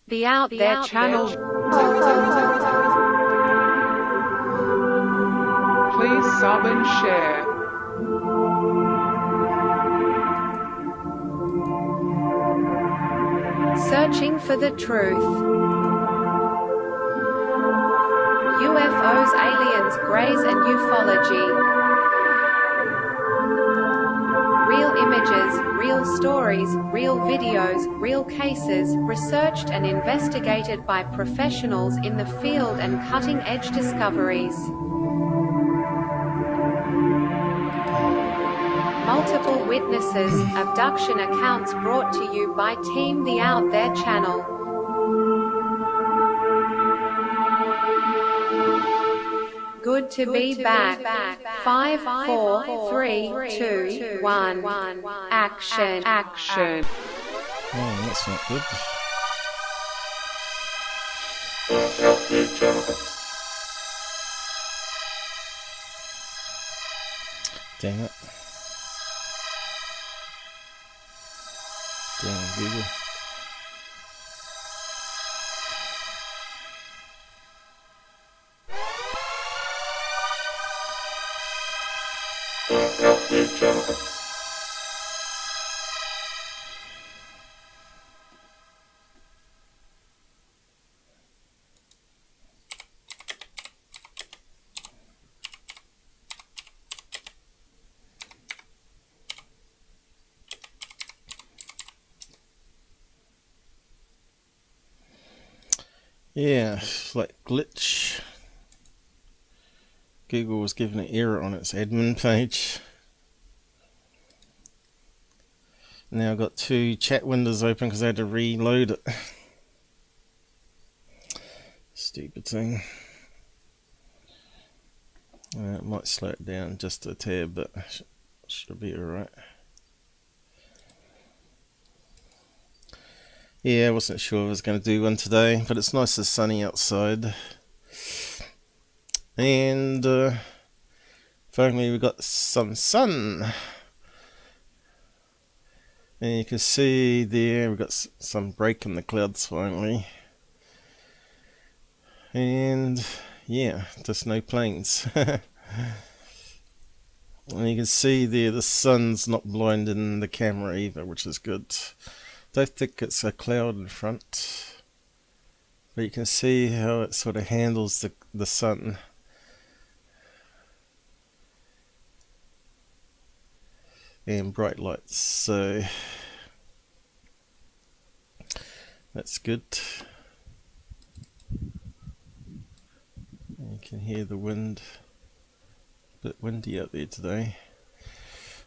The Out There channel. Please sub and share. Searching for the truth. UFOs, aliens, greys and ufology. Real images, real stories, real videos, real cases, researched and investigated by professionals in the field and cutting-edge discoveries. Multiple witnesses, abduction accounts brought to you by Team The Out There channel. Good to be back. 5, 4, 3, 2, 1. Action. Oh, that's not good. Damn it. Damn Google. Yeah, like glitch. Google was given an error on its admin page. Now I've got 2 chat windows open because I had to reload it. Stupid thing. It might slow it down just a tad, but should be alright. Yeah, I wasn't sure I was going to do one today, but it's nice and sunny outside. And finally we got some sun. And you can see there we've got some break in the clouds finally. And yeah, just no planes. And you can see there the sun's not blinding the camera either, which is good. Don't think it's a cloud in front, but you can see how it sort of handles the sun. And bright lights, so that's good. You can hear the wind, a bit windy out there today.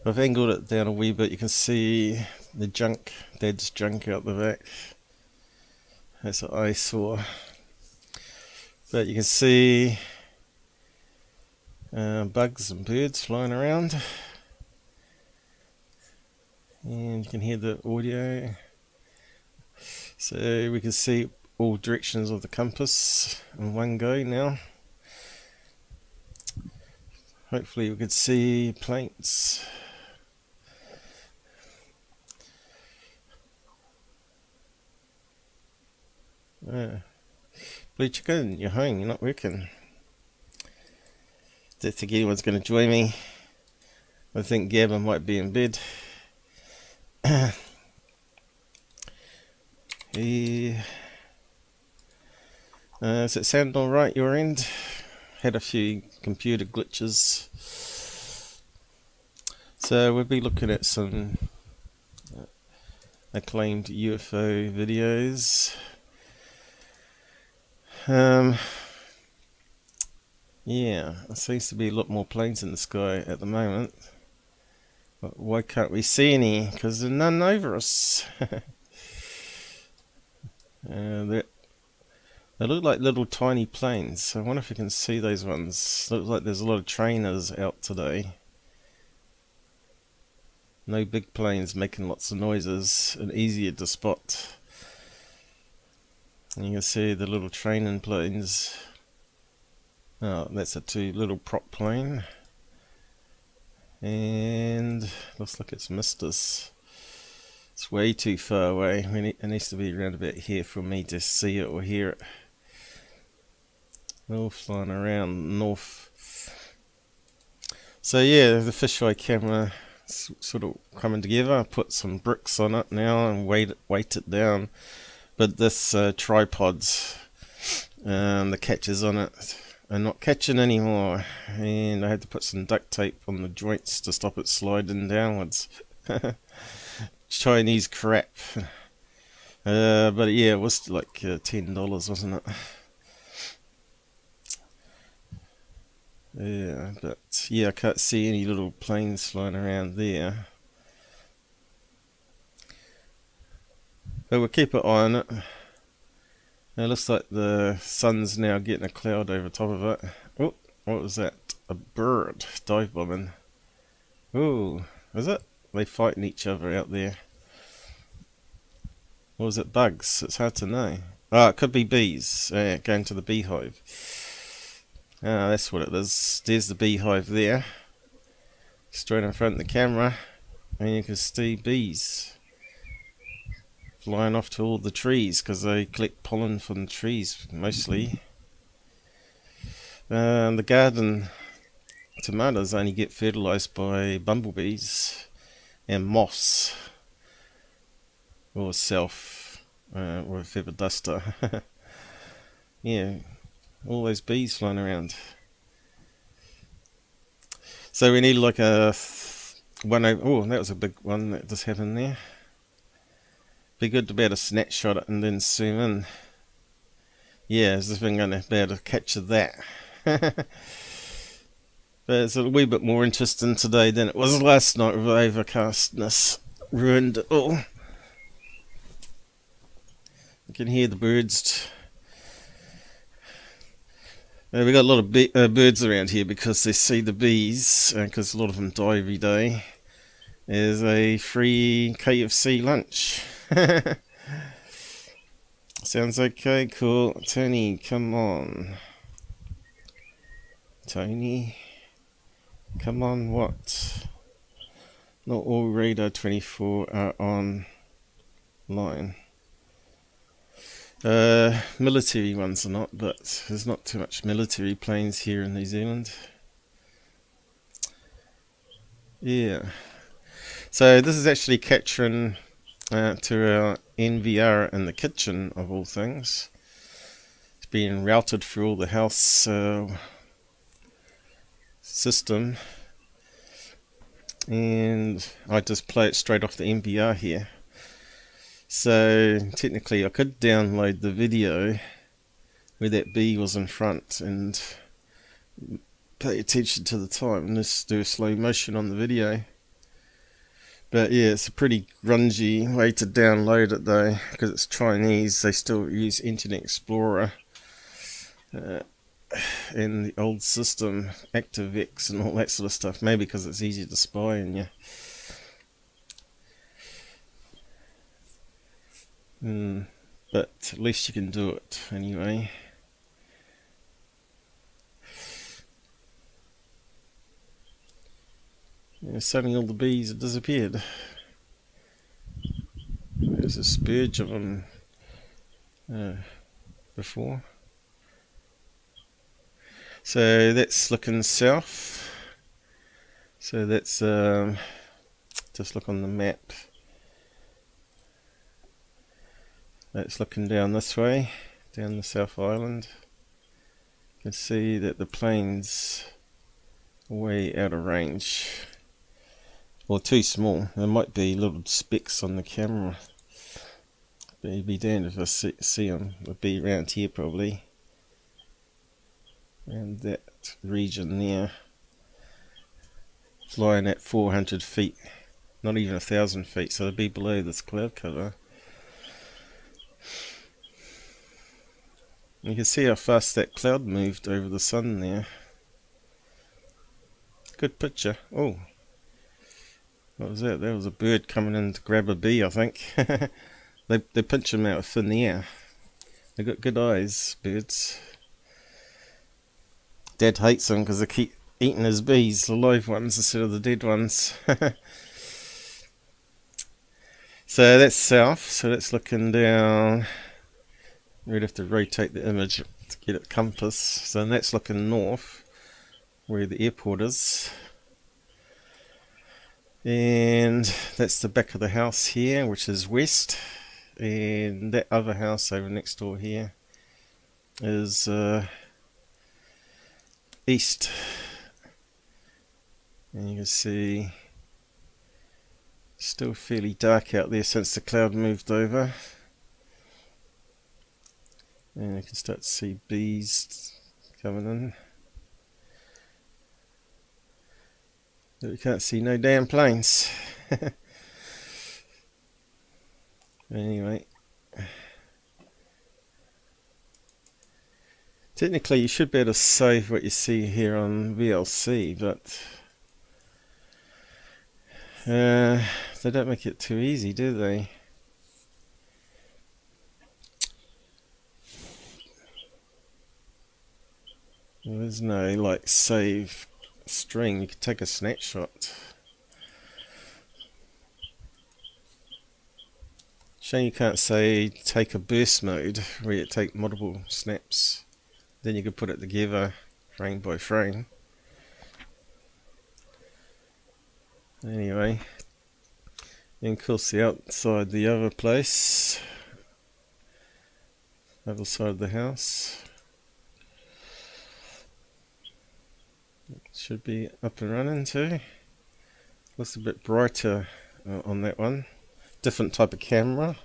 I've angled it down a wee bit. You can see the junk, Dad's junk out the back. That's what I saw. But you can see bugs and birds flying around. And you can hear the audio. So we can see all directions of the compass in one go now. Hopefully we could see planes. Blue chicken, you're home, you're not working. Don't think anyone's going to join me. I think Gabber might be in bed. Does it sound alright your end? Had a few computer glitches. So we'll be looking at some acclaimed UFO videos. Yeah, there seems to be a lot more planes in the sky at the moment. But why can't we see any? Because there are none over us. They look like little tiny planes. I wonder if you can see those ones. Looks like there's a lot of trainers out today. No big planes making lots of noises and easier to spot. And you can see the little training planes. Oh, that's a 2 little prop plane. And looks like it's missed us. It's way too far away. It needs to be around about here for me to see it or hear it. All flying around north. So yeah, the fisheye camera sort of coming together. I put some bricks on it now and weight it down. But this tripod's the catches on it are not catching anymore, and I had to put some duct tape on the joints to stop it sliding downwards. Chinese crap. But yeah, it was like $10, wasn't it? Yeah, but yeah, I can't see any little planes flying around there. But we'll keep an eye on it. It looks like the sun's now getting a cloud over top of it. Oh, what was that? A bird dive bombing. Oh, is it? They fighting each other out there. Or was it bugs? It's hard to know. Ah, it could be bees going to the beehive. Ah, that's what it is. There's the beehive there. Straight in front of the camera. And you can see bees flying off to all the trees because they collect pollen from the trees mostly. The garden tomatoes only get fertilized by bumblebees and moths or self or a feather duster. Yeah, all those bees flying around. So we need like a oh, that was a big one that just happened there. Be good to be able to snapshot it and then zoom in. Yeah, is this thing going to be able to capture that? But it's a wee bit more interesting today than it was last night with overcastness. Ruined it all. You can hear the birds. We got a lot of birds around here because they see the bees, because a lot of them die every day. There's a free KFC lunch. Sounds okay, cool. Tony, come on. Tony, come on, what? Not all radar 24 are online. Military ones are not, but there's not too much military planes here in New Zealand. Yeah. So this is actually capturing to our NVR in the kitchen of all things. It's being routed through all the house system, and I just play it straight off the NVR here. So technically I could download the video where that bee was in front and pay attention to the time and just do a slow motion on the video. But yeah, it's a pretty grungy way to download it though, because it's Chinese. They still use Internet Explorer in the old system, ActiveX and all that sort of stuff. Maybe because it's easier to spy on you. But at least you can do it anyway. Yeah, suddenly all the bees have disappeared. There's a spurge of them before. So that's looking south. So that's just look on the map. That's looking down this way, down the South Island. You can see that the plane's way out of range. Or too small. There might be little specks on the camera. But you'd be damned if I see them. They'll be around here probably. Around that region there. Flying at 400 feet. Not even 1,000 feet, so they'll be below this cloud cover. You can see how fast that cloud moved over the sun there. Good picture. Oh. What was that? That was a bird coming in to grab a bee, I think. They pinch them out of thin air. They got good eyes, birds. Dad hates them because they keep eating his bees, the live ones instead of the dead ones. So that's south, so that's looking down. We'd have to rotate the image to get it compass. So that's looking north, where the airport is. And that's the back of the house here, which is west. And that other house over next door here is east. And you can see still fairly dark out there since the cloud moved over. And you can start to see bees coming in. But we can't see no damn planes. Anyway. Technically you should be able to save what you see here on VLC, but they don't make it too easy, do they? There's no like save string. You can take a snapshot. Shame you can't say take a burst mode where you take multiple snaps. Then you could put it together frame by frame. Anyway, and of course the outside the other place, other side of the house, should be up and running too. Looks a bit brighter on that one. Different type of camera.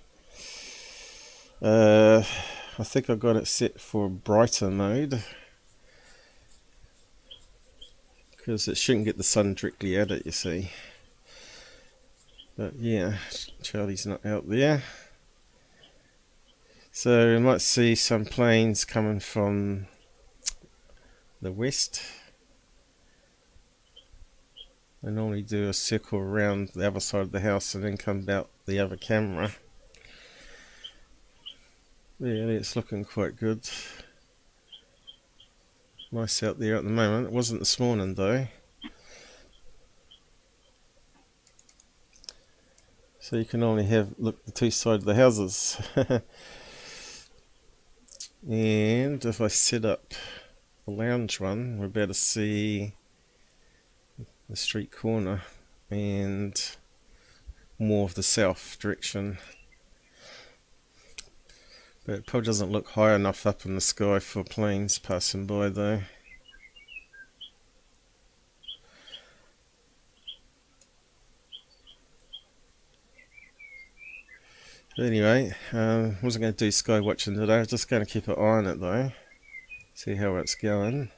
I think I got it set for brighter mode because it shouldn't get the sun directly at it, you see. But yeah, Charlie's not out there, so we might see some planes coming from the west. I normally do a circle around the other side of the house and then come out the other camera. Yeah, it's looking quite good. Nice out there at the moment. It wasn't this morning though. So you can only have look the two sides of the houses. And if I set up the lounge one, we're about to see the street corner and more of the south direction. But it probably doesn't look high enough up in the sky for planes passing by though. But anyway, wasn't going to do sky watching today, I was just going to keep an eye on it though. See how it's going.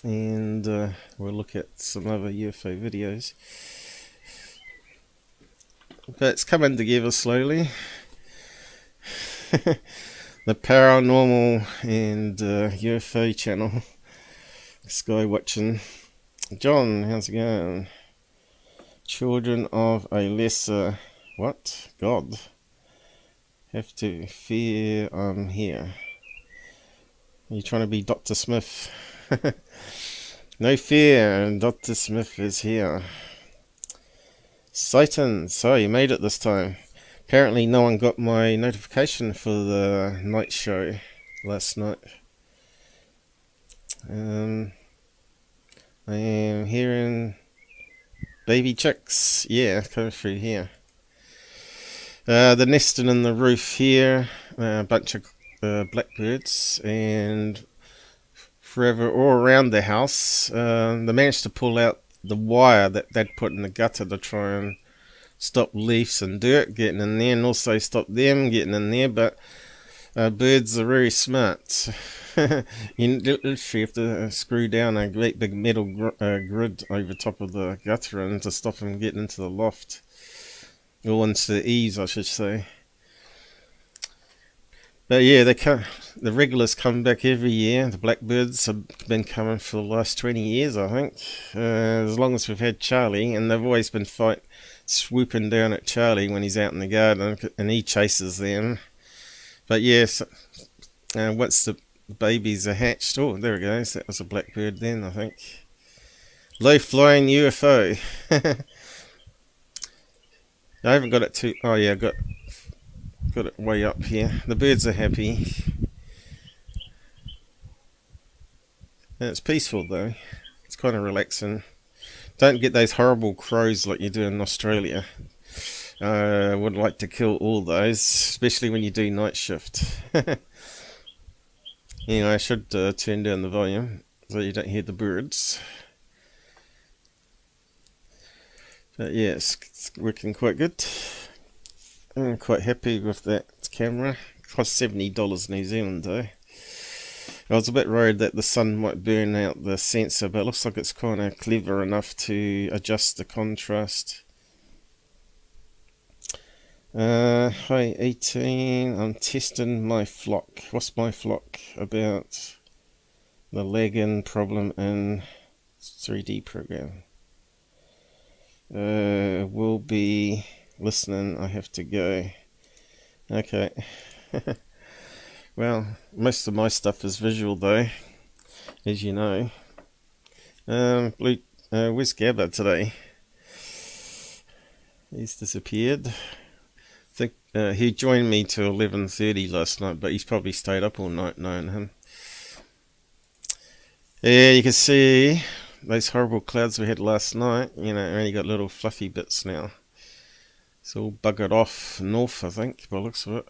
And we'll look at some other UFO videos. But it's coming together slowly. The paranormal and UFO channel, sky watching. John, how's it going? Children of a lesser what? God. Have to fear I'm here. Are you trying to be Dr. Smith? No fear, Dr. Smith is here. Satan, so you made it this time. Apparently no one got my notification for the night show last night. I am hearing baby chicks, yeah, coming through here. They're nesting in the roof here, a bunch of blackbirds, and forever all around the house. They managed to pull out the wire that they'd put in the gutter to try and stop leaves and dirt getting in there, and also stop them getting in there. But birds are very smart. You literally have to screw down a great big metal grid over top of the gutter and to stop them getting into the loft, or into the eaves I should say. But yeah, the regulars come back every year. The blackbirds have been coming for the last 20 years, I think. As long as we've had Charlie, and they've always been swooping down at Charlie when he's out in the garden, and he chases them. But yes, once the babies are hatched, oh, there it goes. That was a blackbird then, I think. Low-flying UFO. I haven't got it too. Oh yeah, got it way up here. The birds are happy. And it's peaceful though. It's kind of relaxing. Don't get those horrible crows like you do in Australia. I would like to kill all those, especially when you do night shift. I should turn down the volume so you don't hear the birds. But yeah, it's working quite good. I'm quite happy with that camera. It cost $70 New Zealand though. I was a bit worried that the sun might burn out the sensor, but it looks like it's kind of clever enough to adjust the contrast. Hi 18, I'm testing my flock. What's my flock about? The lag-in problem in 3D program. We'll be listening, I have to go. Okay. Well, most of my stuff is visual though, as you know. Where's Gabba today? He's disappeared. I think he joined me till 11:30 last night, but he's probably stayed up all night knowing him. Yeah, you can see those horrible clouds we had last night. Only got little fluffy bits now. It's all buggered off north, I think, by the looks of it.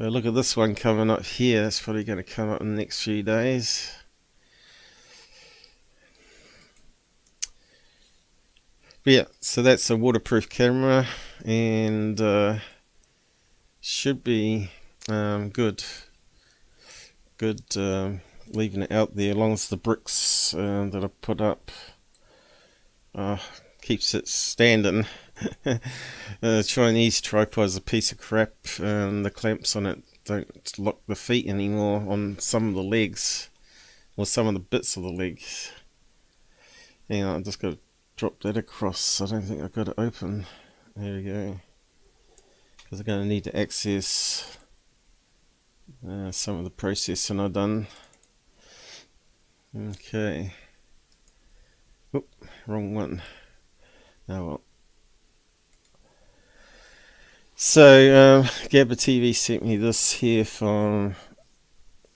Look at this one coming up here. It's probably going to come up in the next few days. But yeah, so that's a waterproof camera and should be good. Leaving it out there along with the bricks that I put up. Keeps it standing. Chinese tripod's a piece of crap, and the clamps on it don't lock the feet anymore on some of the legs, or some of the bits of the legs. Hang on, I'm just going to drop that across. I don't think I've got it open. There we go. Because I'm going to need to access some of the processing I've done. Okay. Oop, wrong one. Oh well. So, GabberTV sent me this here from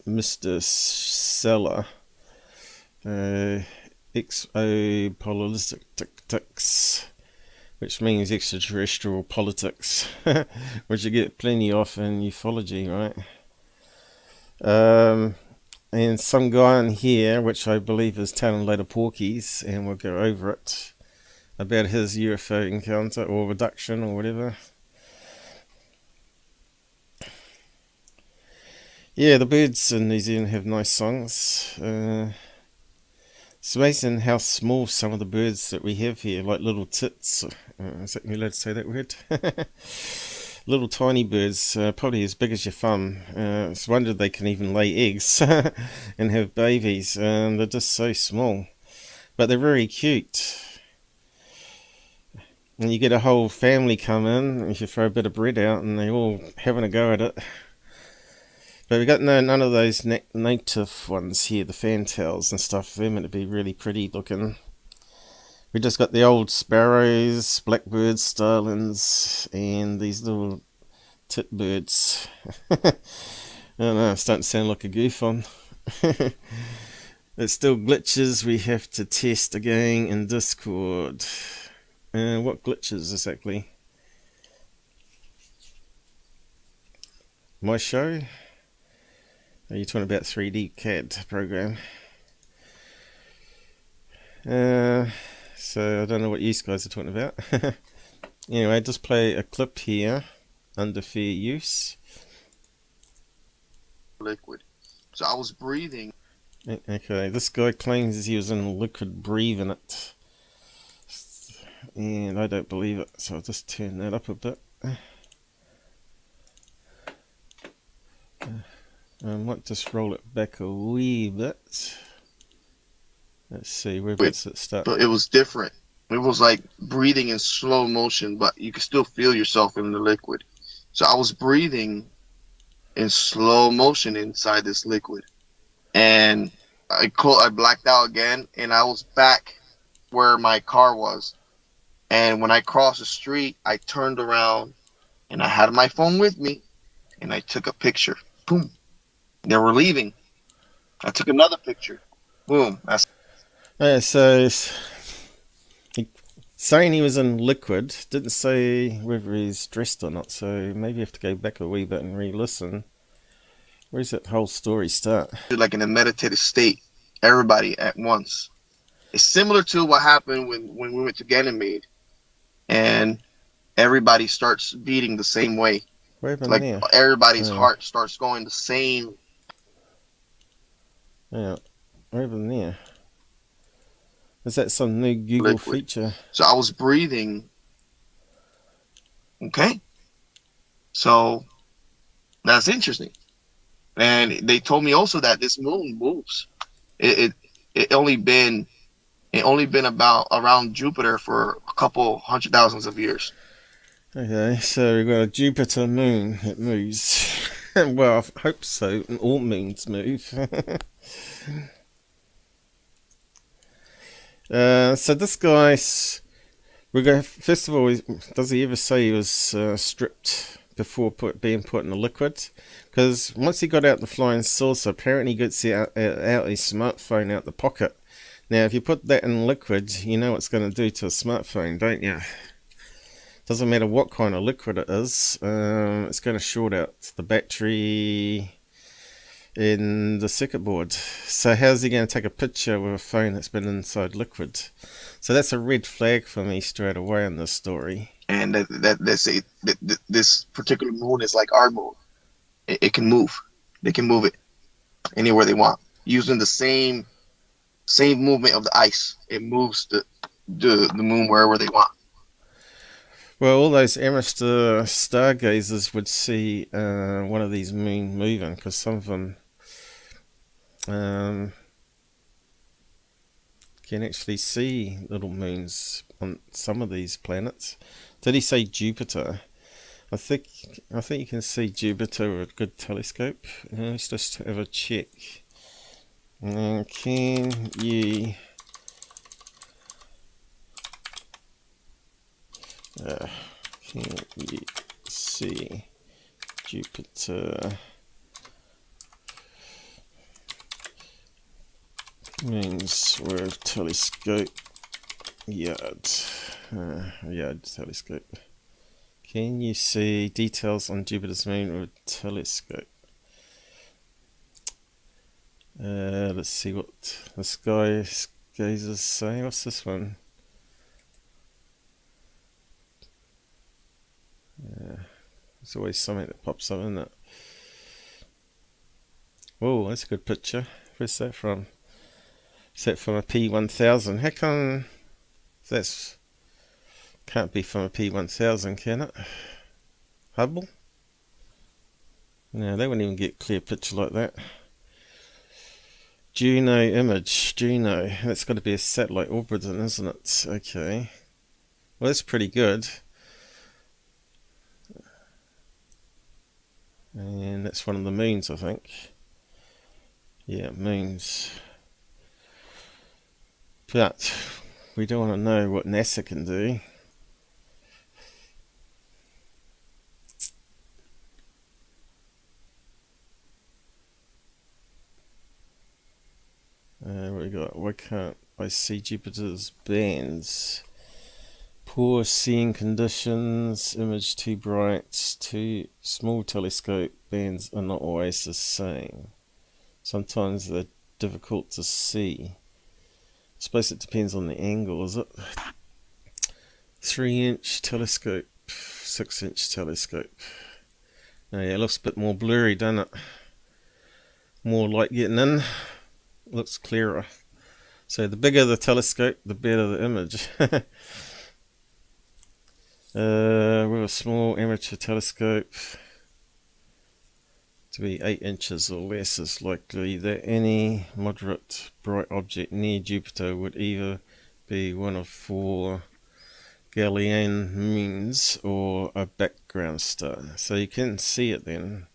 Mr. Salla. Exopolitics, which means extraterrestrial politics, which you get plenty of in ufology, right? And some guy on here, which I believe is telling later porkies, and we'll go over it, about his UFO encounter or reduction or whatever. Yeah, the birds in New Zealand have nice songs. It's amazing how small some of the birds that we have here, like little tits. Is that me allowed to say that word? Little tiny birds, probably as big as your thumb. It's wondered they can even lay eggs and have babies. They're just so small, but they're very cute. And you get a whole family come in, if you throw a bit of bread out, and they're all having a go at it. But we got none of those native ones here, the fantails and stuff. They're meant to be really pretty looking. We just got the old sparrows, blackbirds, starlings, and these little tit birds. I don't know, it's starting to sound like a goof on. There's still glitches we have to test again in Discord. What glitches exactly? My show? Are you talking about 3D CAD program? So I don't know what you guys are talking about. Anyway, just play a clip here under fair use. Liquid. So I was breathing. Okay, this guy claims he was in liquid breathing it. And I don't believe it, so I'll just turn that up a bit. I might just roll it back a wee bit. Let's see, where does it start? But it was different. It was like breathing in slow motion, but you could still feel yourself in the liquid. So I was breathing in slow motion inside this liquid. And I blacked out again, and I was back where my car was. And when I crossed the street, I turned around and I had my phone with me and I took a picture. Boom. They were leaving. I took another picture. Boom. That's Yeah, so saying he was in liquid, didn't say whether he's dressed or not, so maybe you have to go back a wee bit and re-listen. Where's that whole story start? like in a meditative state, everybody at once. It's similar to what happened when we went to Ganymede and everybody starts beating the same way. Where in Like there? everybody's heart starts going the same. Yeah, where in there? Is that some new Google liquid. feature? So I was breathing. Okay. So that's interesting. And they told me also that this moon moves. It only been about around Jupiter for a couple 100,000 of years. Okay, so we've got a Jupiter moon. It moves. Well, I hope so. All moons move. So this guy's. We're going. First of all, does he ever say he was stripped before being put in the liquid? Because once he got out the flying saucer, apparently he gets out his smartphone out the pocket. Now, if you put that in liquid, you know what it's going to do to a smartphone, don't you? Doesn't matter what kind of liquid it is, it's going to short out the battery in the circuit board. So how's he going to take a picture with a phone that's been inside liquid? So that's a red flag for me straight away in this story. And this particular moon is like our moon. It can move. They can move it anywhere they want using the same movement of the ice. It moves the moon wherever they want. Well, all those amateur stargazers would see one of these moon moving, because some of them can actually see little moons on some of these planets. Did he say Jupiter? I think you can see Jupiter with a good telescope. Let's just have a check. Can you see Jupiter moons with telescope? Yard telescope. Can you see details on Jupiter's moon with telescope? Let's see what this guy's is saying. What's this one? There's always something that pops up, isn't it? Whoa, that's a good picture. Where's that from? Is that from a P1000? How come that's can't be from a P1000, can it? Hubble? No, they wouldn't even get a clear picture like that. Juno image. Juno. That's got to be a satellite orbiting, isn't it? Okay. Well, that's pretty good. And that's one of the moons, I think. Yeah, moons. But we don't want to know what NASA can do. What we got? Why can't I see Jupiter's bands? Poor seeing conditions, image too bright, too small telescope, bands are not always the same. Sometimes they're difficult to see. I suppose it depends on the angle, is it? 3-inch telescope, 6-inch telescope. Oh yeah, it looks a bit more blurry, doesn't it? More light getting in. Looks clearer. So the bigger the telescope, the better the image. With a small amateur telescope, to be 8 inches or less is likely that any moderate bright object near Jupiter would either be one of 4 Galilean moons or a background star. So you can see it then.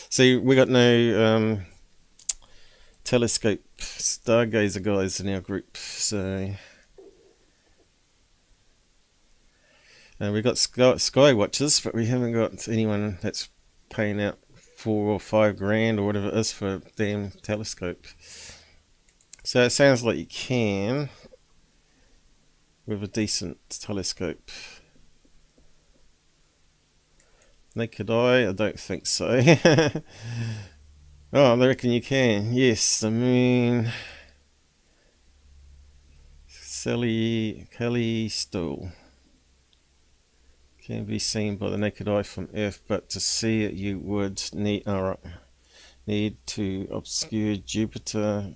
See, we got no telescope stargazer guys in our group, so We've got sky watchers, but we haven't got anyone that's paying out $4 or $5 or whatever it is for a damn telescope. So it sounds like you can with a decent telescope. Naked eye, I don't think so. Oh, I reckon you can. Yes, the moon. Callisto can be seen by the naked eye from Earth, but to see it you would need to obscure. Jupiter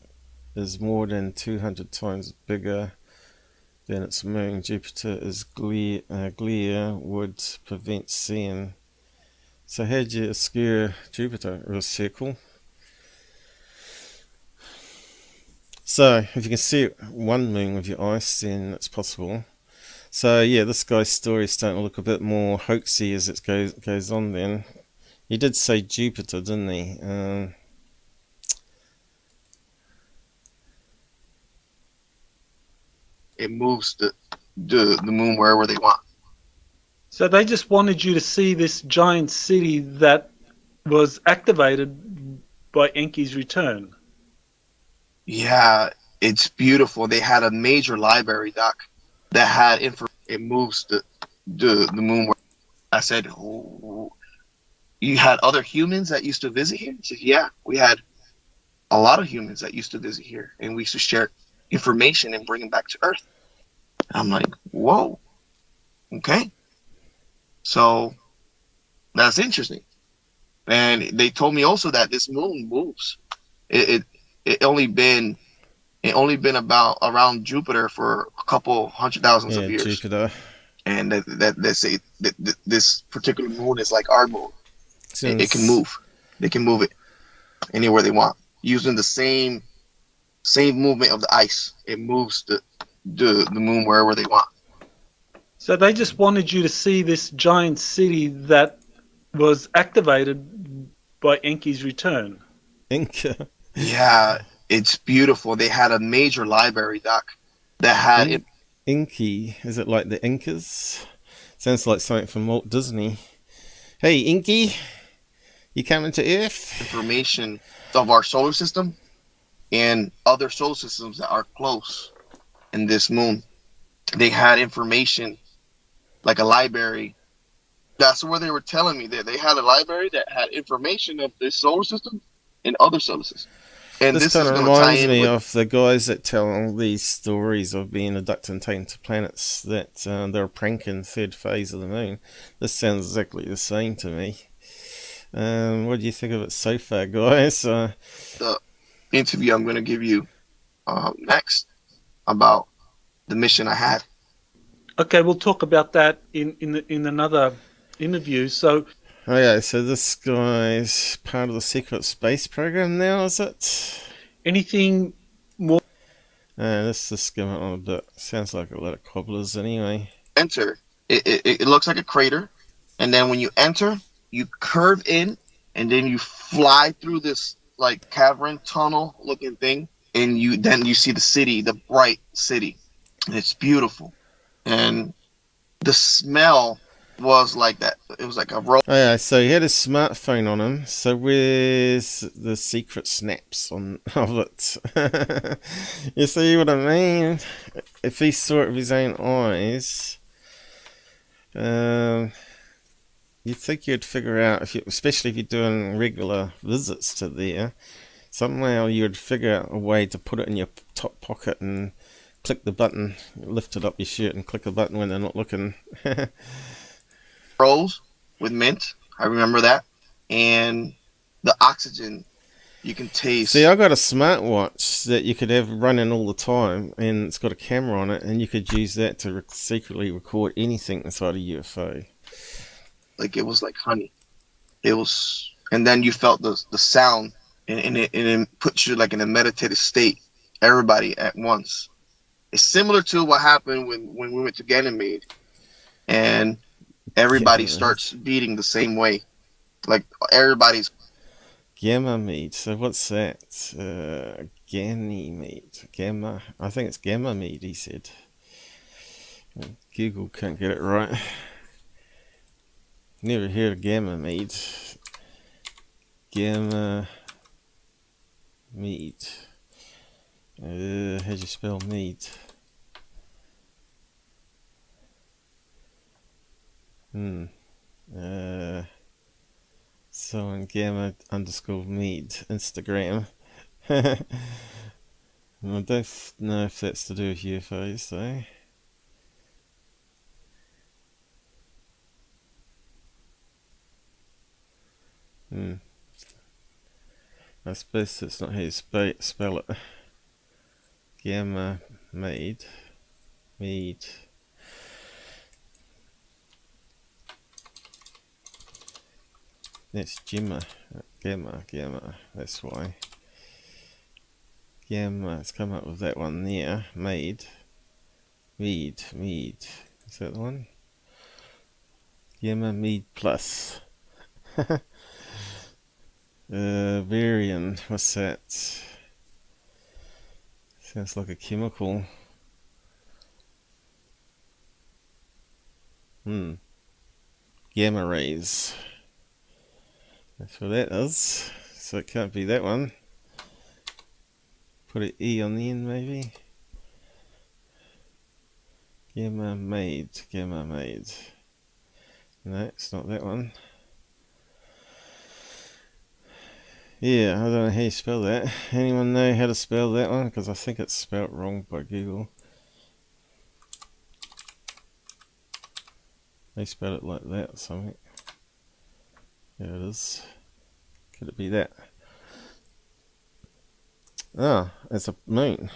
is more than 200 times bigger than its moon. Jupiter is glare would prevent seeing. So how'd you obscure Jupiter? With a circle? So if you can see one moon with your eyes, then it's possible. So yeah, this guy's story is starting to look a bit more hoaxy as it goes on then. He did say Jupiter, didn't he? It moves the moon wherever they want. So they just wanted you to see this giant city that was activated by Enki's return. Yeah, it's beautiful. They had a major library, Doc, that had info. It moves the moon. I said, oh, you had other humans that used to visit here? He said, yeah, we had a lot of humans that used to visit here, and we used to share information and bring them back to Earth. I'm like, whoa, okay. So that's interesting. And they told me also that this moon moves. It only been about around Jupiter for a couple 100,000 of years. Jupiter. And that they say that this particular moon is like our moon. It can move. They can move it anywhere they want using the same movement of the ice. It moves the moon wherever they want. So they just wanted you to see this giant city that was activated by Enki's return. Inca. Yeah, it's beautiful. They had a major library, Doc, that had Inky. Is it like the Incas? Sounds like something from Walt Disney. Hey, Inky, you coming to Earth? Information of our solar system and other solar systems that are close in this moon. They had information like a library. That's where they were telling me that they had a library that had information of this solar system and other solar systems. And This kind of reminds me of the guys that tell all these stories of being abducted and taken to planets that they're pranking third phase of the moon. This sounds exactly the same to me. What do you think of it so far, guys? The interview I'm going to give you next about the mission I had. Okay, we'll talk about that in another interview. So, Okay, so this guy's part of the secret space program now, is it? anything more? This is going on a bit. Sounds like a lot of cobblers anyway. Enter. It looks like a crater, and then when you enter, you curve in, and then you fly through this like cavern tunnel looking thing, and then you see the city, the bright city, and it's beautiful, and the smell was like that. It was like a rope. Oh yeah, so he had a smartphone on him. So where's the secret snaps of it? You see what I mean? If he saw it with his own eyes, you'd think you'd figure out, especially if you're doing regular visits to there, somehow you'd figure out a way to put it in your top pocket and click the button, lift it up your shirt and click the button when they're not looking. Rolls with mint. I remember that. And the oxygen you can taste. See, I got a smartwatch that you could have running all the time, and it's got a camera on it, and you could use that to secretly record anything inside a UFO. Like it was like honey. It was, and then you felt the sound, and it puts you like in a meditative state. Everybody at once. It's similar to what happened when we went to Ganymede, and everybody starts beating the same way. Like everybody's Ganymede. So what's that? Ganymede. Gamma. I think it's Ganymede, he said. Google can't get it right. Never heard of GamberMead. GamberMead. How do you spell mead? So on gamma_mead Instagram. I don't know if that's to do with UFOs though. I suppose that's not how you spell it. GamberMead. Mead. That's Gemma. Gamma. That's why. Gamma. It's come up with that one there. Mead. Is that the one? GamberMead Plus. Varian. What's that? Sounds like a chemical. Gamma rays. That's what that is. So it can't be that one. Put an E on the end maybe. GamberMead. No, it's not that one. Yeah, I don't know how you spell that. Anyone know how to spell that one? Because I think it's spelled wrong by Google. They spell it like that or something. There it is. Could it be that? Oh, it's a moon.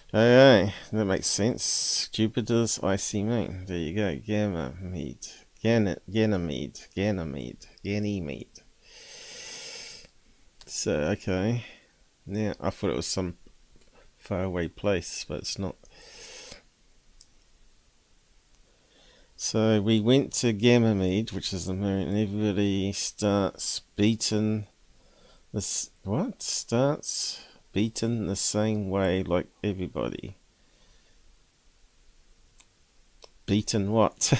Okay, that makes sense. Jupiter's icy moon. There you go. GamberMead. Ganymede. So, okay. Now, I thought it was some faraway place, but it's not. So we went to Ganymede, which is the moon, and everybody starts beating this. What? Starts beating the same way like everybody. Beating what?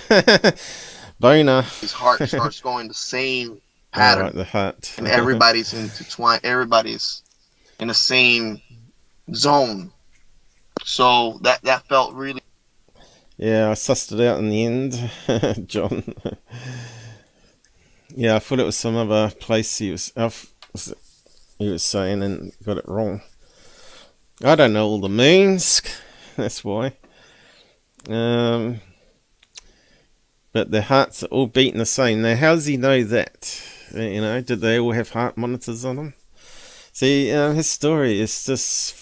Boner. His heart starts going the same pattern. Right, the heart. And everybody's intertwined. Everybody's in the same zone. So that felt really. Yeah, I sussed it out in the end, John. Yeah, I thought it was some other place he was saying and got it wrong. I don't know all the moons, that's why. But their hearts are all beating the same. Now, how does he know that? You know, did they all have heart monitors on them? See, his story is just.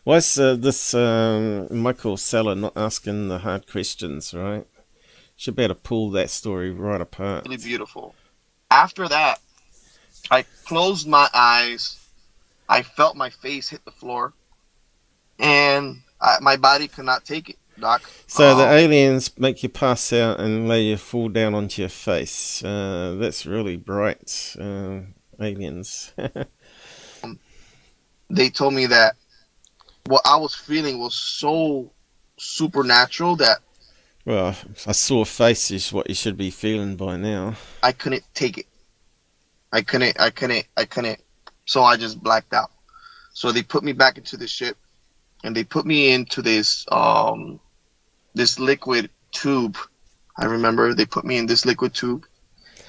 Why is this Michael Salla not asking the hard questions, right? Should be able to pull that story right apart. Really beautiful. After that, I closed my eyes. I felt my face hit the floor, and my body could not take it, Doc. So the aliens make you pass out and lay you fall down onto your face. That's really bright. Aliens. They told me that what I was feeling was so supernatural that. Well, I saw a face is what you should be feeling by now. I couldn't take it. I couldn't. So I just blacked out. So they put me back into the ship, and they put me into this this liquid tube. I remember they put me in this liquid tube,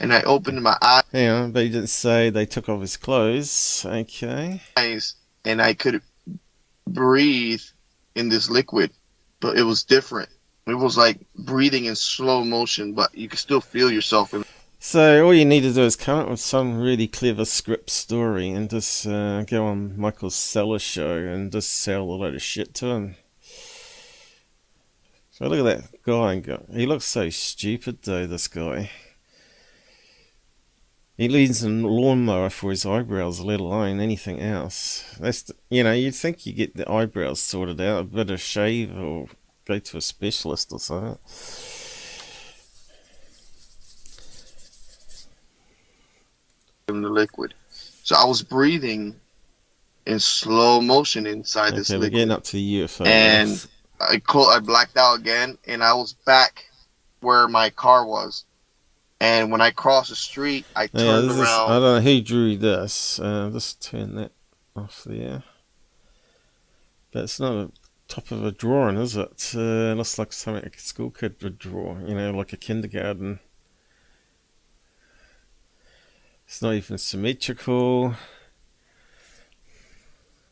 and I opened my Hang on, but you didn't say they took off his clothes. Okay. eyes, and I could breathe in this liquid, but it was different. It was like breathing in slow motion, but you could still feel yourself. So all you need to do is come up with some really clever script story and just go on Michael Salla's show and just sell a load of shit to him. So look at that guy. He looks so stupid though, this guy. He needs a lawnmower for his eyebrows, let alone anything else. That's you'd think you get the eyebrows sorted out, a bit of shave or go to a specialist or something. In the liquid, so I was breathing in slow motion inside this liquid. We're getting up to the UFO, and I blacked out again, and I was back where my car was. And when I crossed the street, I Yeah, turned this is, I around. don't know who drew this. Just turn that off there. But it's not a top of a drawing, is it? It looks like something a school kid would draw, you know, like a kindergarten. It's not even symmetrical.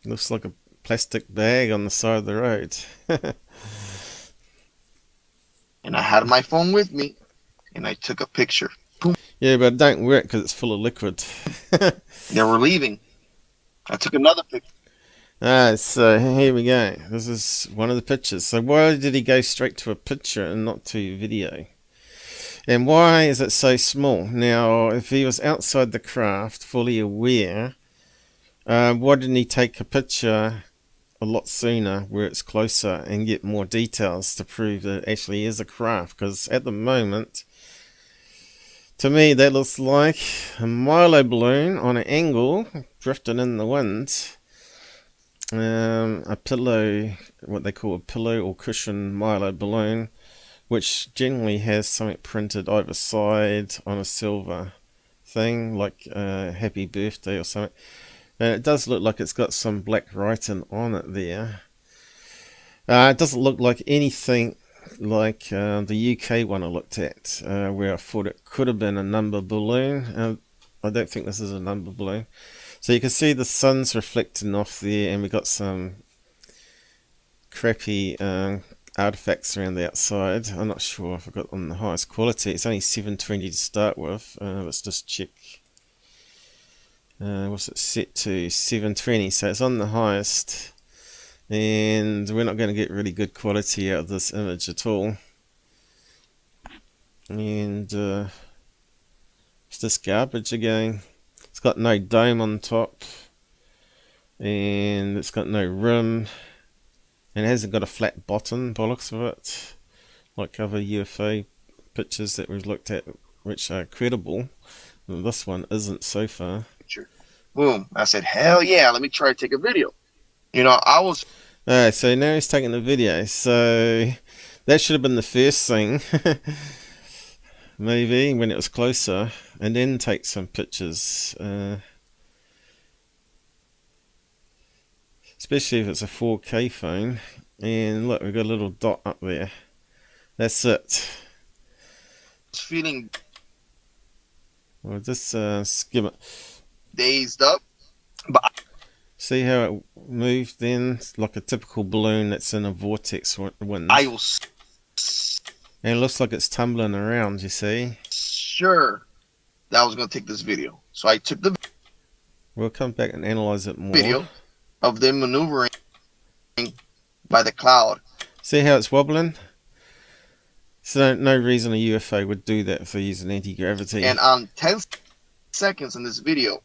Looks like a plastic bag on the side of the road. And I had my phone with me, and I took a picture. Boom. Yeah, but it don't work because it's full of liquid. They were leaving. I took another picture. Alright, so here we go. This is one of the pictures. So why did he go straight to a picture and not to video? And why is it so small? Now, if he was outside the craft, fully aware, why didn't he take a picture a lot sooner where it's closer and get more details to prove that it actually is a craft? Because at the moment, to me, that looks like a Milo balloon on an angle, drifting in the wind. A pillow, what they call a pillow or cushion Milo balloon, which generally has something printed either side on a silver thing, like happy birthday or something. And it does look like it's got some black writing on it there. It doesn't look like anything like the UK one I looked at, where I thought it could have been a number balloon. I don't think this is a number balloon. So you can see the sun's reflecting off there, and we got some crappy artifacts around the outside. I'm not sure if I got on the highest quality. It's only 720 to start with. Let's just check. What's it set to? 720. So it's on the highest, and we're not going to get really good quality out of this image at all. And it's just garbage again. It's got no dome on top, and it's got no rim, and it hasn't got a flat bottom by the looks of it, like other UFO pictures that we've looked at which are credible. And this one isn't so far. Boom. I said, hell yeah, let me try to take a video. You know, I was... Alright, so now he's taking the video. So that should have been the first thing. Maybe when it was closer, and then take some pictures, especially if it's a 4K phone. And look, we've got a little dot up there. That's it. feeling We'll just skim it. dazed up, but See how it moved then, like a typical balloon that's in a vortex wind. I was And it looks like it's tumbling around, you see. sure that I was going to take this video. So I took the We'll come back and analyze it more. video of them maneuvering by the cloud. See how it's wobbling? So no reason a UFO would do that if they use an anti-gravity. And on 10 seconds in this video,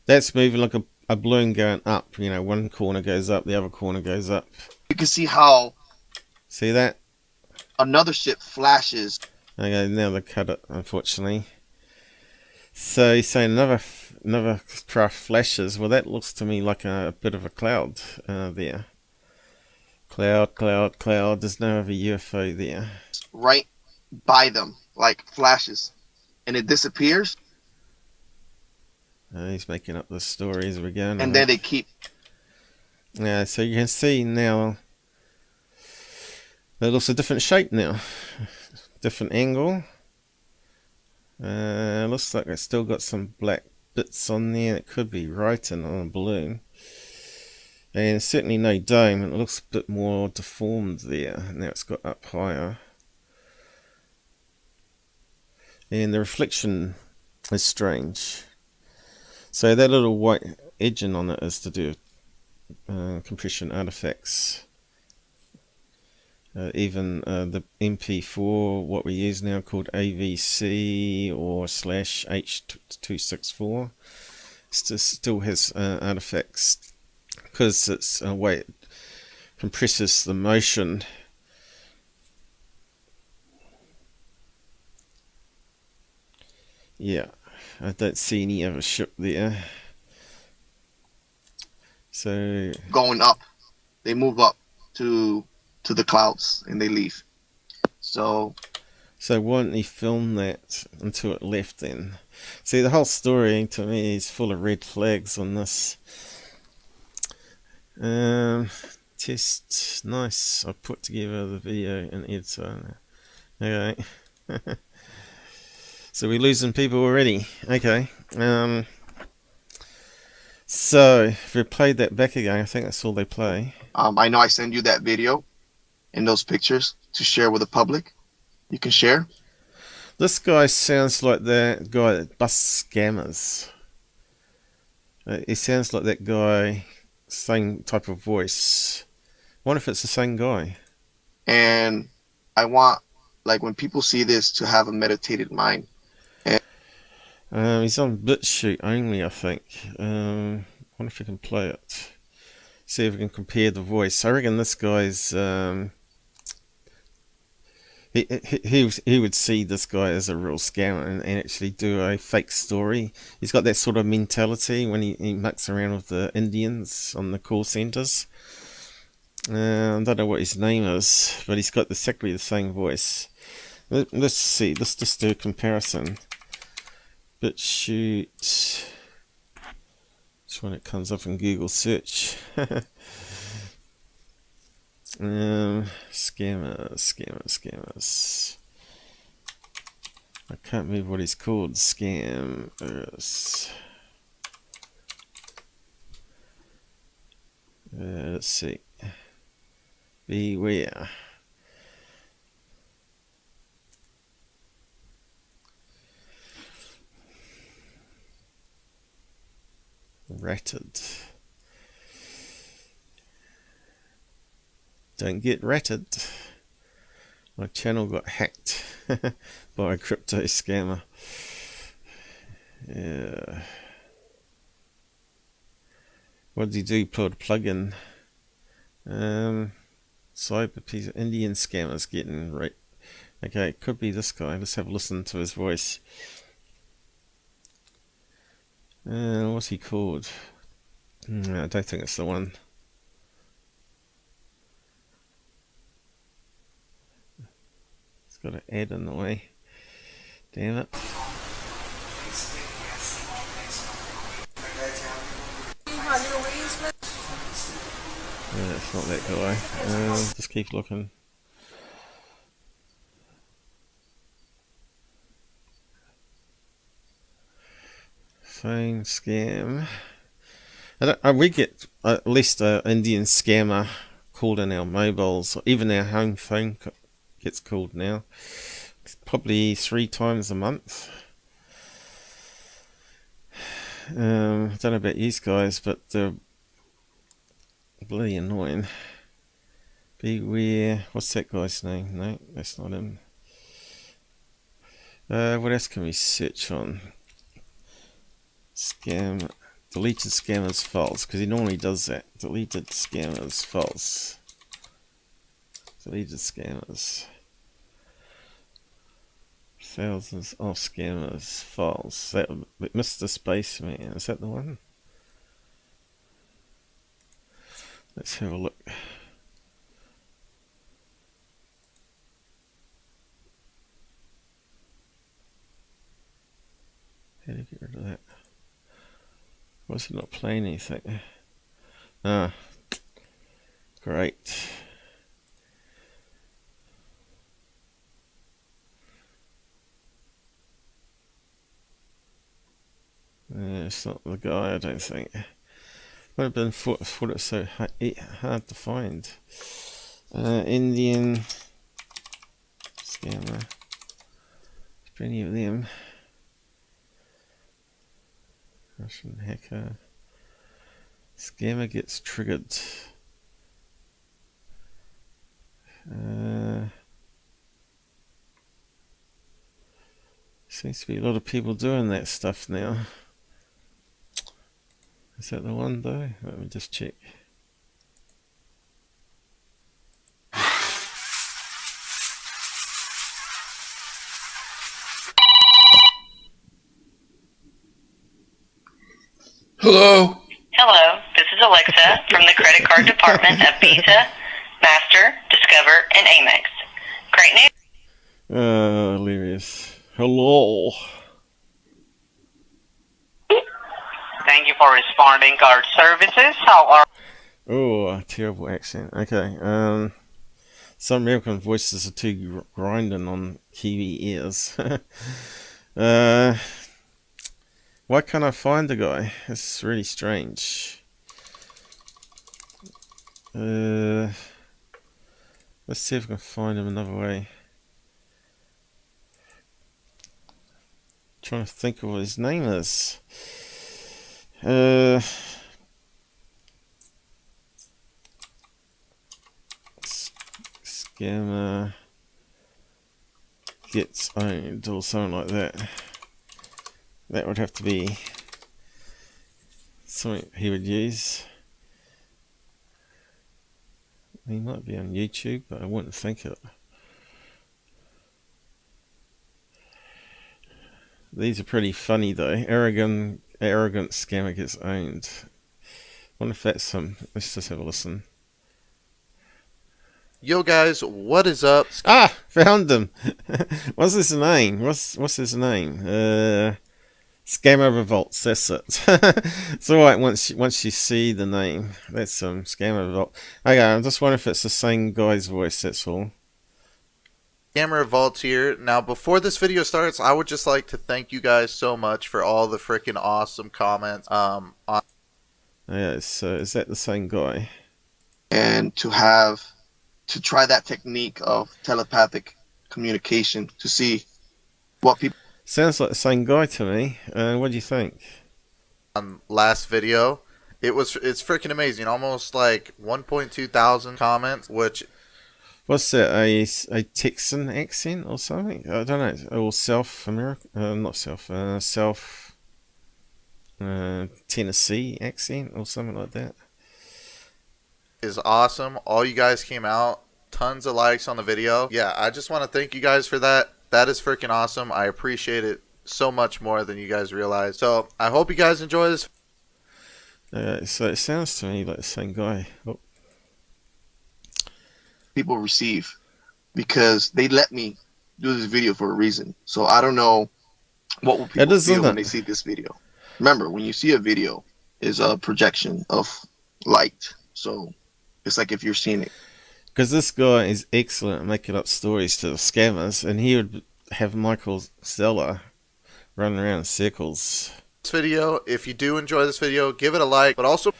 That's moving like a balloon going up. You know, one corner goes up, the other corner goes up. you can see how See that? another ship flashes. Okay, now they cut it, unfortunately. So he's saying another craft flashes. Well, that looks to me like a bit of a cloud there. Cloud, cloud, cloud. There's no other UFO there. Right by them, like flashes, and it disappears, He's making up the story as we're going. and then they keep. Yeah, so you can see now it looks a different shape now. Different angle. Looks like it's still got some black bits on there. It could be writing on a balloon. And certainly no dome. It looks a bit more deformed there. Now it's got up higher. And the reflection is strange. So that little white edging on it is to do with compression artifacts. Even the MP4, what we use now called AVC or /H264, still has artifacts because it's a way it compresses the motion. Yeah, I don't see any other ship there. So Going up, they move up to the clouds and they leave. So So why didn't he film that until it left then? See, the whole story to me is full of red flags on this. Test, nice. I put together the video and editor. Okay. So we're losing people already. Okay. So if we played that back again, I think that's all they play. I know I send you that video and those pictures to share with the public. You can share. This guy sounds like that guy that busts scammers. He sounds like that guy, same type of voice. I wonder if it's the same guy. And I want, like, when people see this, to have a meditated mind. He's on BitChute only, I think. I wonder if we can play it. See if we can compare the voice. I reckon this guy's... He would see this guy as a real scammer and actually do a fake story. He's got that sort of mentality when he mucks around with the Indians on the call centers. I don't know what his name is, but he's got exactly the same voice. Let's see. Let's just do a comparison. BitChute. It's when it comes up in Google search. Scammers. I can't remember what he's called. Scammers. Let's see. Beware. Ratted. Don't get ratted. My channel got hacked by a crypto scammer. Yeah. What did he do? Put a plug-in. Cyber piece of Indian scammers getting right. Okay, it could be this guy. Let's have a listen to his voice. What's he called? I don't think it's the one. It's got an ad in the way. Damn it. Yeah, it's not that guy. Just keep looking. Phone scam. We get at least an Indian scammer called in our mobiles, or even our home phone gets called now. Probably 3 times a month. I don't know about you guys, but they're bloody annoying. Beware. What's that guy's name? No, that's not him. What else can we search on? Scam. Deleted scammers false, because he normally does that. Deleted scammers false. Deleted scammers. Thousands of scammers false. That Mr. Spaceman, is that the one? Let's have a look. How do you get rid of that? Why is it not playing anything? Ah, great. It's not the guy, I don't think. Would have been thought it's so hard to find. Indian scammer. There's plenty of them. Russian hacker. Scammer gets triggered. Seems to be a lot of people doing that stuff now. Is that the one though? Let me just check. Hello. Hello, this is Alexa from the credit card department of Visa, Master, Discover, and Amex. Great news. Hilarious. Hello. Thank you for responding our services. How are Oh, a terrible accent. Okay. Some American voices are too grinding on Kiwi ears. Why can't I find the guy? It's really strange. Let's see if I can find him another way. Trying to think of what his name is. Scammer gets owned or something like that. That would have to be something he would use. He might be on YouTube, but I wouldn't think it. These are pretty funny though. Arrogant scammer gets owned. Wonder if that's him. Let's just have a listen. Yo guys, what is up? Ah, found him. What's his name? What's his name? ScammerRevolt. That's it. It's alright once you see the name. That's ScammerRevolt. Okay, I'm just wondering if it's the same guy's voice. That's all. ScammerRevolt here. Now, before this video starts, I would just like to thank you guys so much for all the freaking awesome comments. Yeah, so is that the same guy? And to try that technique of telepathic communication to see what people. Sounds like the same guy to me. What do you think? Last video, it's freaking amazing. Almost like 1.2 thousand comments, which. What's that? A Texan accent or something? I don't know. Or South America? Not South. South Tennessee accent or something like that. Is awesome. All you guys came out. Tons of likes on the video. Yeah, I just want to thank you guys for that. That is freaking awesome. I appreciate it so much more than you guys realize. So I hope you guys enjoy this. So it sounds to me like the same guy. Oh. People receive, because they let me do this video for a reason. So I don't know what will people feel when they see this video. Remember, when you see a video, is a projection of light. So it's like if you're seeing it. Because this guy is excellent at making up stories to the scammers, and he would have Michael Salla running around in circles. This video, if you do enjoy this video, give it a like, but also.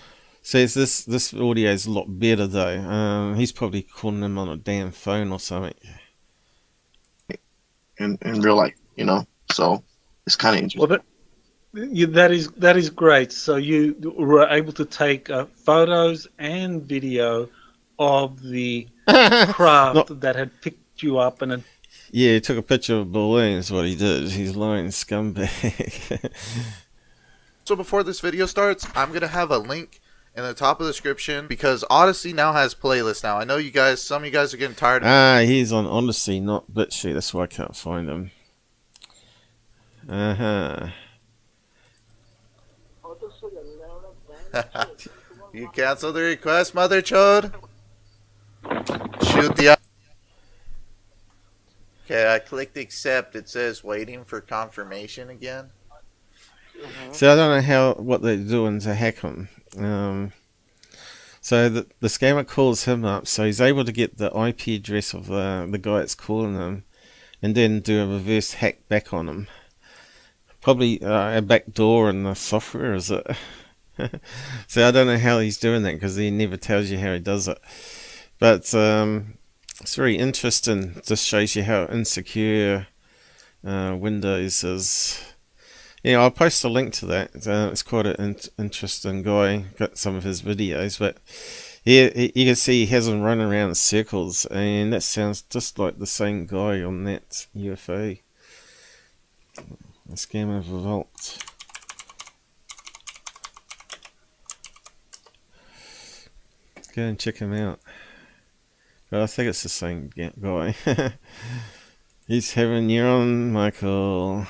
See, this audio is a lot better though. He's probably calling them on a damn phone or something. In real life, you know. So it's kind of interesting. Well, that is great. So you were able to take photos and video of the craft that had picked you up and. Yeah, he took a picture of a balloon. Is what he did. He's lying scumbag. So before this video starts, I'm gonna have a link in the top of the description, because Odyssey now has playlists now. I know you guys, some of you guys are getting tired of he's on Odyssey, not BitChute. That's why I can't find him. You cancel the request, Mother Chode? Shoot the. Okay, I clicked accept. It says waiting for confirmation again. See, I don't know what they're doing to hack him. So the scammer calls him up, so he's able to get the IP address of the guy that's calling him, and then do a reverse hack back on him. Probably a backdoor in the software, is it? So I don't know how he's doing that, because he never tells you how he does it. But it's very interesting. Just shows you how insecure Windows is. Yeah, I'll post a link to that. It's quite an interesting guy. Got some of his videos, but yeah, you can see he has him running around in circles, and that sounds just like the same guy on that UFO. ScammerRevolt. Go and check him out. But I think it's the same guy. He's having you on, Michael.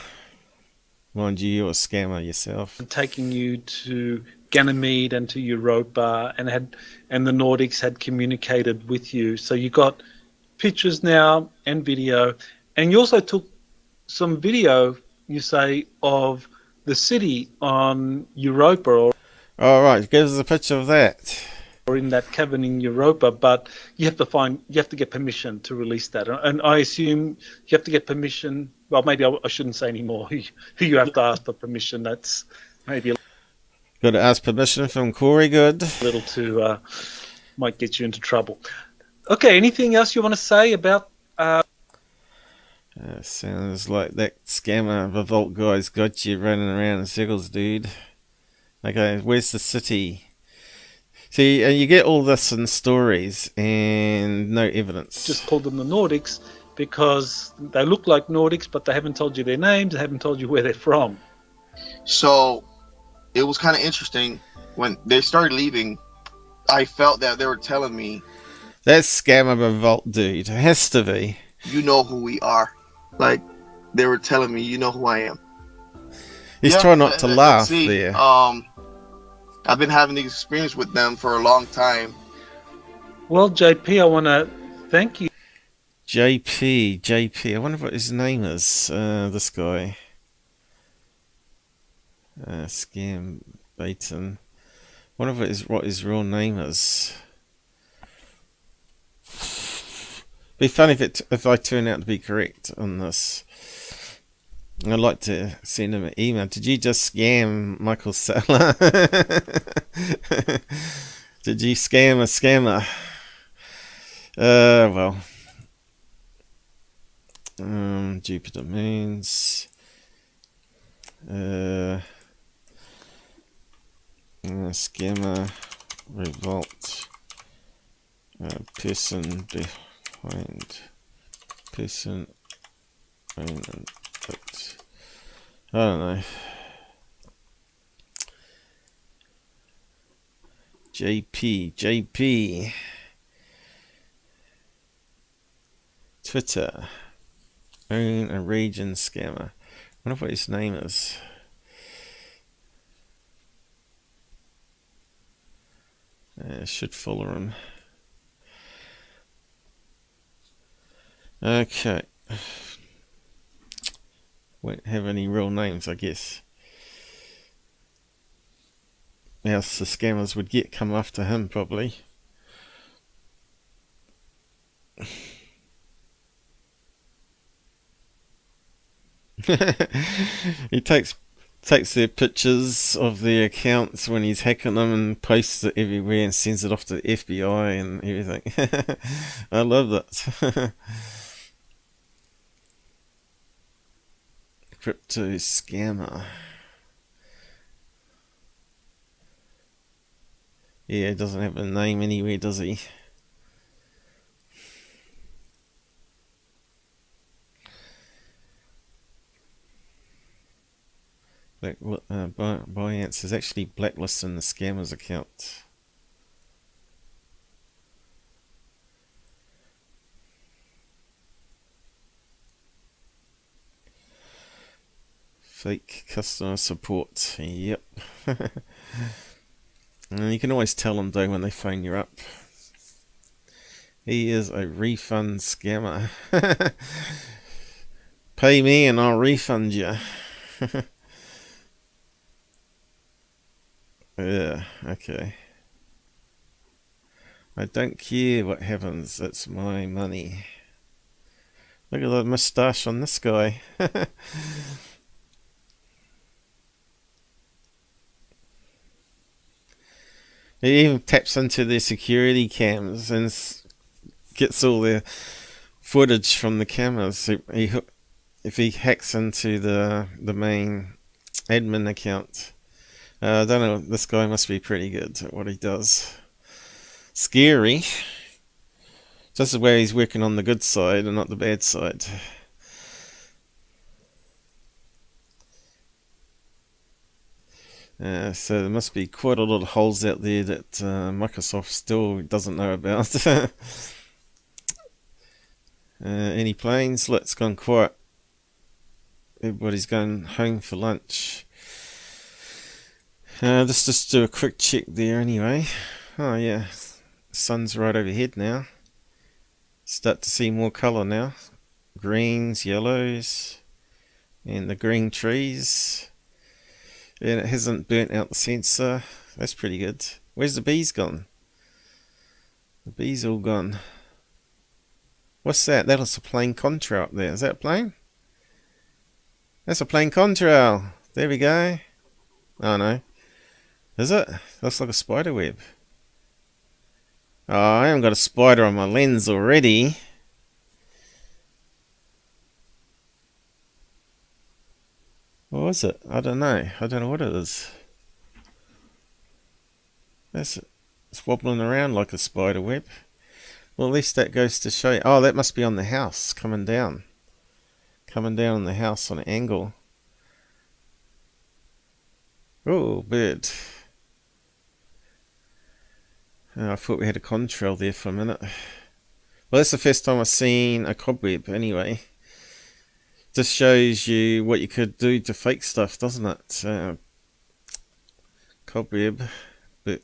Mind you, you're a scammer yourself. Taking you to Canymede and to Europa, and the Nordics had communicated with you. So you got pictures now and video, And you also took some video, you say, of the city on Europa Alright, give us a picture of that. or in that cavern in Europa, but you have to get permission to release that. And I assume you have to get permission. Well, maybe I shouldn't say anymore who you have to ask for permission. That's maybe a Got to ask permission from Corey, good. little too, might get you into trouble. Okay, anything else you want to say about... Sounds like that ScammerRevolt guy's got you running around in circles, dude. Okay, where's the city? See, you get all this in stories and no evidence. just called them the Nordics because they look like Nordics, but they haven't told you their names, they haven't told you where they're from. So it was kind of interesting when they started leaving. I felt that they were telling me, That's ScammerRevolt, dude. It has to be. you know who we are. Like, they were telling me, you know who I am. He's Yeah, trying not to laugh see, there. I've been having the experience with them for a long time. Well, JP, I want to thank you. JP. I wonder what his name is. This guy. Scam Baton. Wonder what his real name is. Be funny if I turn out to be correct on this. I'd like to send him an email. Did you just scam Michael Salla? Did you scam a scammer? Well. Jupiter Moons. ScammerRevolt. Person behind. I don't know. JP. Twitter. Own a region scammer. I wonder what his name is. Should follow him. Okay. Won't have any real names, I guess. Else the scammers would come after him, probably. He takes their pictures of their accounts when he's hacking them and posts it everywhere and sends it off to the FBI and everything. I love that. Crypto scammer. Yeah, he doesn't have a name anywhere, does he? Binance is actually blacklisting the scammer's account. Fake customer support. Yep. And you can always tell them though when they phone you up. He is a refund scammer. Pay me and I'll refund you. Yeah, okay. I don't care what happens, it's my money. Look at the moustache on this guy. He even taps into their security cams and gets all their footage from the cameras. If he hacks into the main admin account, I don't know. This guy must be pretty good at what he does. Scary. Just where he's working on the good side and not the bad side. So there must be quite a lot of holes out there that Microsoft still doesn't know about. Any planes? Let's gone quiet. Everybody's going home for lunch. Let's just do a quick check there anyway. Oh yeah, the sun's right overhead now. Start to see more colour now. greens, yellows, and the green trees. And it hasn't burnt out the sensor. That's pretty good. Where's the bees gone? The bees all gone. What's that? That was a plane contrail up there. Is that a plane? That's a plane contrail. There we go. Oh no. Is it? Looks like a spider web. Oh, I haven't got a spider on my lens already. What was it? I don't know. I don't know what it is. It's wobbling around like a spider web. Well, at least that goes to show you. Oh, that must be on the house, coming down. Coming down on the house on an angle. Oh, bird. Oh, I thought we had a contrail there for a minute. Well, that's the first time I've seen a cobweb anyway. Just shows you what you could do to fake stuff, doesn't it? Cobweb, but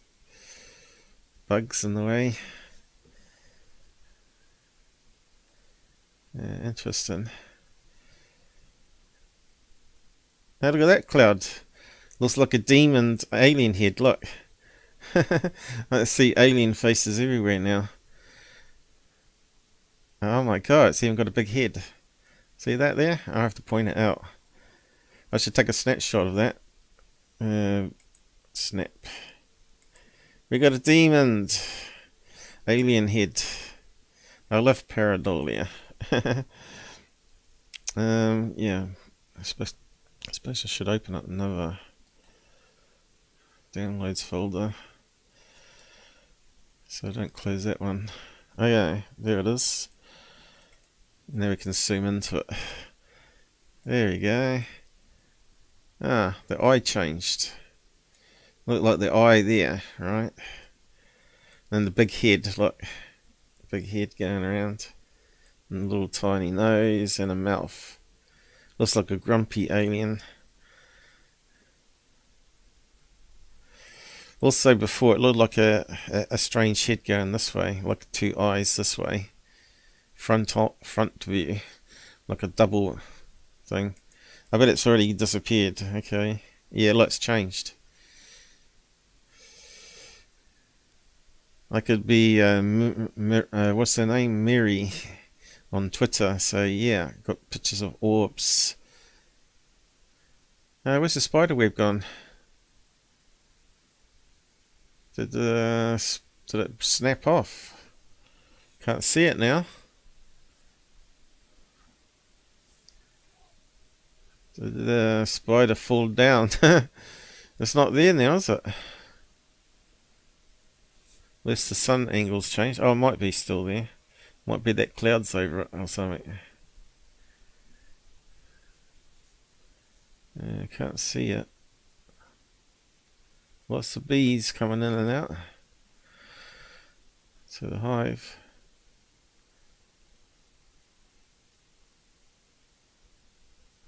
bugs in the way. Interesting. Now look at that cloud. Looks like a demon alien head, look. I see alien faces everywhere now. Oh my god, it's even got a big head. See that there? I have to point it out. I should take a snapshot of that. Snap. We got a demon alien head. I love pareidolia. Yeah. I suppose I should open up another downloads folder so I don't close that one. Oh yeah, there it is. Now we can zoom into it. There we go. Ah, the eye changed. Look like the eye there, right? And the big head, look. Big head going around. And a little tiny nose and a mouth. Looks like a grumpy alien. Also before it looked like a strange head going this way, like two eyes this way. Front view, like a double thing. I bet it's already disappeared. Okay, yeah, look, it's changed. I could be what's her name, Mary, on Twitter. So yeah, got pictures of orbs. Where's the spider web gone? Did it snap off? Can't see it now. Did the spider fall down? It's not there now, is it? Unless the sun angle's changed. Oh, it might be still there. Might be that cloud's over it or something. Can't see it. Lots of bees coming in and out to the hive.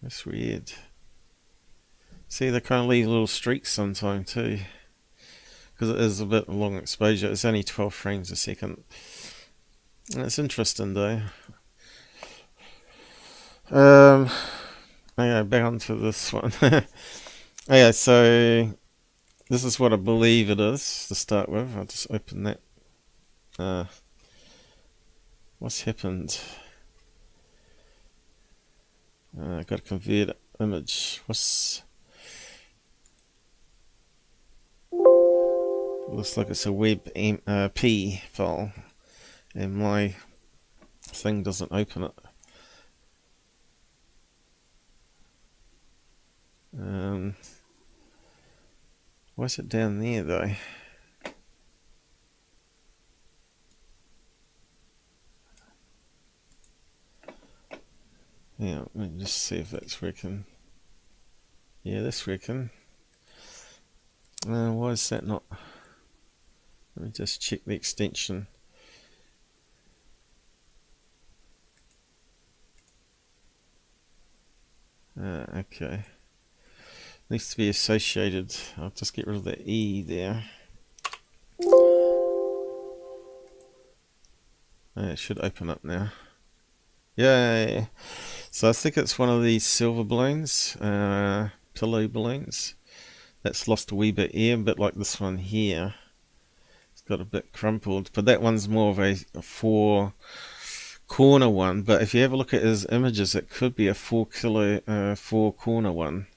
That's weird. See, they kind of leave little streaks sometime too, because it is a bit long exposure. It's only 12 frames a second. It's interesting though. Okay, back onto this one. Okay, so this is what I believe it is to start with. I'll just open that. What's happened? I've got to convert image. Looks like it's a WebP file, and my thing doesn't open it. Why's it down there though? Yeah, let me just see if that's working. Yeah, that's working. Why is that not? Let me just check the extension. Okay. Needs to be associated. I'll just get rid of the E there. It should open up now. Yay! So I think it's one of these silver balloons, pillow balloons. That's lost a wee bit air, a bit like this one here. It's got a bit crumpled, but that one's more of a four corner one. But if you have a look at his images, it could be a four corner one,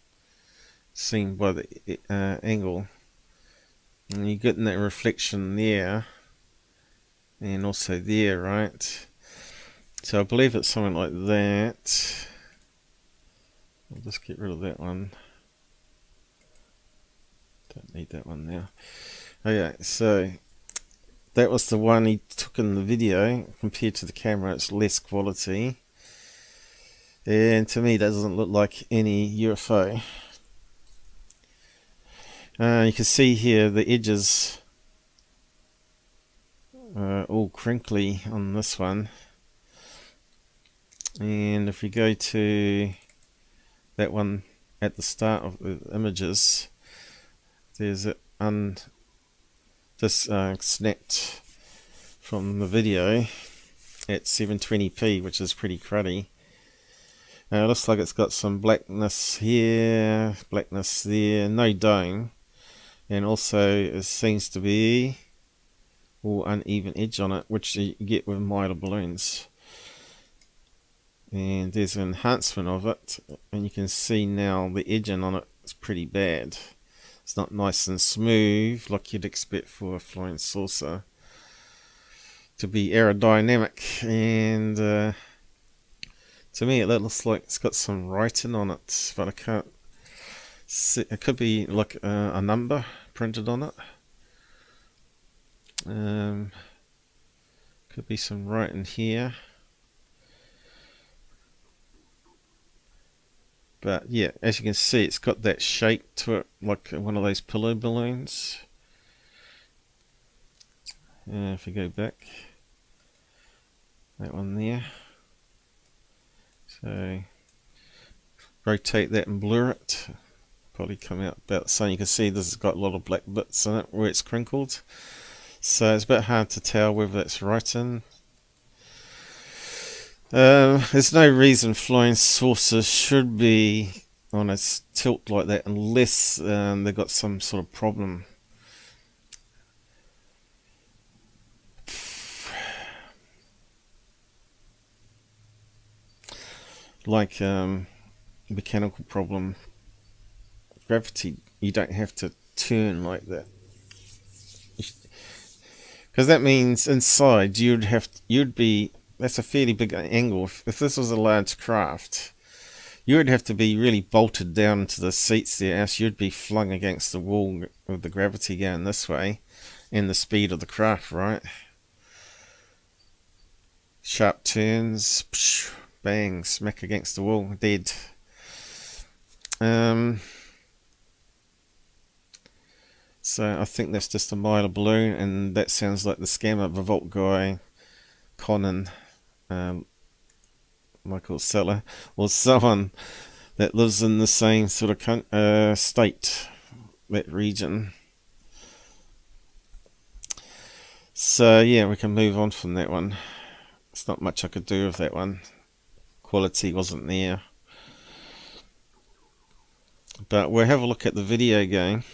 seen by the angle. And you're getting that reflection there, and also there, right? So I believe it's something like that. I'll just get rid of that one. Don't need that one now. Okay, so that was the one he took in the video. Compared to the camera, it's less quality. And to me, that doesn't look like any UFO. You can see here the edges are all crinkly on this one. And if we go to that one at the start of the images, there's it snapped from the video at 720p, which is pretty cruddy. It looks like it's got some blackness here, blackness there, no dome, and also it seems to be all uneven edge on it, which you get with milder balloons. And there's an enhancement of it, and you can see now the edging on it is pretty bad. It's not nice and smooth like you'd expect for a flying saucer to be aerodynamic. And to me it looks like it's got some writing on it, but I can't see. It could be like a number printed on it. Could be some writing here. But yeah, as you can see, it's got that shape to it, like one of those pillow balloons. If we go back, that one there. So rotate that and blur it. Probably come out about the same. You can see this has got a lot of black bits in it where it's crinkled. So it's a bit hard to tell whether that's writing. There's no reason flying saucers should be on a tilt like that unless they've got some sort of problem. Like mechanical problem. Gravity, you don't have to turn like that. Because that means inside you'd be, that's a fairly big angle. If this was a large craft, you would have to be really bolted down into the seats there, else you'd be flung against the wall with the gravity going this way and the speed of the craft, right? Sharp turns, psh, bang, smack against the wall, dead. So I think that's just a milder balloon, and that sounds like the ScammerRevolt guy, Conan, Michael Salla, or someone that lives in the same sort of state, that region. So yeah, we can move on from that one. There's not much I could do with that one. Quality wasn't there. But we'll have a look at the video again.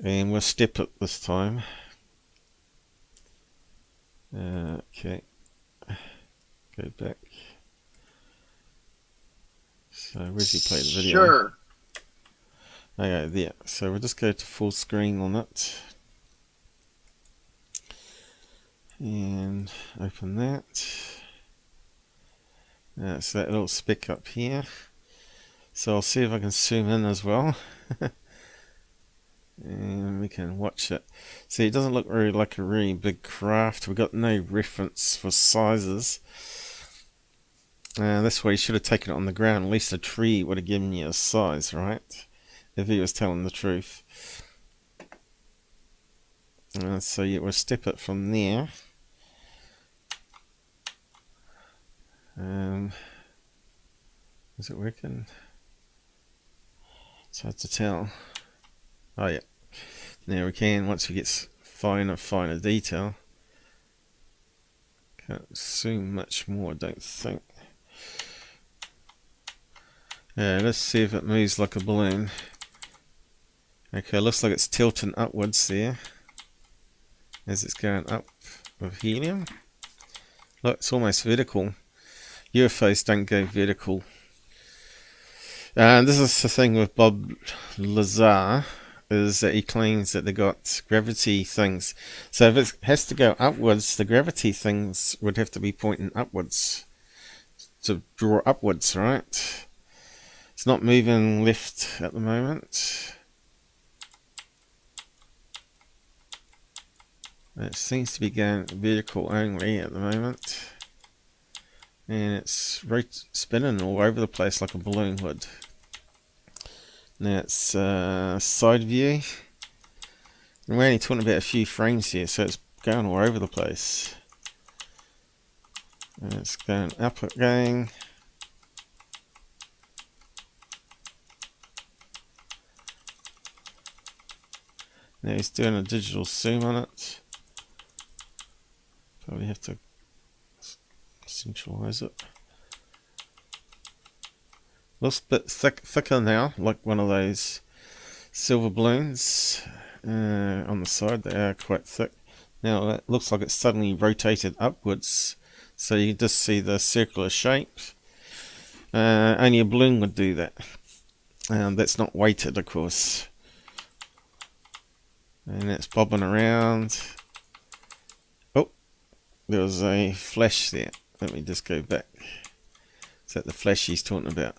And we'll step it this time. Okay. Go back. So where's he play the video? Sure. Okay, there. So we'll just go to full screen on it. And open that. So that little speck up here. So I'll see if I can zoom in as well. And we can watch it. See, it doesn't look really like a really big craft. We've got no reference for sizes. That's why you should have taken it on the ground. At least a tree would have given you a size, right? If he was telling the truth. So yeah, we'll step it from there. Is it working? It's hard to tell. Oh yeah, now we can, once we get finer detail. Can't zoom much more, I don't think. Yeah, let's see if it moves like a balloon. Okay, looks like it's tilting upwards there as it's going up with helium. Look, it's almost vertical. UFOs don't go vertical. And this is the thing with Bob Lazar, is that he claims that they got gravity things. So if it has to go upwards, the gravity things would have to be pointing upwards to draw upwards, right? It's not moving left at the moment. It seems to be going vertical only at the moment. And it's spinning all over the place like a balloon would. Now it's side view. And we're only talking about a few frames here, so it's going all over the place. And it's going up again. Now he's doing a digital zoom on it. Probably have to centralize it. Looks a bit thicker now, like one of those silver balloons on the side. They are quite thick. Now that looks like it's suddenly rotated upwards, so you just see the circular shape. Only a balloon would do that. That's not weighted, of course. And it's bobbing around. Oh, there was a flash there. Let me just go back. Is that the flash he's talking about?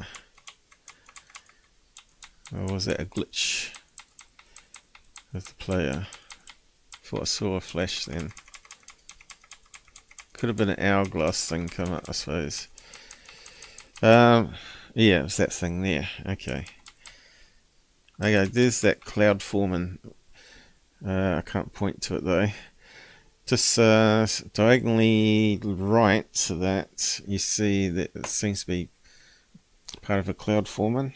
Or was that a glitch of the player? Thought I saw a flash then. Could have been an hourglass thing come up, I suppose. Yeah, it was that thing there. Okay. Okay, there's that cloud forming. I can't point to it though. Just diagonally right to that, you see that it seems to be part of a cloud forming.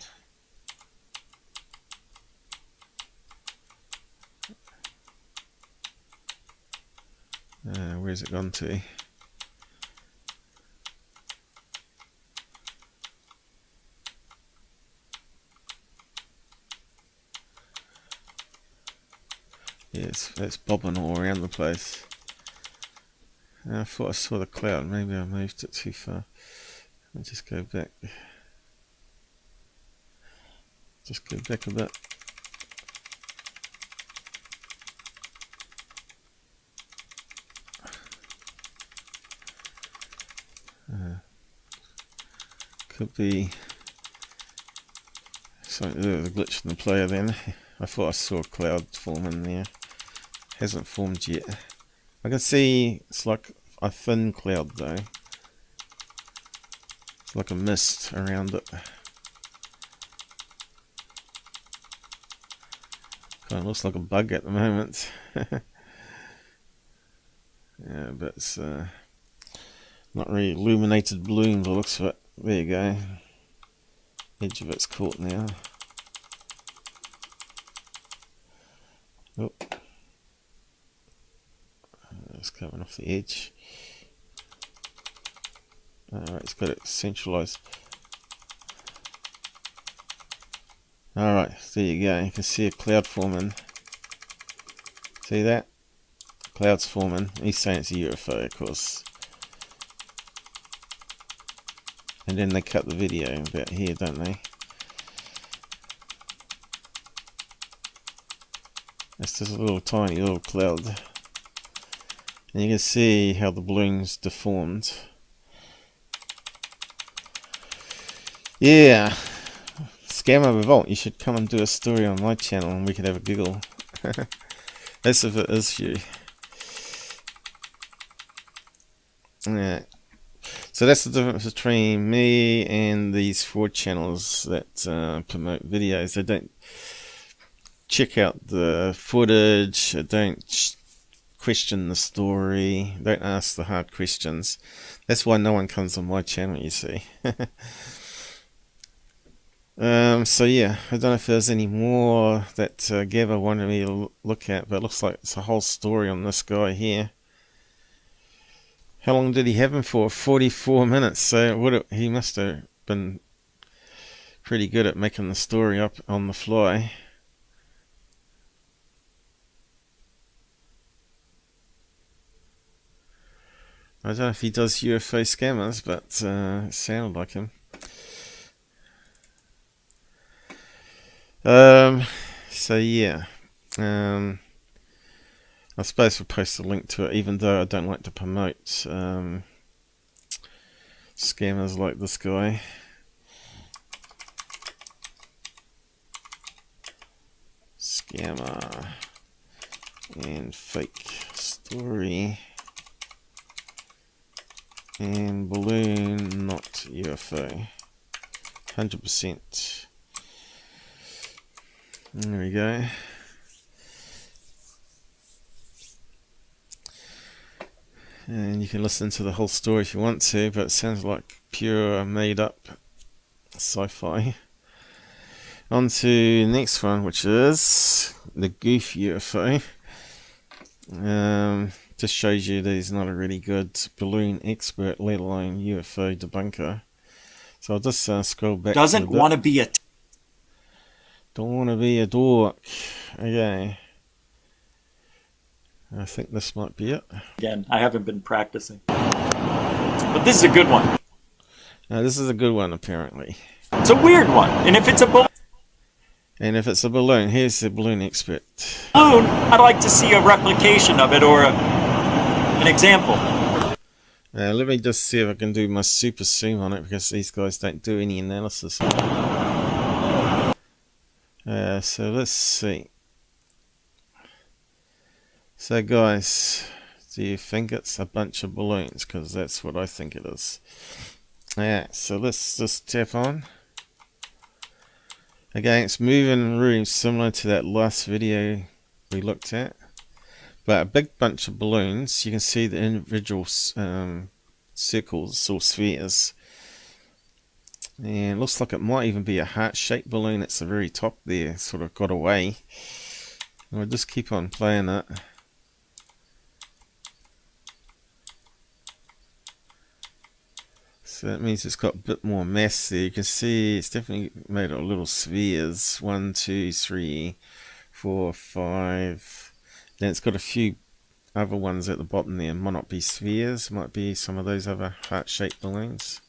Where's it gone to? Yes, it's bobbing all around the place. I thought I saw the cloud. Maybe I moved it too far. Let me just go back. Just go back a bit. Could be something to do with a glitch in the player then. I thought I saw a cloud forming there. Hasn't formed yet. I can see it's like a thin cloud though. It's like a mist around it. Kind of looks like a bug at the moment. Yeah, but it's not really illuminated balloon by the looks of it. There you go. Edge of it's caught now. Oh. It's coming off the edge. Alright, it's got it centralized. Alright, there you go. You can see a cloud forming. See that? Cloud's forming. He's saying it's a UFO, of course. And then they cut the video about here, don't they? It's just a little tiny little cloud. And you can see how the balloon's deformed. Yeah. ScammerRevolt, you should come and do a story on my channel and we could have a giggle. That's if it is you. Yeah. So that's the difference between me and these 4 channels that promote videos. They don't check out the footage, they don't question the story, don't ask the hard questions. That's why no one comes on my channel, you see. So yeah, I don't know if there's any more that Gabber wanted me to look at, but it looks like it's a whole story on this guy here. How long did he have him for? 44 minutes. So he must have been pretty good at making the story up on the fly. I don't know if he does UFO scammers, but it sounded like him. So yeah, I suppose we'll post a link to it, even though I don't like to promote scammers like this guy. Scammer and fake story and balloon not UFO 100%. There we go. And you can listen to the whole story if you want to, but it sounds like pure made up sci-fi. On to the next one, which is the GOOF UFO. Just shows you that he's not a really good balloon expert, let alone UFO debunker. So I'll just scroll back. Doesn't want to be a... Don't want to be a dork. Okay. I think this might be it. Again, I haven't been practicing. But this is a good one. Now, this is a good one, apparently. It's a weird one. And if it's a balloon, here's the balloon expert. I'd like to see a replication of it or an example. Let me just see if I can do my super zoom on it, because these guys don't do any analysis. So let's see. So guys, do you think it's a bunch of balloons? Because that's what I think it is. Yeah, so let's just tap on. Again, it's moving rooms similar to that last video we looked at. But a big bunch of balloons, you can see the individual circles or spheres. And it looks like it might even be a heart-shaped balloon at the very top there, sort of got away. And we'll just keep on playing it. So that means it's got a bit more mass there. You can see it's definitely made of little spheres. 1, 2, 3, 4, 5. Then it's got a few other ones at the bottom there. Might not be spheres, might be some of those other heart-shaped balloons.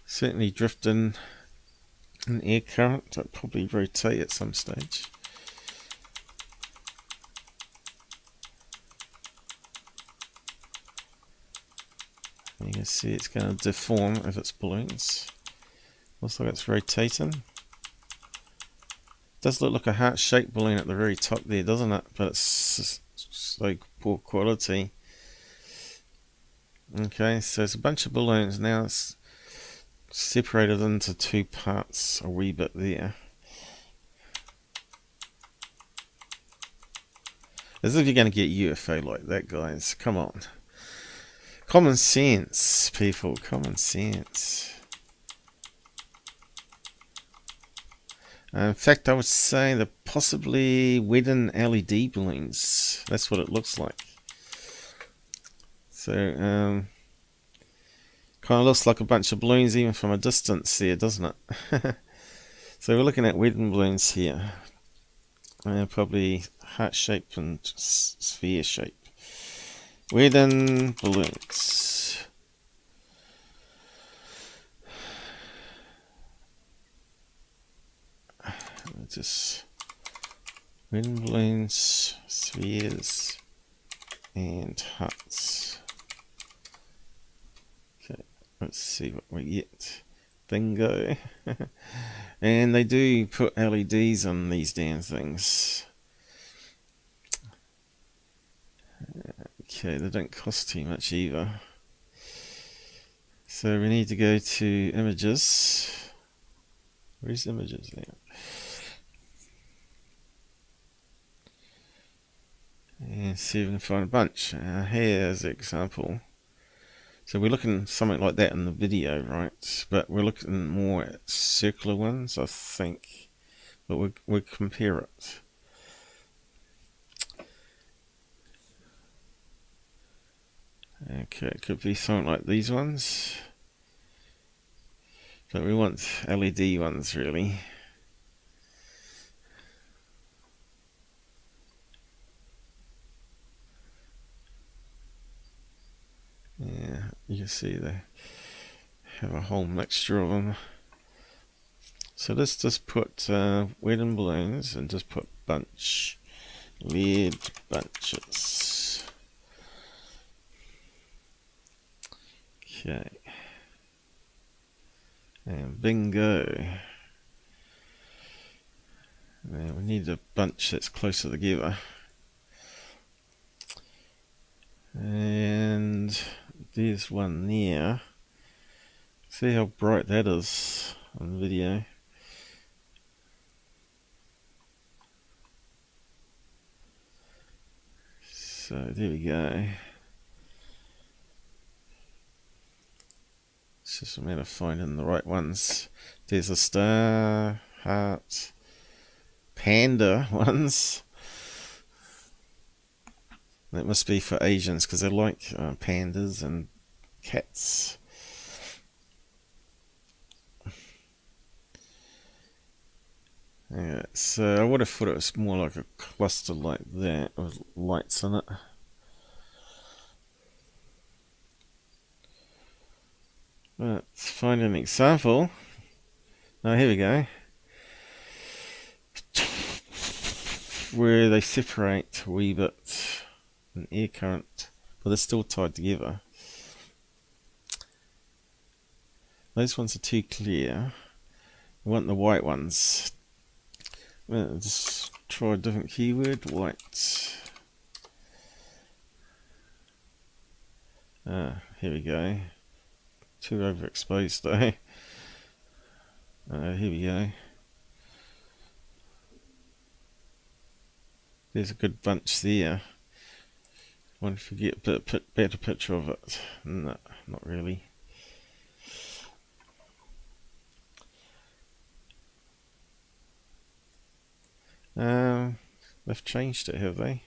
Certainly drifting an air current that probably rotate at some stage. You can see it's going to deform if it's balloons. Looks like it's rotating. Does look like a heart-shaped balloon at the very top there, doesn't it? But it's just so poor quality. Okay, so it's a bunch of balloons. Now it's separated into two parts a wee bit there. As if you're going to get UFO like that, guys. Come on. Common sense, people. Common sense. In fact, I would say they're possibly wedding LED balloons. That's what it looks like. So, kind of looks like a bunch of balloons even from a distance there, doesn't it? So we're looking at wedding balloons here. Probably heart shape and sphere shape. Wedding balloons. Just wedding balloons, spheres, and hearts. Okay, let's see what we get. Bingo. And they do put LEDs on these damn things. Okay, they don't cost too much either. So we need to go to images. Where's images now? And see if we can find a bunch. Here's the example. So we're looking at something like that in the video, right? But we're looking more at circular ones, I think. But we'll compare it. Okay, it could be something like these ones. But we want LED ones, really. Yeah, you can see they have a whole mixture of them. So let's just put wedding balloons and just put bunch. LED bunches. Okay. And bingo. Now we need a bunch that's closer together. And there's one there. See how bright that is on the video. So there we go. It's just a matter of finding the right ones. There's a star, heart, panda ones. That must be for Asians because they like pandas and cats. Yeah, so I would have thought it was more like a cluster like that with lights in it. Let's find an example. Oh, here we go. Where they separate a wee bit in air current, but they're still tied together. Those ones are too clear. We want the white ones. Well, just try a different keyword, white. Here we go. Too overexposed though. Here we go. There's a good bunch there. Wonder if we get a bit better picture of it. No, not really. They've changed it, have they?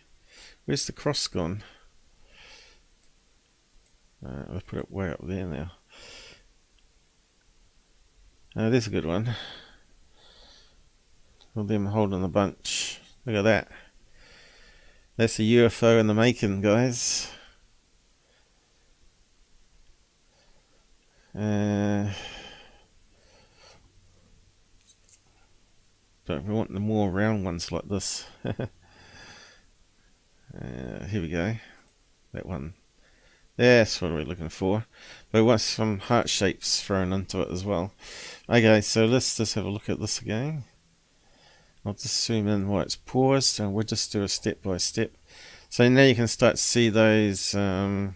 Where's the cross gone? They've put it way up there now. There's a good one. All them holding the bunch. Look at that. That's a UFO in the making, guys. But we want the more round ones like this. Here we go. That one. That's what we're looking for. But we want some heart shapes thrown into it as well. Okay, so let's just have a look at this again. I'll just zoom in while it's paused and we'll just do a step by step. So now you can start to see those, although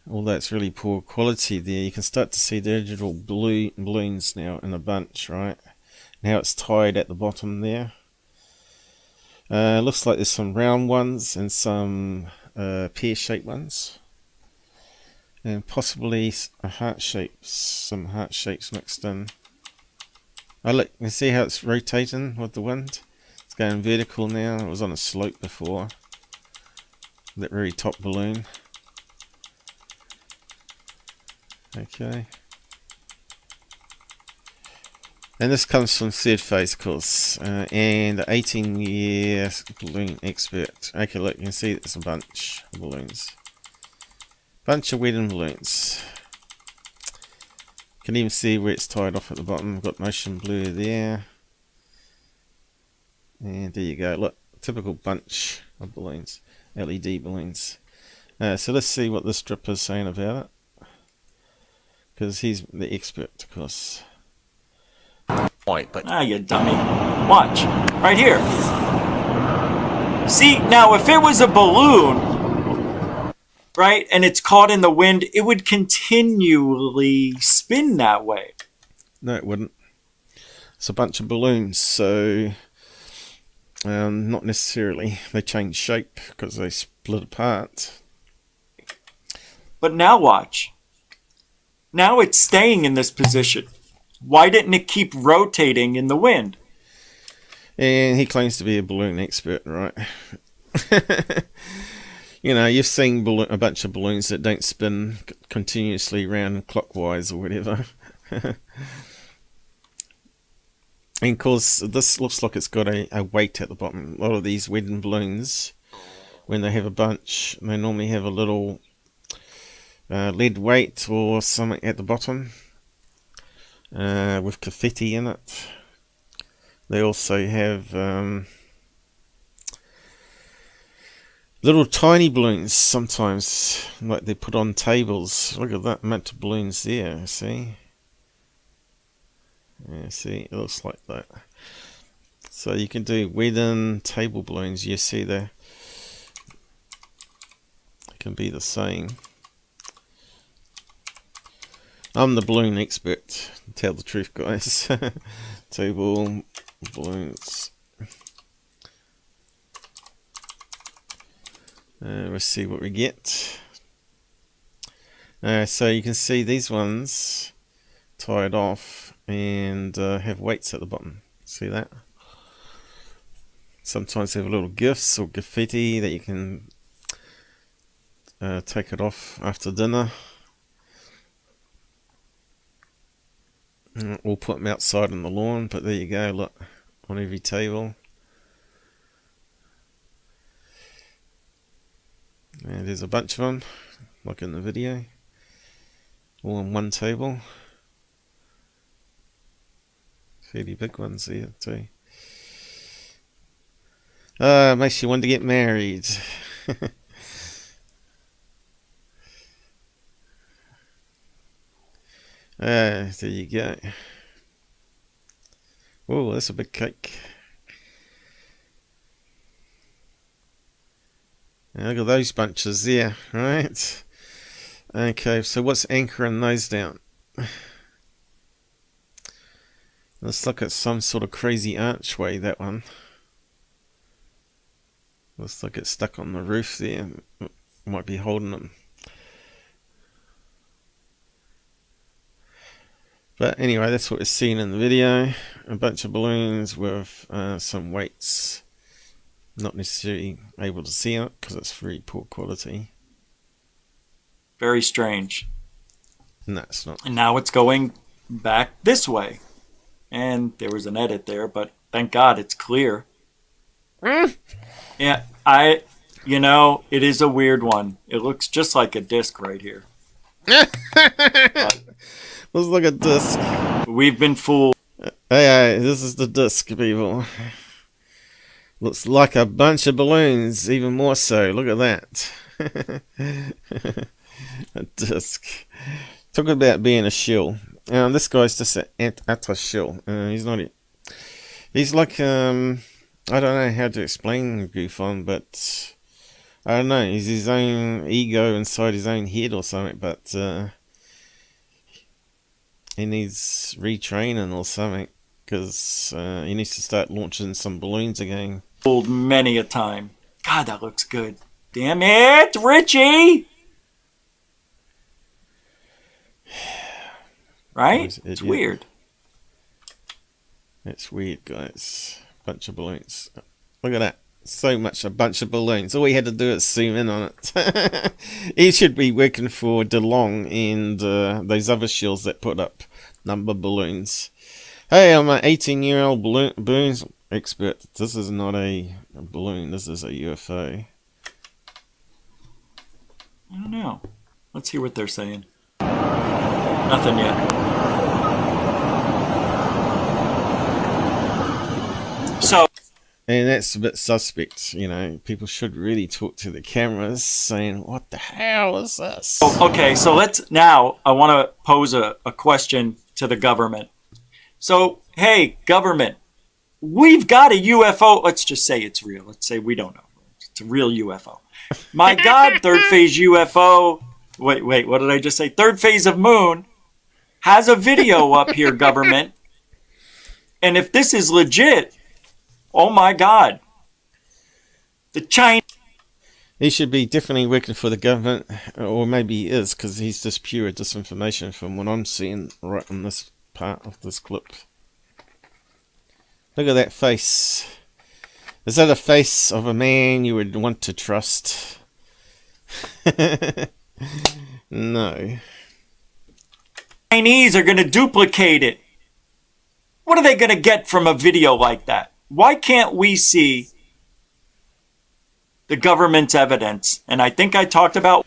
it's really poor quality there, you can start to see the digital balloons now in a bunch, right? Now it's tied at the bottom there. Looks like there's some round ones and some pear-shaped ones. And possibly some heart shapes mixed in. Oh look, you see how it's rotating with the wind? It's going vertical now. It was on a slope before. That very top balloon. Okay. And this comes from Third Phase, of course, and 18-year balloon expert. Okay, look, you can see there's a bunch of balloons. Bunch of wedding balloons. You can even see where it's tied off at the bottom. Got motion blur there. And there you go. Look, typical bunch of balloons. LED balloons. So let's see what this strip is saying about it. Because he's the expert, of course. Point, but you dummy. Watch. Right here. See, now if it was a balloon, right, and it's caught in the wind, it would continually spin that way. No, it wouldn't. It's a bunch of balloons, so not necessarily. They change shape because they split apart. But now watch. Now it's staying in this position. Why didn't it keep rotating in the wind? And he claims to be a balloon expert, right? You know, you've seen a bunch of balloons that don't spin continuously round clockwise or whatever. And of course, this looks like it's got a weight at the bottom. A lot of these wedding balloons, when they have a bunch, they normally have a little lead weight or something at the bottom with confetti in it. They also have little tiny balloons sometimes, like they put on tables. Look at that amount of balloons there, see? Yeah, see, it looks like that. So you can do wedding table balloons. You see there, it can be the same. I'm the balloon expert, to tell the truth, guys. Table balloons. Let's see what we get. So you can see these ones tied off and have weights at the bottom. See that? Sometimes they have little gifts or graffiti that you can take it off after dinner. Or put them outside on the lawn, but there you go, look, on every table. And there's a bunch of them, like in the video, all on one table. Fairly big ones there too. Makes you want to get married. There you go. Oh, that's a big cake. Now look at those bunches there, right? Okay, so what's anchoring those down? Let's look at some sort of crazy archway, that one. Looks like it's stuck on the roof there. Might be holding them. But anyway, that's what we're seeing in the video. A bunch of balloons with some weights. Not necessarily able to see it because it's very poor quality. Very strange. No, it's not. And now it's going back this way. And there was an edit there, but thank God it's clear. Yeah, you know, it is a weird one. It looks just like a disc right here. Let's look at disc. We've been fooled. Hey, this is the disc, people. Looks like a bunch of balloons, even more so. Look at that. A disc. Talk about being a shill. This guy's just an shill. He's not. He's like I don't know how to explain GUFON, but I don't know. He's his own ego inside his own head or something. But he needs retraining or something because he needs to start launching some balloons again. Fooled many a time. God, that looks good. Damn it, Richie! Right? It's weird. It's weird, guys. Bunch of balloons. Look at that. So much a bunch of balloons. All we had to do is zoom in on it. He should be working for DeLong and those other shills that put up number balloons. Hey, I'm an 18-year-old balloon expert. This is not a balloon. This is a UFO. I don't know. Let's hear what they're saying. Nothing yet. So, and that's a bit suspect, you know. People should really talk to the cameras saying, what the hell is this? Okay, so I want to pose a question to the government. So, hey, government, we've got a UFO. Let's just say it's real. Let's say we don't know. It's a real UFO. My God, third phase UFO. Wait, what did I just say? ThirdphaseOFmoon has a video up here, government. And if this is legit, oh my God. The China. He should be definitely working for the government, or maybe he is, because he's just pure disinformation from what I'm seeing right on this part of this clip. Look at that face. Is that a face of a man you would want to trust? No. Chinese are going to duplicate it. What are they going to get from a video like that? Why can't we see the government's evidence? And I think I talked about...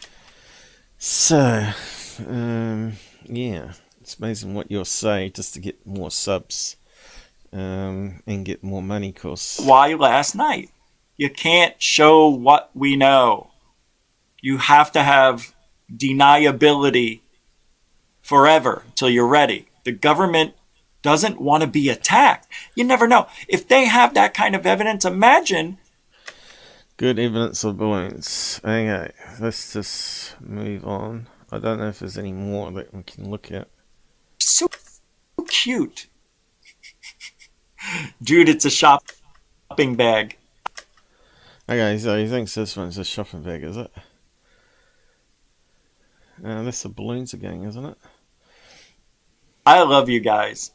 So, yeah, it's amazing what you'll say just to get more subs and get more money, course. Why last night? You can't show what we know. You have to have deniability forever until you're ready. The government doesn't want to be attacked. You never know. If they have that kind of evidence, imagine. Good evidence of balloons. Okay, let's just move on. I don't know if there's any more that we can look at. So cute. Dude, it's a shopping bag. Okay, so he thinks this one's a shopping bag, is it? That's the balloons again, isn't it? I love you guys.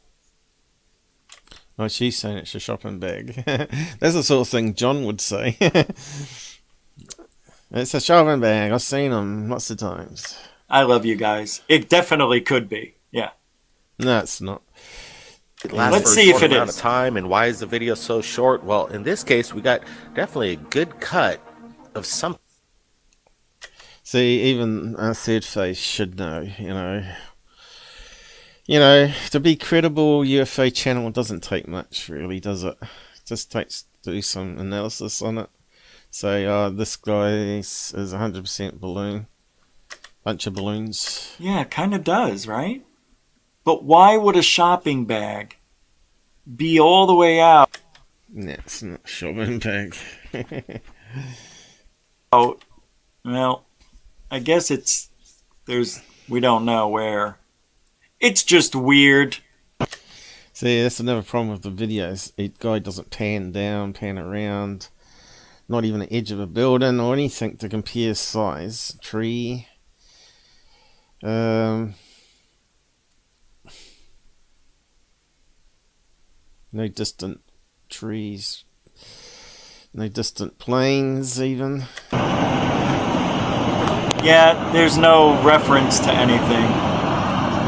Oh, she's saying it's a shopping bag. That's the sort of thing John would say. It's a shopping bag. I've seen them lots of times. I love you guys. It definitely could be. Yeah. No, it's not. Let's see if it amount is. of time, and why is the video so short? Well, in this case, we got definitely a good cut of some. See, even a third face should know, You know, to be credible, UFO channel doesn't take much, really, does it? It just takes to do some analysis on it. Say, this guy is 100% balloon. Bunch of balloons. Yeah, it kind of does, right? But why would a shopping bag be all the way out? No, it's not a shopping bag. Oh, well, I guess we don't know where. It's just weird. See, that's another problem with the videos. The guy doesn't pan down, pan around. Not even the edge of a building or anything to compare size. Tree. No distant trees. No distant planes, even. Yeah, there's no reference to anything.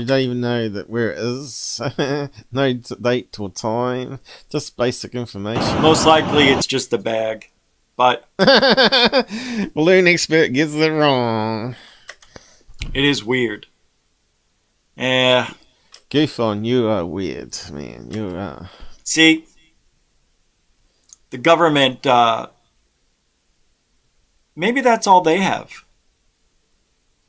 You don't even know that where it is. No date or time. Just basic information. Most likely it's just a bag. But balloon expert gets it wrong. It is weird. Yeah. GOOFON, you are weird, man. You are. See, the government, maybe that's all they have.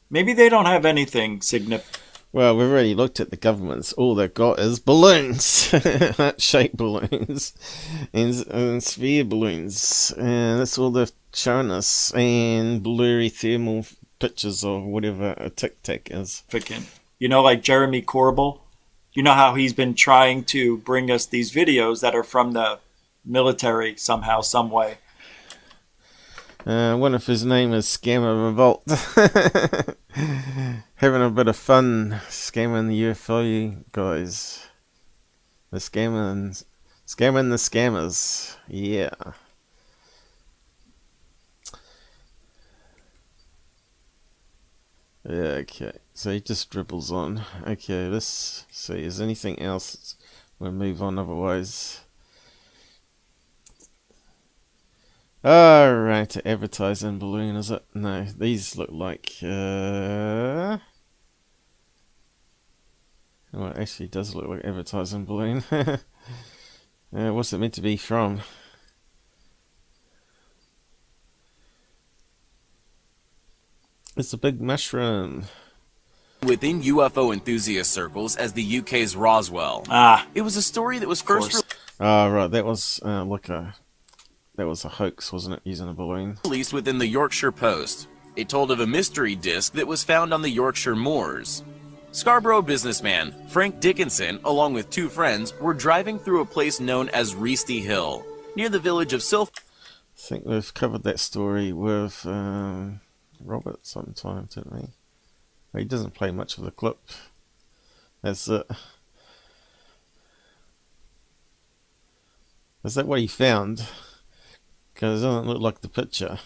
Maybe they don't have anything significant. Well, we've already looked at the governments. All they've got is balloons. Heart-shaped balloons. And sphere balloons. And that's all they've shown us. And blurry thermal pictures of whatever a tic-tac is. You know, like Jeremy Corbell? You know how he's been trying to bring us these videos that are from the military somehow, some way. I wonder if his name is ScammerRevolt. Having a bit of fun scamming the UFO guys. The scamming the scammers. Yeah. Okay, so he just dribbles on. Okay, let's see. Is there anything else? We'll move on otherwise. Alright, advertising balloon, is it? No, these look like, well, it actually does look like advertising balloon. What's it meant to be from? It's a big mushroom. Within UFO enthusiast circles as the UK's Roswell. It was a story that was first right, that was that was a hoax, wasn't it, using a balloon? released within the Yorkshire Post. It told of a mystery disc that was found on the Yorkshire moors. Scarborough businessman Frank Dickinson, along with two friends, were driving through a place known as Reesty Hill, near the village of I think we've covered that story with Robert sometime, didn't we? He doesn't play much of the clip. That's it. Is that what he found? Because it doesn't look like the picture.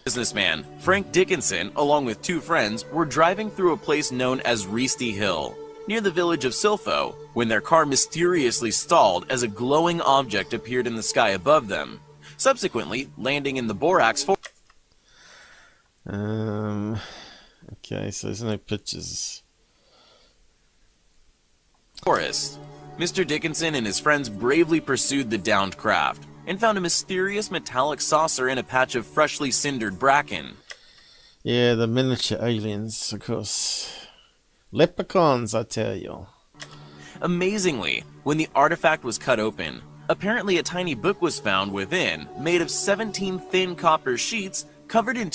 Businessman Frank Dickinson, along with 2 friends, were driving through a place known as Reesty Hill, near the village of Silpho, when their car mysteriously stalled as a glowing object appeared in the sky above them, subsequently landing in the borax forest. Okay, so there's no pictures. Mr. Dickinson and his friends bravely pursued the downed craft and found a mysterious metallic saucer in a patch of freshly cindered bracken. Yeah, the miniature aliens, of course. Leprechauns, I tell you. Amazingly, when the artifact was cut open, apparently a tiny book was found within, made of 17 thin copper sheets covered in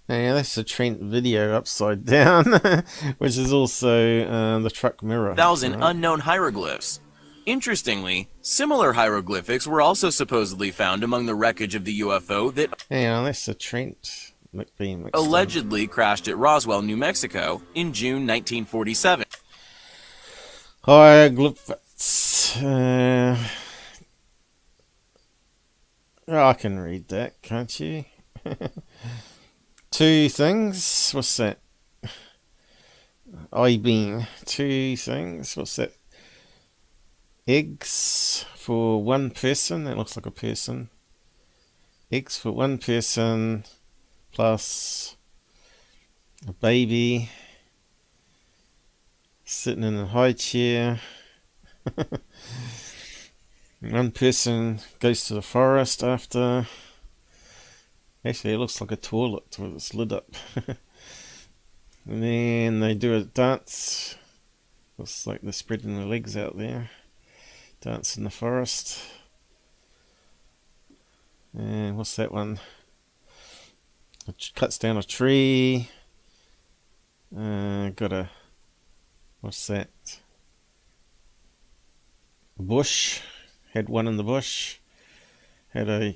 Yeah, that's the Trent video upside down, which is also the truck mirror. 2,000 unknown hieroglyphs. Interestingly, similar hieroglyphics were also supposedly found among the wreckage of the UFO that that's the Trent McBean allegedly crashed at Roswell, New Mexico in June 1947. Hieroglyphs. I can read that, can't you? 2 things. What's that? I-beam. 2 things. What's that? Eggs for 1 person. That looks like a person. Eggs for 1 person plus a baby sitting in a high chair. 1 person goes to the forest after. Actually, it looks like a toilet with its lid up. And then they do a dance. Looks like they're spreading their legs out there. Dance in the forest. And what's that one? It cuts down a tree. Got a... What's that? A bush. Had one in the bush. Had a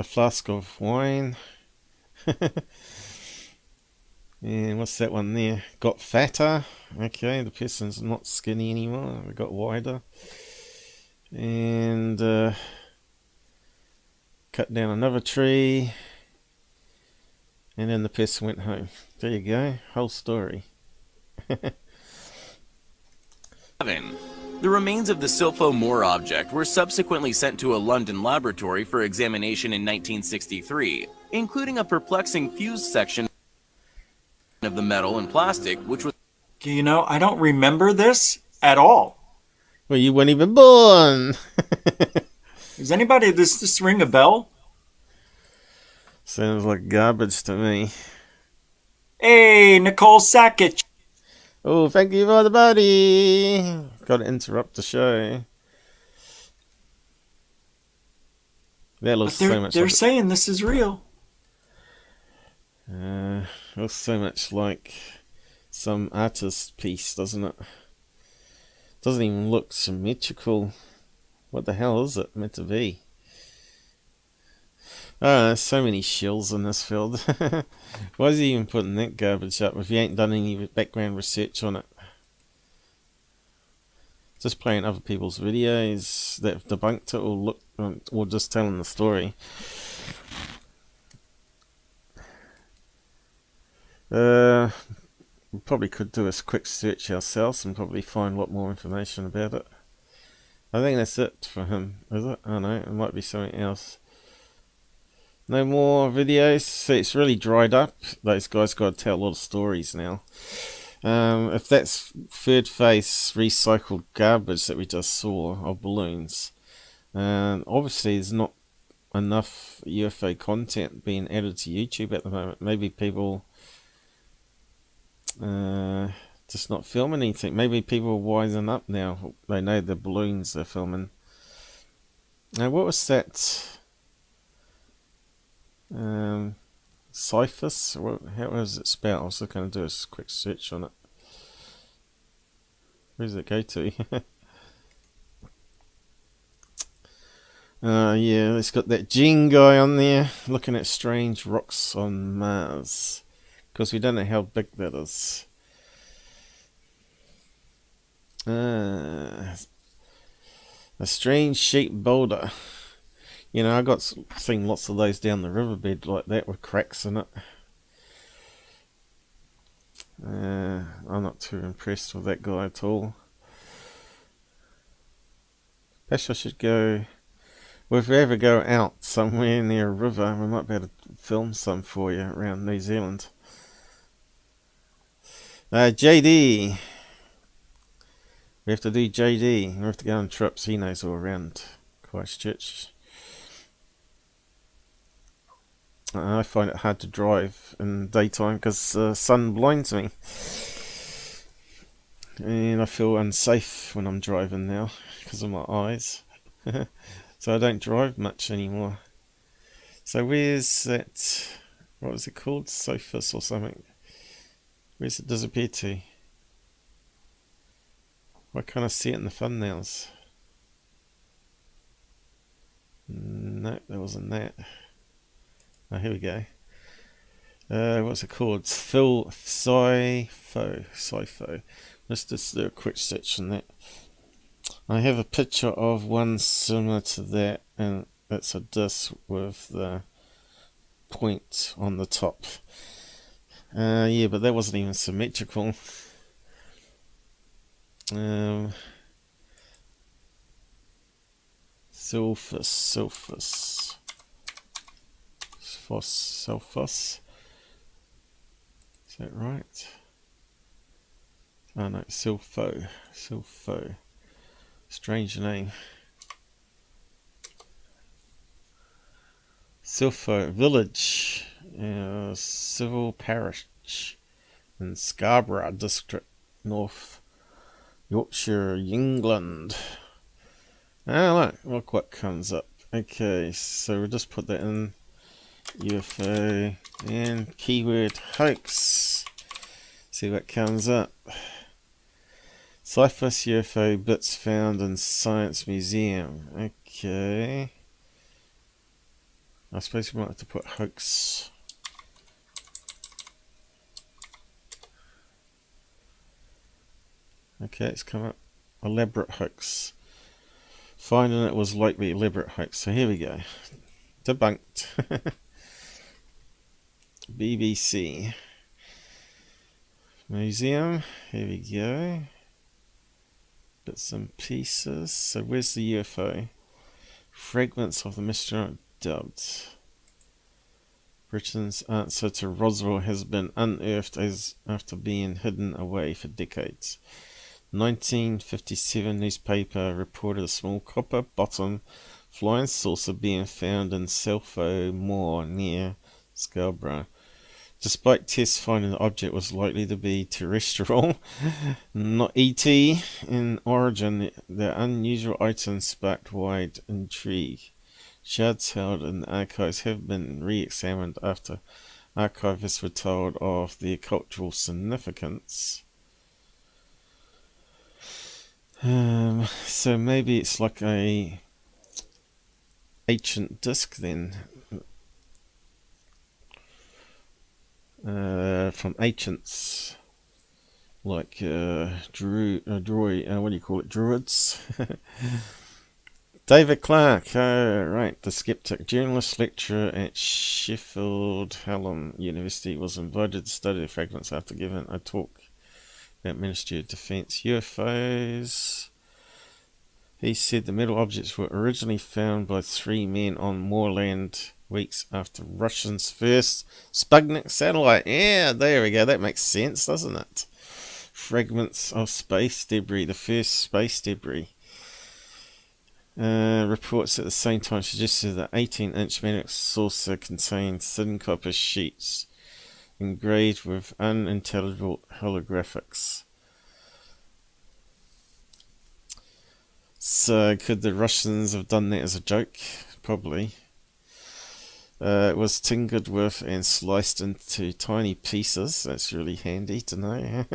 flask of wine. And what's that one there? Got fatter. Okay, the person's not skinny anymore. They got wider. And cut down another tree. And then the person went home. There you go. Whole story. The remains of the Silpho Moor object were subsequently sent to a London laboratory for examination in 1963, including a perplexing fused section of the metal and plastic, which was... You know, I don't remember this at all. Well, you weren't even born. Does anybody, does this ring a bell? Sounds like garbage to me. Hey, Nicole Sackett. Oh, thank you for the buddy. Got to interrupt the show. That looks so much. They're saying this is real. Looks so much like some artist piece, doesn't it? Doesn't even look symmetrical. What the hell is it meant to be? Oh, there's so many shills in this field. Why is he even putting that garbage up if he ain't done any background research on it? Just playing other people's videos that have debunked it or just telling the story. We probably could do a quick search ourselves and probably find a lot more information about it. I think that's it for him, is it? I don't know, it might be something else. No more videos. See, it's really dried up. Those guys got to tell a lot of stories now. If that's third face recycled garbage that we just saw of balloons, obviously there's not enough UFO content being added to YouTube at the moment. Maybe people just not filming anything. Maybe people are wising up now. They know the balloons they're filming. Now, what was that? Cyphus? How was it spelled? I was just going to do a quick search on it. Where does it go to? Yeah, it's got that Gene guy on there looking at strange rocks on Mars. Because we don't know how big that is. A strange shaped boulder. You know, I got seen lots of those down the riverbed like that with cracks in it. I'm not too impressed with that guy at all. Perhaps I should go. Well, if we ever go out somewhere near a river, we might be able to film some for you around New Zealand. JD. We have to do JD. We have to go on trips. He knows all around Christchurch. I find it hard to drive in daytime because the sun blinds me. And I feel unsafe when I'm driving now because of my eyes. So I don't drive much anymore. So where's that, what was it called? Sophus or something. Where's it disappear to? Why can't I see it in the thumbnails? No, that wasn't that. Oh, here we go. What's it called? Phil Sifo. Let's just do a quick search on that. I have a picture of one similar to that, and that's a disc with the point on the top. Yeah, but that wasn't even symmetrical. Sulfus. Sulfus. Is that right? Oh no, Silfo. Strange name. Silfo Village, civil parish in Scarborough District, North Yorkshire, England. Look what comes up. Okay, so we'll just put that in UFO and keyword hoax. See what comes up. Cyphus UFO bits found in Science Museum. Okay. I suppose we might have to put hoax. Okay, it's come up. Elaborate hoax. Finding it was likely elaborate hoax. So here we go. Debunked. BBC. Museum. Here we go. Bits and pieces. So where's the UFO? Fragments of the mystery dubbed. Britain's answer to Roswell has been unearthed as after being hidden away for decades. 1957 newspaper reported a small copper bottom flying saucer being found in Selfo Moor near Scarborough. Despite tests finding the object was likely to be terrestrial, not ET in origin, the unusual item sparked wide intrigue. Shards held in the archives have been re-examined after archivists were told of their cultural significance. So maybe it's like a ancient disc then. From ancients, like what do you call it, druids. David Clark, right, the skeptic, journalist, lecturer at Sheffield Hallam University, was invited to study the fragments after giving a talk about Ministry of Defence UFOs. He said the metal objects were originally found by 3 men on moorland weeks after Russians' first Sputnik satellite. Yeah, there we go. That makes sense, doesn't it? Fragments of space debris, the first space debris. Reports at the same time suggested that 18-inch magnetic saucer contained thin copper sheets engraved with unintelligible holographics. So could the Russians have done that as a joke? Probably. It was tinkered with and sliced into tiny pieces. That's really handy to know.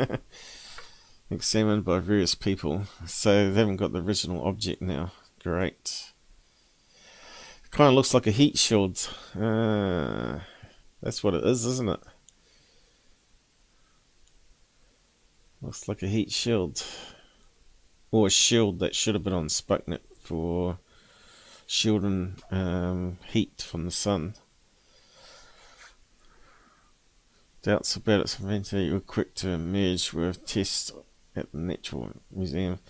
Examined by various people. So they haven't got the original object now. Great. It kind of looks like a heat shield. That's what it is, isn't it? Looks like a heat shield. Or a shield that should have been on Sputnik for shielding heat from the sun. Doubts about its inventor were quick to emerge with tests at the Natural Museum.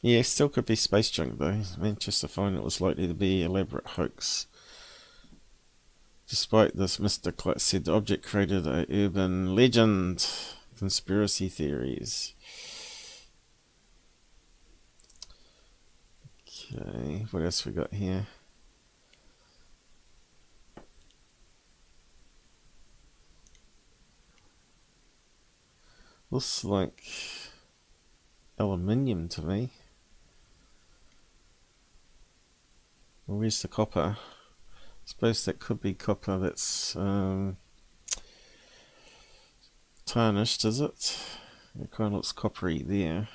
Yeah, still could be space junk though. Manchester found it was likely to be elaborate hoax. Despite this, Mr. Clark said the object created an urban legend. Conspiracy theories. Okay, what else we got here? Looks like aluminium to me. Well, where's the copper? I suppose that could be copper that's tarnished, is it? It kind of looks coppery there.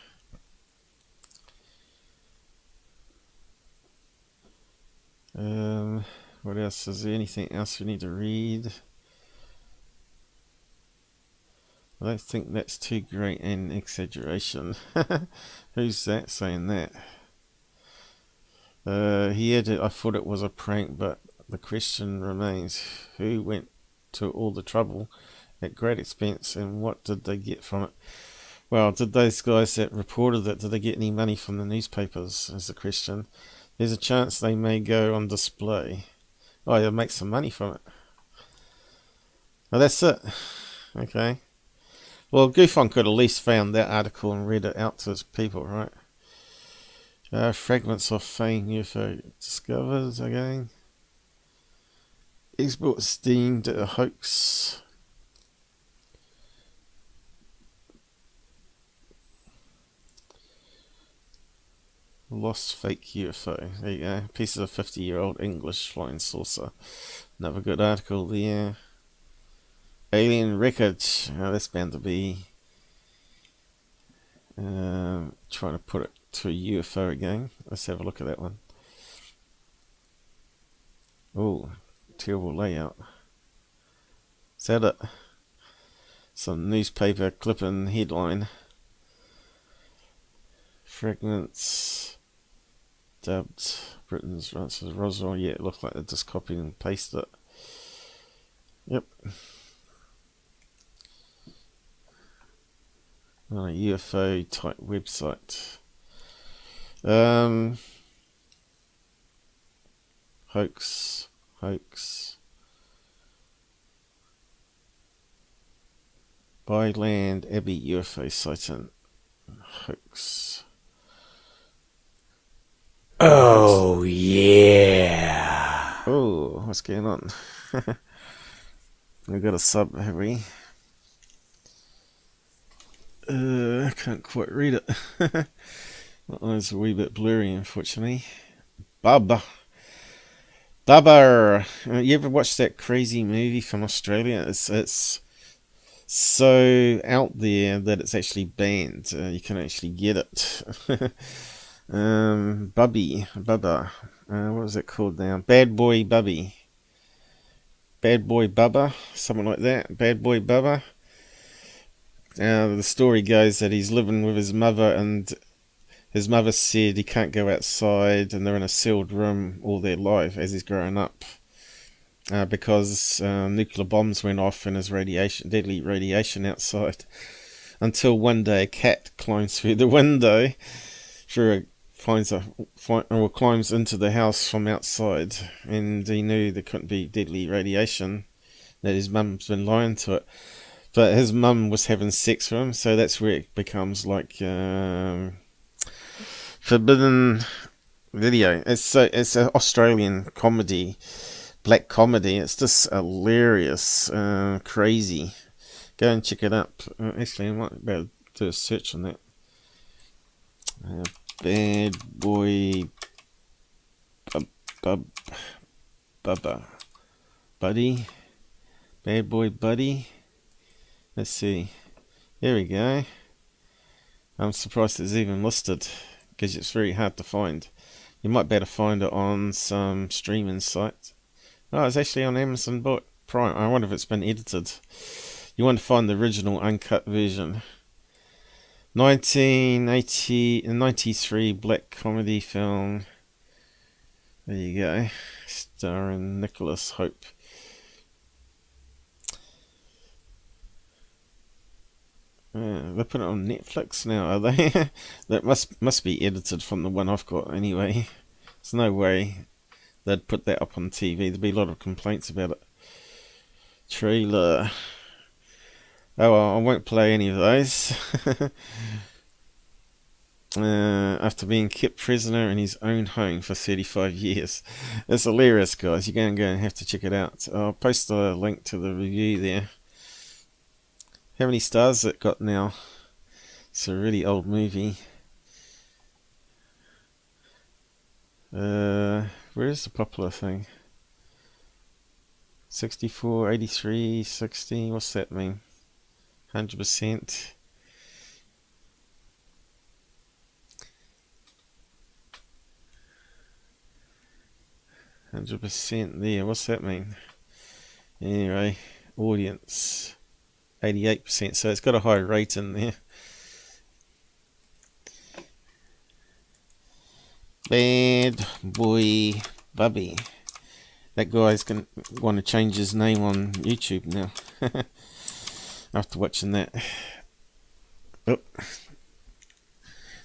What else? Is there anything else we need to read? I don't think that's too great an exaggeration. Who's that saying that? He added, I thought it was a prank, but the question remains, who went to all the trouble at great expense and what did they get from it? Well, did those guys that reported it, did they get any money from the newspapers, is the question. There's a chance they may go on display. Oh, they'll make some money from it. Oh, that's it. Okay. Well, GUFON could at least found that article and read it out to his people, right? Fragments of famed UFO discovered again. Experts deemed a hoax. Lost fake UFO. There you go. Pieces of 50-year-old English flying saucer. Another good article there. Alien wreckage. Oh, that's bound to be trying to put it to a UFO again. Let's have a look at that one. Oh, terrible layout. Is that it? Some newspaper clipping headline. Fragments dubbed Britain's Ransom Roswell. Yeah, it looked like they just copied and pasted it. Yep. On a UFO type website. Hoax. By land Abbey UFO sighting. Hoax. Oh yeah. Oh, what's going on? We got a sub, have we? I can't quite read it. My eyes are a wee bit blurry, unfortunately. Bubber. You ever watched that crazy movie from Australia? It's so out there that it's actually banned. You can actually get it. Bubba. What was it called now? Bad Boy Bubby. Bad Boy Bubba, something like that. Bad Boy Bubba. The story goes that he's living with his mother, and his mother said he can't go outside, and they're in a sealed room all their life as he's growing up, because nuclear bombs went off and there's deadly radiation outside. Until one day a cat climbs through the window, climbs into the house from outside, and he knew there couldn't be deadly radiation, that his mum's been lying to it. But his mum was having sex with him, so that's where it becomes like forbidden video. It's an Australian comedy, black comedy. It's just hilarious, crazy. Go and check it up. Actually, I might be able to do a search on that. Bad Boy Bubba Buddy. Bad Boy Buddy. Let's see. There we go. I'm surprised it's even listed, because it's very hard to find. You might be able to find it on some streaming site. Oh, it's actually on Amazon Prime. I wonder if it's been edited. You want to find the original uncut version. 1993 black comedy film. There you go. Starring Nicholas Hope. They put it on Netflix now, are they? That must be edited from the one I've got anyway. There's no way they'd put that up on TV. There'd be a lot of complaints about it. Trailer. Oh well, I won't play any of those. After being kept prisoner in his own home for 35 years. It's hilarious, guys. You're going to go and have to check it out. I'll post a link to the review there. How many stars it got now? It's a really old movie. Where is the popular thing? 64, 83, 60. What's that mean? 100%. There. What's that mean? Anyway, audience 88%. So it's got a high rating there. Bad Boy Bubby. That guy's going to want to change his name on YouTube now. After watching that. Oh.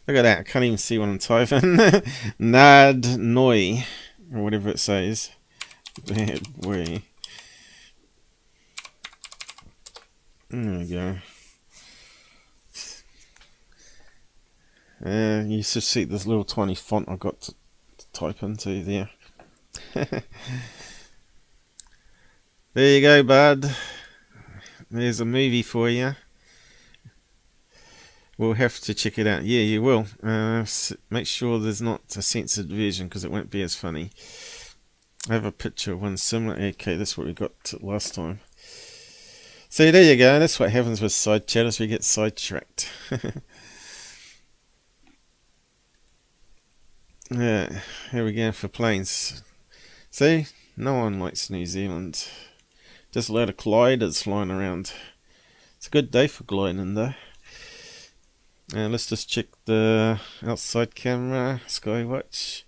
Look at that. I can't even see what I'm typing. Nad Noi. Or whatever it says. Bad Boy. There we go. You should see this little tiny font I got to type into there. There you go, bud. There's a movie for you. We'll have to check it out. Yeah, you will. Make sure there's not a censored version because it won't be as funny. I have a picture of one similar. Okay, that's what we got last time. So there you go. That's what happens with side chatters. We get sidetracked. Yeah, here we go for planes. See, no one likes New Zealand. Just a lot of gliders flying around. It's a good day for gliding though. Let's just check the outside camera, Skywatch.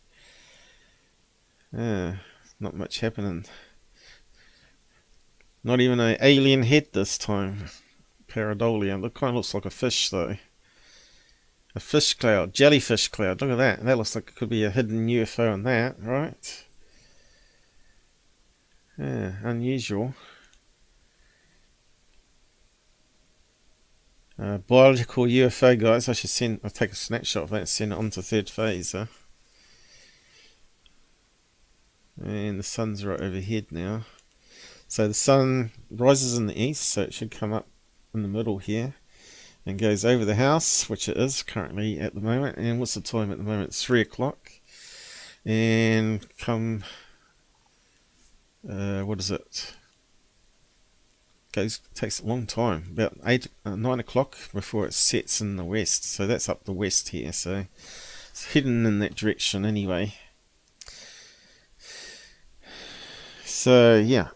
Not much happening. Not even an alien head this time. Pareidolia. It kind of looks like a fish though. A fish cloud, jellyfish cloud. Look at that. That looks like it could be a hidden UFO on that, right? Yeah, unusual. Biological UFO, guys. I'll take a snapshot of that and send it on to Third Phase. And the sun's right overhead now. So the sun rises in the east, so it should come up in the middle here. And goes over the house, which it is currently at the moment. And what's the time at the moment? It's 3 o'clock. And come, what is it? Takes a long time, about 9 o'clock before it sets in the west. So that's up the west here. So it's heading in that direction anyway. So yeah,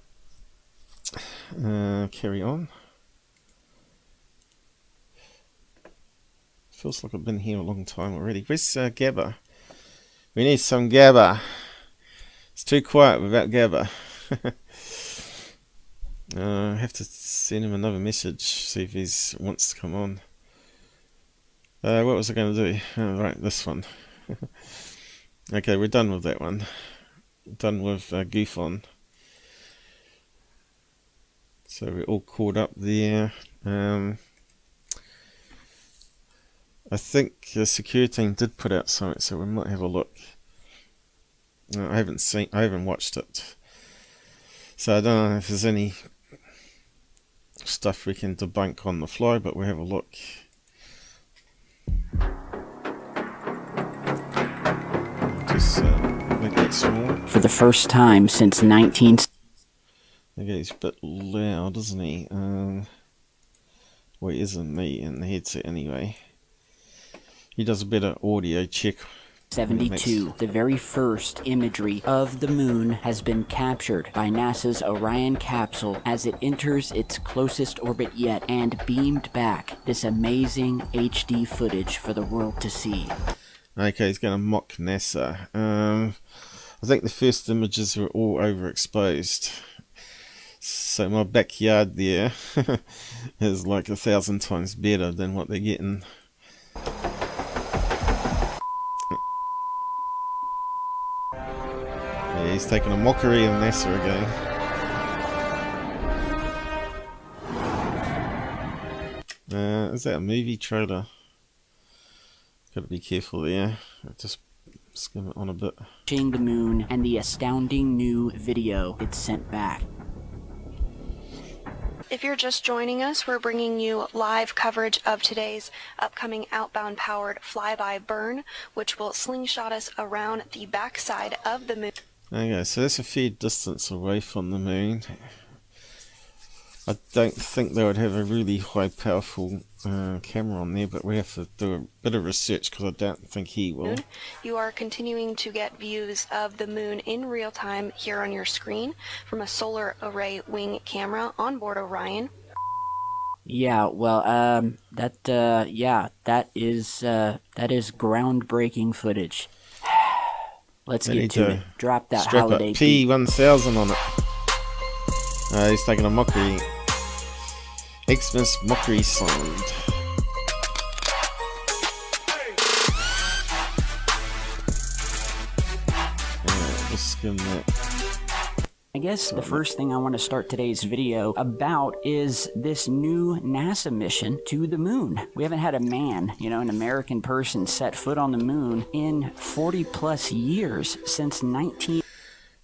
carry on. Feels like I've been here a long time already. Where's Gabber? We need some Gabber. It's too quiet without Gabber. I have to send him another message, see if he wants to come on. What was I going to do? Oh, right, this one. Okay, we're done with that one. Done with GUFON. So we're all caught up there. I think the Secureteam did put out something, so we might have a look. I haven't watched it, so I don't know if there's any stuff we can debunk on the fly, but we'll have a look. Just make it small. For the first time since 19... Okay, he's a bit loud, isn't he? Well, he isn't me in the headset anyway. He does a better audio check. 72. The very first imagery of the moon has been captured by NASA's Orion capsule as it enters its closest orbit yet and beamed back this amazing HD footage for the world to see. Okay, he's going to mock NASA. I think the first images were all overexposed. So my backyard there is like 1,000 times better than what they're getting. Yeah, he's taking a mockery of NASA again. Is that a movie trailer? Gotta be careful there. Just skim it on a bit. Watching the moon and the astounding new video it sent back. If you're just joining us, we're bringing you live coverage of today's upcoming outbound powered flyby burn, which will slingshot us around the backside of the moon. Okay, so that's a fair distance away from the moon. I don't think they would have a really high powerful camera on there, but we have to do a bit of research because I don't think he will. You are continuing to get views of the moon in real time here on your screen from a solar array wing camera on board Orion. Yeah, well, that is groundbreaking footage. Let's get to it. Drop that holiday beat. P1000 on it. He's taking a mockery. Xmas mockery sound. Just skim that. I guess the first thing I want to start today's video about is this new NASA mission to the moon. We haven't had a man, an American person set foot on the moon in 40 plus years since 19...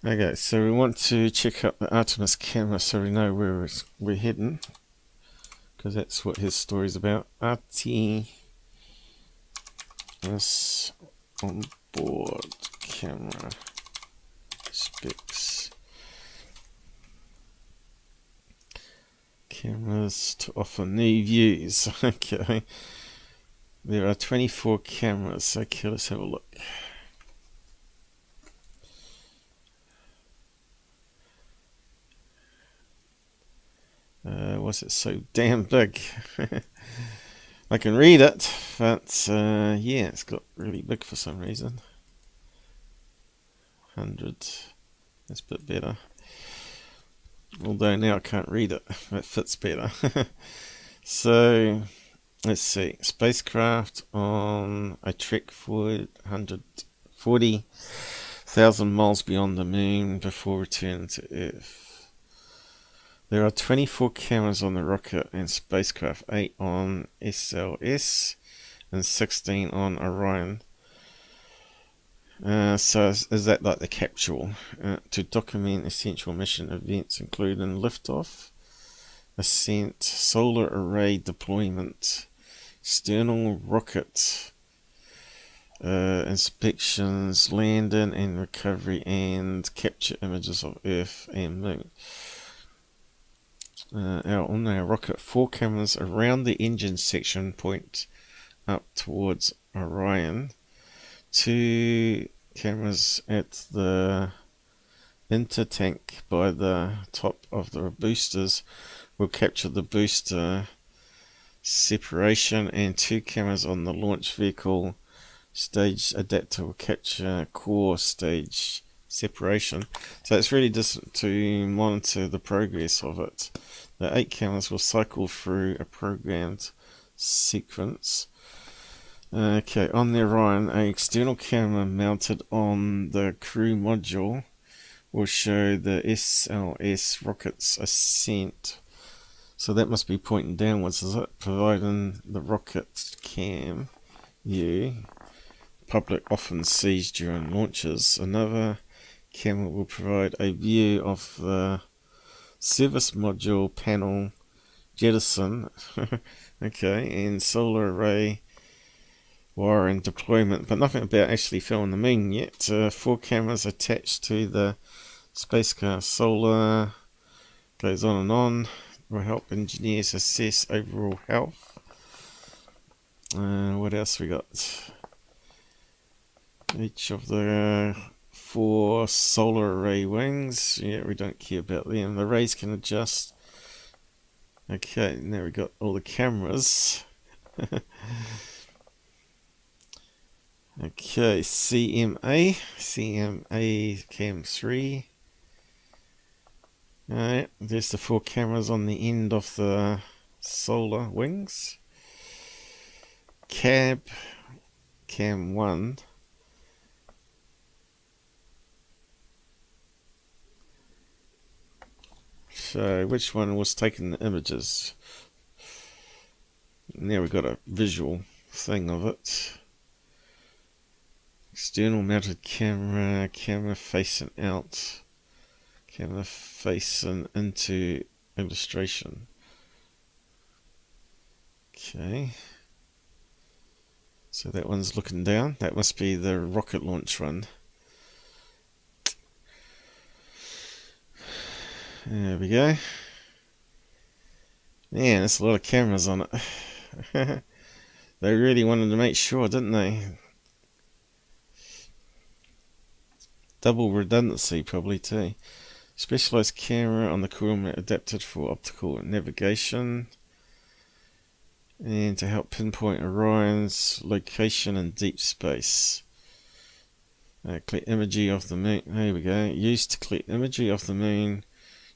Okay, so we want to check out the Artemis camera so we know where we're heading, because that's what his story's about. Artemis on board camera specs. Cameras to offer new views. Okay, there are 24 cameras. Okay, let's have a look. Was it so damn big? I can read it, but yeah, it's got really big for some reason. 100, that's a bit better. Although now I can't read it, it fits better. So, let's see. Spacecraft on a trek for 140,000 miles beyond the moon before returning to Earth. There are 24 cameras on the rocket and spacecraft, 8 on SLS and 16 on Orion. So is that like the capsule? To document essential mission events including liftoff, ascent, solar array deployment, external rocket inspections, landing and recovery, and capture images of Earth and Moon. On our rocket, 4 cameras around the engine section point up towards Orion. 2 cameras at the intertank by the top of the boosters will capture the booster separation, and 2 cameras on the launch vehicle stage adapter will capture core stage separation. So it's really just to monitor the progress of it. The 8 cameras will cycle through a programmed sequence. Okay, on the Orion, an external camera mounted on the crew module will show the SLS rocket's ascent. So that must be pointing downwards, is it? Providing the rocket cam view public often sees during launches. Another camera will provide a view of the service module panel jettison. Okay, and solar array wire and deployment, but nothing about actually filming the moon yet. 4 cameras attached to the spacecraft. Solar goes on and on. Will help engineers assess overall health. What else we got? Each of the 4 solar array wings. Yeah, we don't care about them. The rays can adjust. Okay, now we got all the cameras. Okay, CMA cam 3. Alright, there's the 4 cameras on the end of the solar wings. Cam 1. So, which one was taking the images? Now we've got a visual thing of it. External mounted camera, camera facing out, camera facing into illustration. Okay. So that one's looking down. That must be the rocket launch one. There we go. Man, there's a lot of cameras on it. They really wanted to make sure, didn't they? Double redundancy probably too. Specialized camera on the coil adapted for optical navigation and to help pinpoint Orion's location in deep space. Collect imagery of the moon. There we go. Used to collect imagery of the moon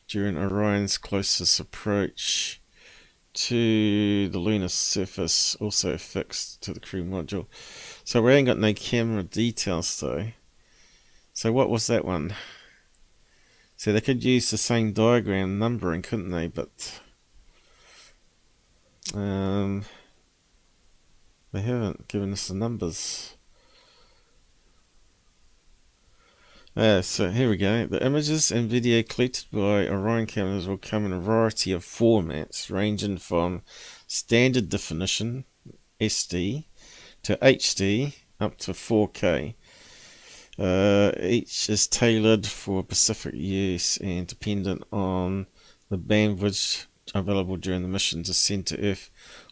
during Orion's closest approach to the lunar surface, also affixed to the crew module. So we ain't got no camera details though. So what was that one? So they could use the same diagram numbering, couldn't they? But they haven't given us the numbers. So here we go. The images and video collected by Orion cameras will come in a variety of formats, ranging from standard definition SD to HD up to 4K. Each is tailored for specific use and dependent on the bandwidth available during the mission to send to Earth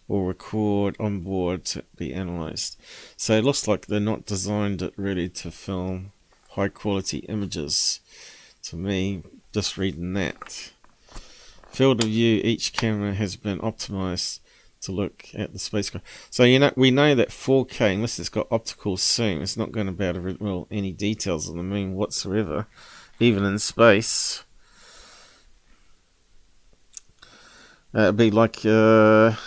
or record on board to be analysed. So it looks like they're not designed it really to film high quality images. To me, just reading that. Field of view, each camera has been optimized to look at the spacecraft. So we know that 4K, unless it's got optical zoom, it's not going to be able to reveal any details of the moon whatsoever, even in space. It'd be like if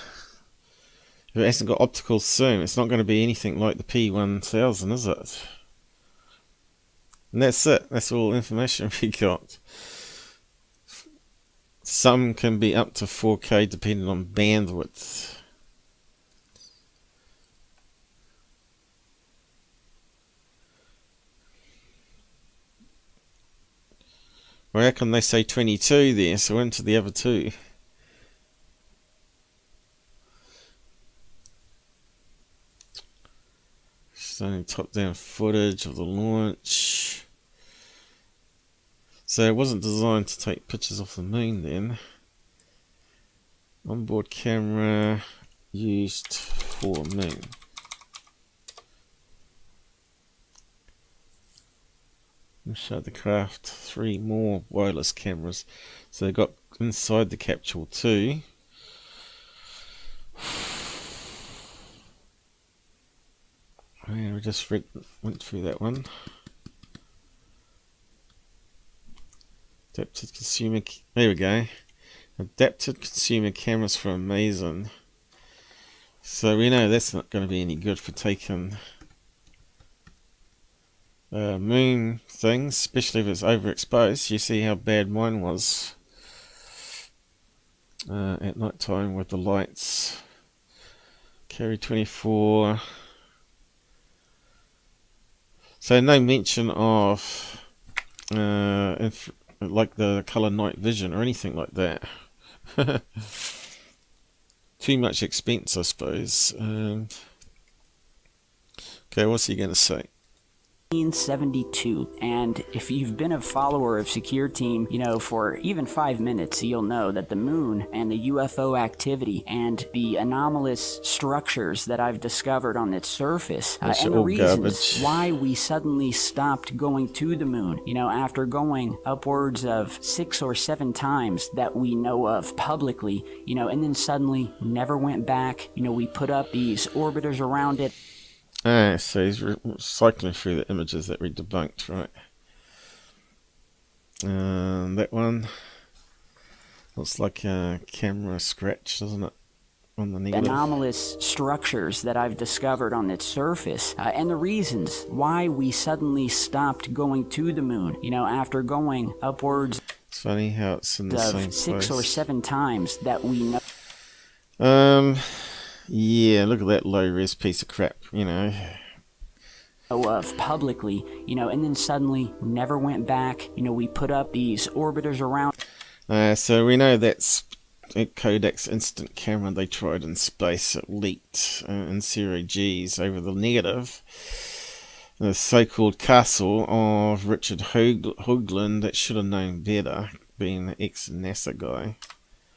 it hasn't got optical zoom, it's not going to be anything like the P1000, is it? And that's it. That's all information we got. Some can be up to 4K depending on bandwidth. Well, how come they say 22 there? So into the other two. Showing top-down footage of the launch. So it wasn't designed to take pictures of the moon then. Onboard camera used for moon. Inside the craft, 3 more wireless cameras. So they got inside the capsule too. Yeah, we just went through that one. Adapted consumer, there we go. Adapted consumer cameras for Amazon. So we know that's not going to be any good for taking moon things, especially if it's overexposed. You see how bad mine was at night time with the lights. Carry 24. So no mention of like the color night vision or anything like that. Too much expense, I suppose. Okay, what's he going to say? 1972, and if you've been a follower of Secureteam, you know, for even 5 minutes, you'll know that the moon and the UFO activity and the anomalous structures that I've discovered on its surface and the reasons why we suddenly stopped going to the moon, you know, after going upwards of 6 or 7 times that we know of publicly, you know, and then suddenly never went back. You know, we put up these orbiters around it. So he's cycling through the images that we debunked, right? That one looks like a camera scratch, doesn't it? On the negative. Anomalous structures that I've discovered on its surface, and the reasons why we suddenly stopped going to the moon, you know, after going upwards. It's funny how it's in the same place. 6 or 7 times that we know. Yeah, look at that low-res piece of crap, you know. Of publicly, you know, and then suddenly never went back. You know, we put up these orbiters around. So we know that's a Kodak's instant camera they tried in space. It leaked in 0 Gs over the negative. The so-called castle of Richard Hoagland that should have known better, being an ex-NASA guy.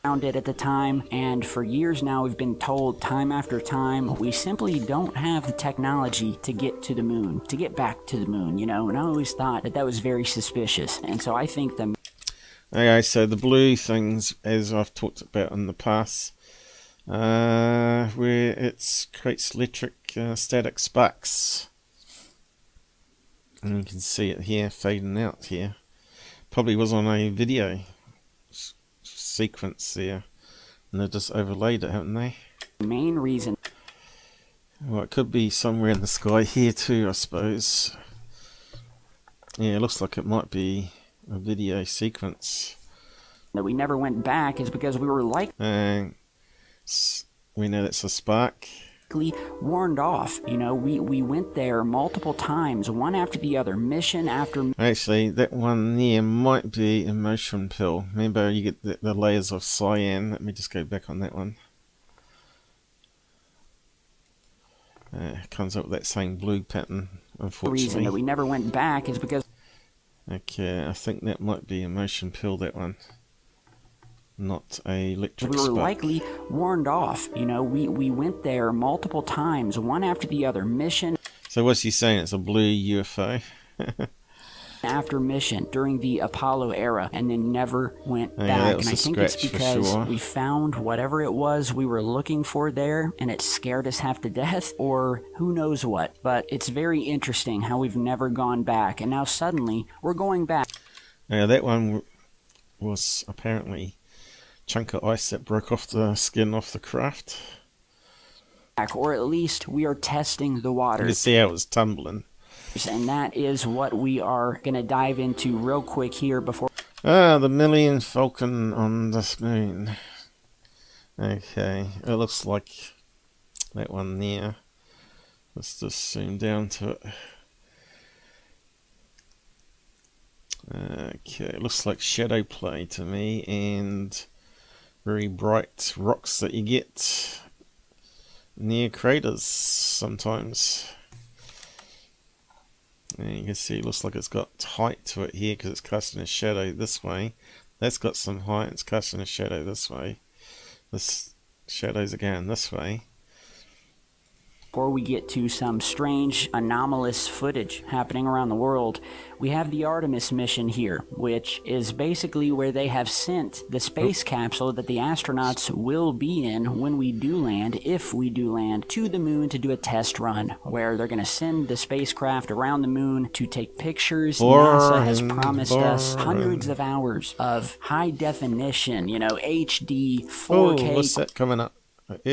Found it at the time, and for years now we've been told time after time we simply don't have the technology to get to the moon, to get back to the moon, you know, and I always thought that that was very suspicious, and so I think the... Okay, so the blue things, as I've talked about in the past, where it creates electric static sparks, and you can see it here fading out here. Probably was on a video sequence there, and they just overlaid it, haven't they? Main reason. Well, it could be somewhere in the sky here too, I suppose. Yeah, it looks like it might be a video sequence. That we never went back is because we were like... we know that's a spark. Warned off, you know, we went there multiple times, one after the other, mission after... Actually, that one there might be a motion pill. Remember, you get the layers of cyan. Let me just go back on that one. Comes up with that same blue pattern, unfortunately. The reason that we never went back is because... Okay, I think that might be a motion pill, that one. Not a electric we were spark. likely warned off, you know, we went there multiple times, one after the other, mission... So what's he saying? It's a blue UFO? after mission during the Apollo era, and then never went back. And I think it's because we found whatever it was we were looking for there, and it scared us half to death, or who knows what. But it's very interesting how we've never gone back, and now suddenly we're going back. Yeah, that one was apparently a chunk of ice that broke off the skin off the craft. Or at least we are testing the waters. You can see how it was tumbling. And that is what we are going to dive into real quick here before... The Millennium Falcon on this moon. Okay, it looks like that one there. Let's just zoom down to it. Okay, it looks like shadow play to me, and very bright rocks that you get near craters sometimes. And you can see it looks like it's got height to it here because it's casting a shadow this way. That's got some height, it's casting a shadow this way. This shadows are going this way. Before we get to some strange, anomalous footage happening around the world, we have the Artemis mission here, which is basically where they have sent the space capsule that the astronauts will be in when we do land, if we do land, to the moon to do a test run, where they're going to send the spacecraft around the moon to take pictures. NASA has promised us hundreds of hours of high definition, you know, HD, 4K. Oh, what's that coming up?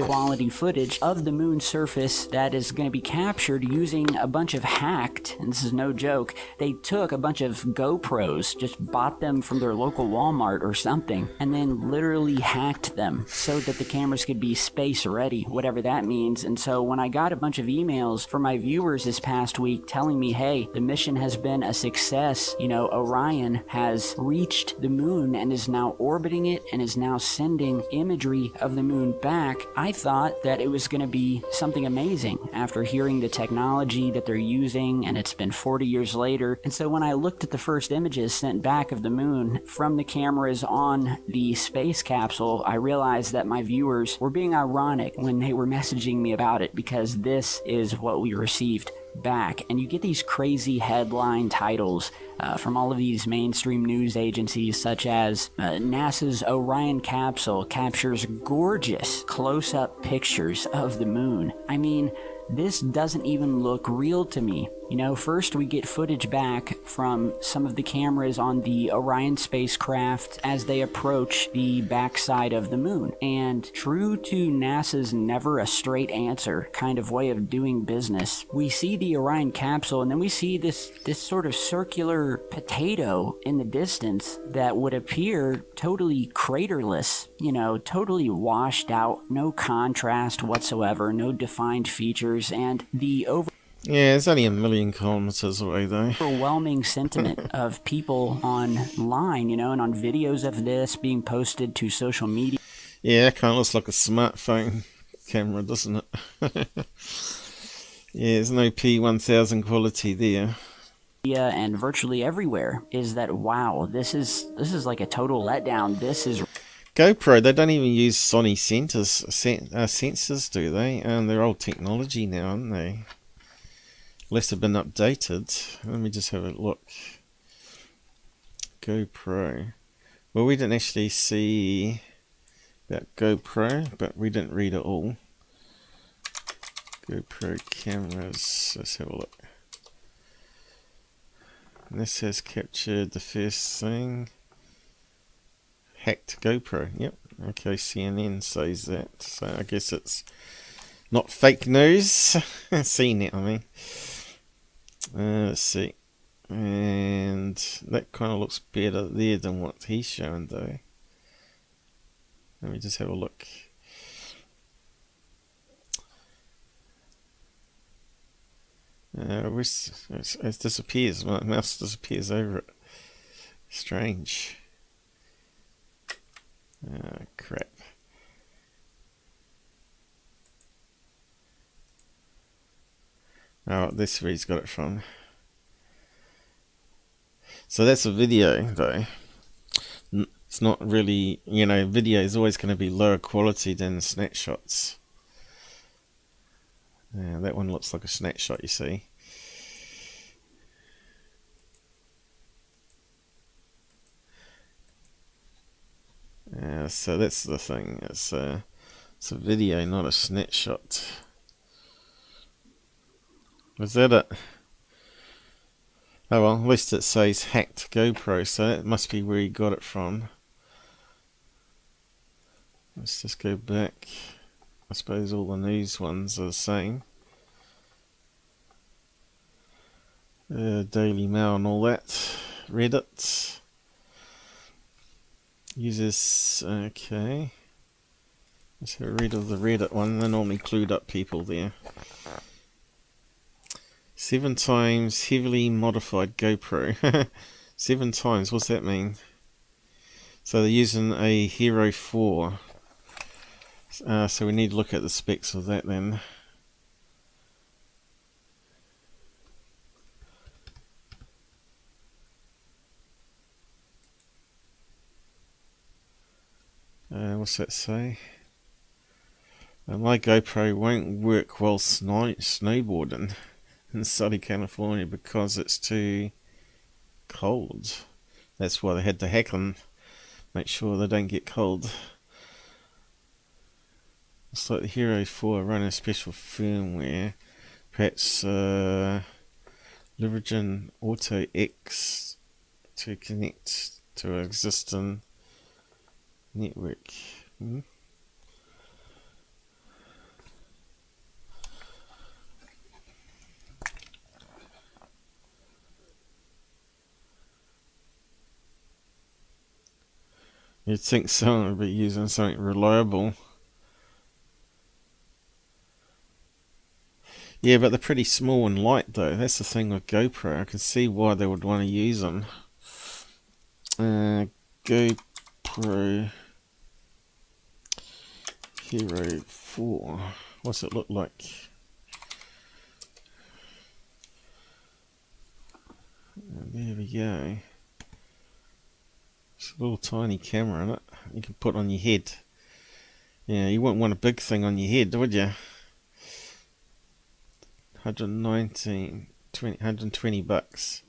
Quality footage of the moon surface that is going to be captured using a bunch of hacked, and this is no joke, they took a bunch of GoPros, just bought them from their local Walmart or something, and then literally hacked them so that the cameras could be space ready, whatever that means. And so when I got a bunch of emails from my viewers this past week telling me, hey, the mission has been a success, you know, Orion has reached the moon and is now orbiting it and is now sending imagery of the moon back, I thought that it was going to be something amazing after hearing the technology that they're using, and it's been 40 years later. And so when I looked at the first images sent back of the moon from the cameras on the space capsule, I realized that my viewers were being ironic when they were messaging me about it, because this is what we received back. And you get these crazy headline titles from all of these mainstream news agencies, such as NASA's Orion capsule captures gorgeous close-up pictures of the moon. I mean, this doesn't even look real to me. You know, first we get footage back from some of the cameras on the Orion spacecraft as they approach the backside of the moon. And true to NASA's never a straight answer kind of way of doing business, we see the Orion capsule and then we see this sort of circular potato in the distance that would appear totally craterless, you know, totally washed out, no contrast whatsoever, no defined features, and the Yeah, it's only 1 million kilometers away though. Overwhelming sentiment of people online, you know, and on videos of this being posted to social media. Yeah, it kind of looks like a smartphone camera, doesn't it? Yeah, there's no P1000 quality there. And virtually everywhere is that, wow, this is like a total letdown. This is GoPro. They don't even use Sony sensors, do they? And they're old technology now, aren't they? Unless they've been updated. Let me just have a look. GoPro. Well, we didn't actually see about GoPro, but we didn't read it all. GoPro cameras. Let's have a look. And this has captured the first thing. Hacked GoPro. Yep. Okay, CNN says that. So I guess it's not fake news. CNET, I mean. Let's see. And that kind of looks better there than what he's showing though. Let me just have a look. It disappears. My mouse disappears over it. Strange. Crap. Oh, this is where he's got it from. So that's a video though. It's not really, you know, video is always going to be lower quality than snapshots. Yeah, that one looks like a snapshot, you see. So that's the thing. It's a video, not a snapshot. Was that it? Oh well, at least it says hacked GoPro, so that must be where he got it from. Let's just go back. I suppose all the news ones are the same. Daily Mail and all that. Reddit. Users, okay. Let's have a read of the Reddit one. They normally clued up people there. 7 times heavily modified GoPro. 7 times, what's that mean? So they're using a Hero 4. So we need to look at the specs of that then. What's that say? My GoPro won't work while snowboarding in sunny California because it's too cold. That's why they had to hack them. Make sure they don't get cold. It's like the Hero 4 running special firmware. Perhaps leveraging Auto X to connect to an existing network. You'd think someone would be using something reliable. Yeah, but they're pretty small and light though. That's the thing with GoPro. I can see why they would want to use them. GoPro Hero 4. What's it look like? There we go. It's a little tiny camera in it. You can put on your head. Yeah, you wouldn't want a big thing on your head, would you? 120 bucks.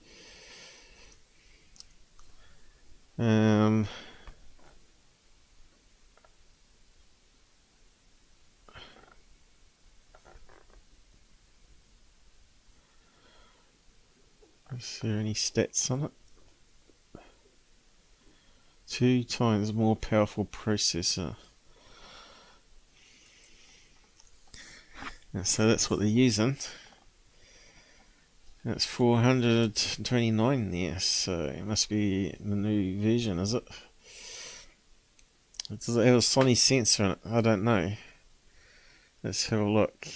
Is there any stats on it? 2 times more powerful processor. And so that's what they're using. That's 429 there, so it must be the new version, is it? Does it have a Sony sensor in it? I don't know. Let's have a look.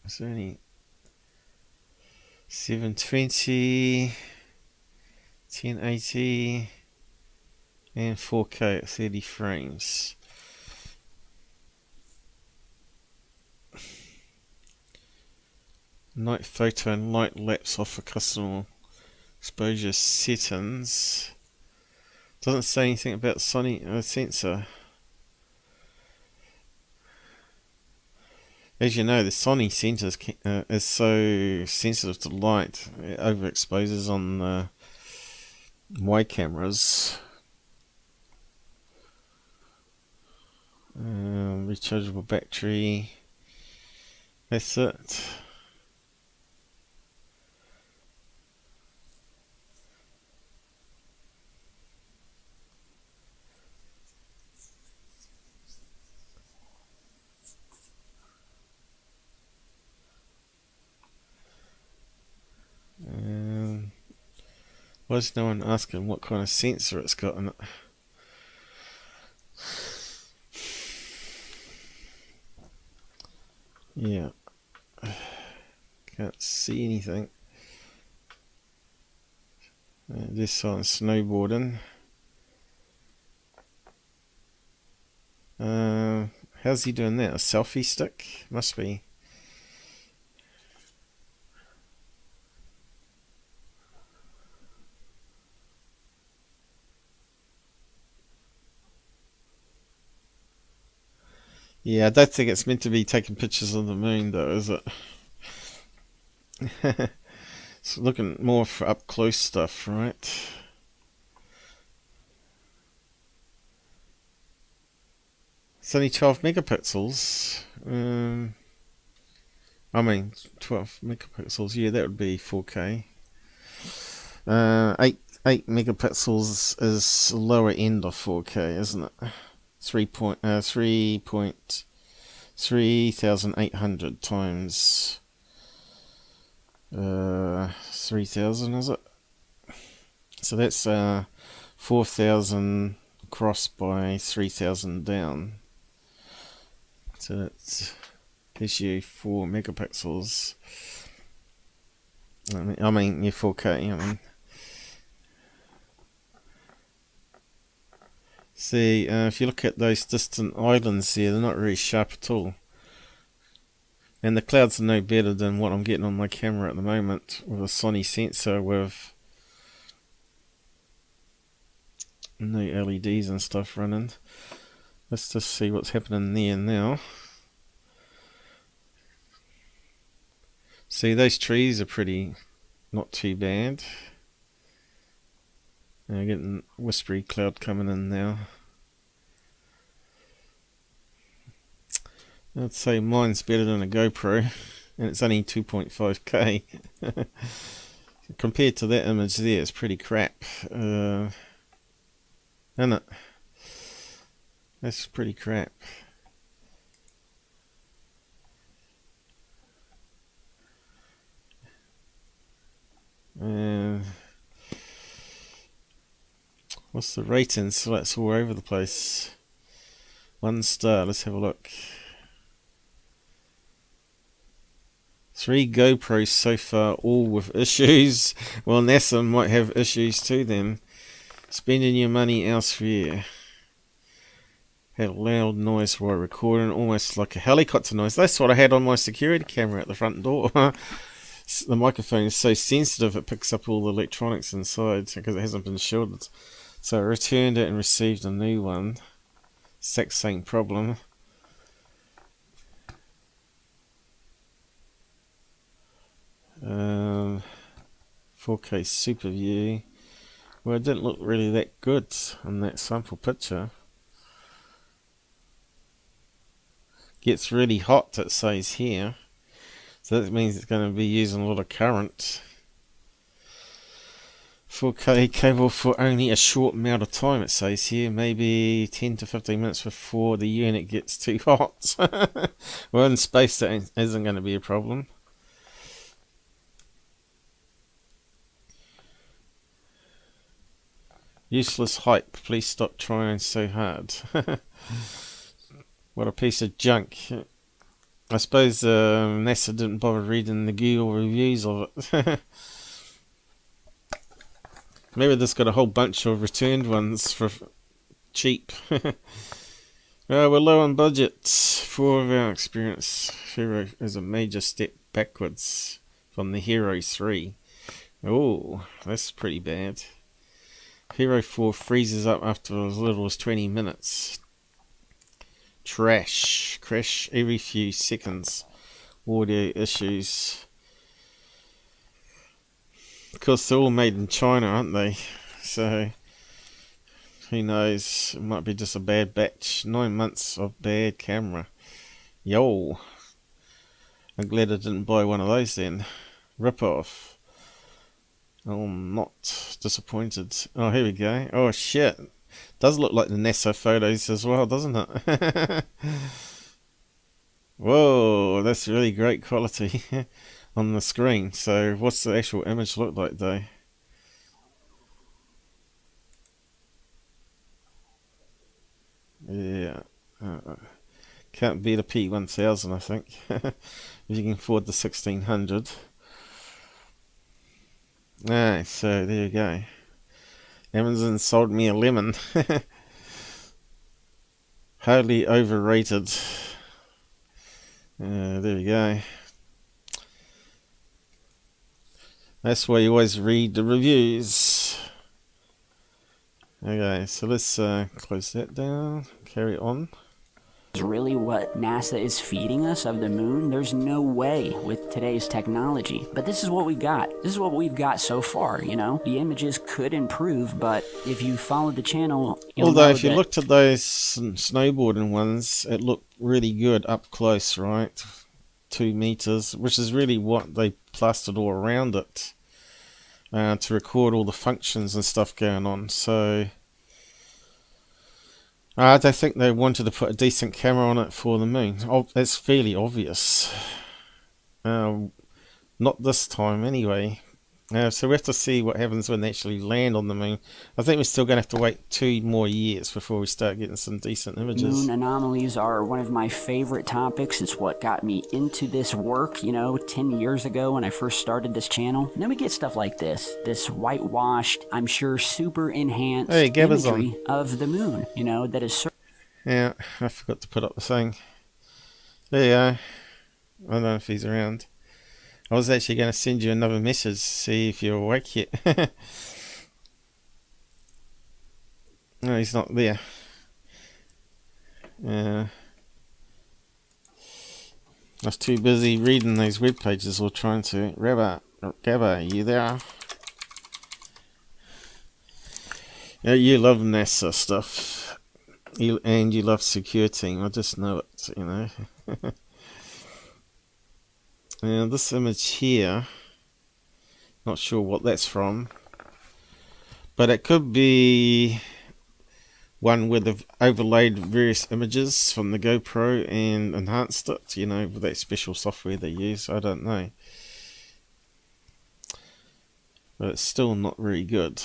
Is there any 720, 1080 and 4K at 30 frames? Night photo and light lapse off for custom exposure settings. Doesn't say anything about Sony sensor. As you know, the Sony sensor is so sensitive to light, it overexposes on wide cameras. Rechargeable battery. That's it. Why is no one asking what kind of sensor it's got in it? Yeah. Can't see anything. This on snowboarding. How's he doing that? A selfie stick? Must be. Yeah, I don't think it's meant to be taking pictures of the moon though, is it? It's looking more for up close stuff, right? It's only 12 megapixels. I mean 12 megapixels, yeah, that would be 4K. 8 megapixels is lower end of 4K, isn't it? 3,800 times 3,000, is it? So that's 4,000 across by 3,000 down. So that gives you 4 megapixels. I mean, your 4K. I mean. See, if you look at those distant islands here, they're not really sharp at all. And the clouds are no better than what I'm getting on my camera at the moment with a Sony sensor with no LEDs and stuff running. Let's just see what's happening there now. See, those trees are pretty, not too bad. Now getting whispery cloud coming in now. I'd say mine's better than a GoPro, and it's only 2.5K. Compared to that image there, it's pretty crap. Isn't it? That's pretty crap. What's the rating? So that's all over the place. 1 star. Let's have a look. 3 GoPros so far, all with issues. Well, NASA might have issues too then. Spending your money elsewhere. Had a loud noise while recording, almost like a helicopter noise. That's what I had on my security camera at the front door. The microphone is so sensitive it picks up all the electronics inside because it hasn't been shielded. So I returned it and received a new one. Exact same problem. Um, 4K Super View. Well, it didn't look really that good on that sample picture. Gets really hot, it says here. It's So that means it's going to be using a lot of current. 4K cable for only a short amount of time, it says here, maybe 10 to 15 minutes before the unit gets too hot. Well, in space that isn't going to be a problem. Useless hype, please stop trying so hard. What a piece of junk. I suppose NASA didn't bother reading the Google reviews of it. Maybe this got a whole bunch of returned ones for cheap. We're low on budget. For our experience, Hero is a major step backwards from the Hero 3. Oh, that's pretty bad. Hero 4 freezes up after as little as 20 minutes. Trash. Crash every few seconds. Audio issues. Of course, they're all made in China, aren't they? So, who knows? It might be just a bad batch. 9 months of bad camera. Yo. I'm glad I didn't buy one of those then. Rip off. Oh, I'm not disappointed. Oh, here we go. Oh, shit. Does look like the NASA photos as well, doesn't it? Whoa, that's really great quality on the screen. So what's the actual image look like though? Yeah, can't beat a P1000, I think. If you can afford the 1600. Ah, so there you go. Amazon sold me a lemon. Highly overrated. There you go. That's why you always read the reviews. Okay, so let's close that down. Carry on. Is really what NASA is feeding us of the moon? There's no way with today's technology. But this is what we got. This is what we've got so far, you know? The images could improve, but if you follow the channel, although if you looked at those snowboarding ones, it looked really good up close, right? 2 meters, which is really what they plastered all around it to record all the functions and stuff going on. So I don't think they wanted to put a decent camera on it for the moon. It's fairly obvious. Not this time anyway. So we have to see what happens when they actually land on the moon. I think we're still going to have to wait 2 more years before we start getting some decent images. Moon anomalies are one of my favorite topics. It's what got me into this work, you know, 10 years ago when I first started this channel. And then we get stuff like this whitewashed, I'm sure super enhanced imagery of the moon, you know, that is... Yeah, I forgot to put up the thing. There you go. I don't know if he's around. I was actually going to send you another message, see if you're awake yet. No, he's not there. I was too busy reading those web pages or trying to... Gabber, are you there? Yeah, you love NASA stuff. And you love Secureteam, I just know it, you know. Now this image here, not sure what that's from, but it could be one where they've overlaid various images from the GoPro and enhanced it, you know, with that special software they use. I don't know, but it's still not very good.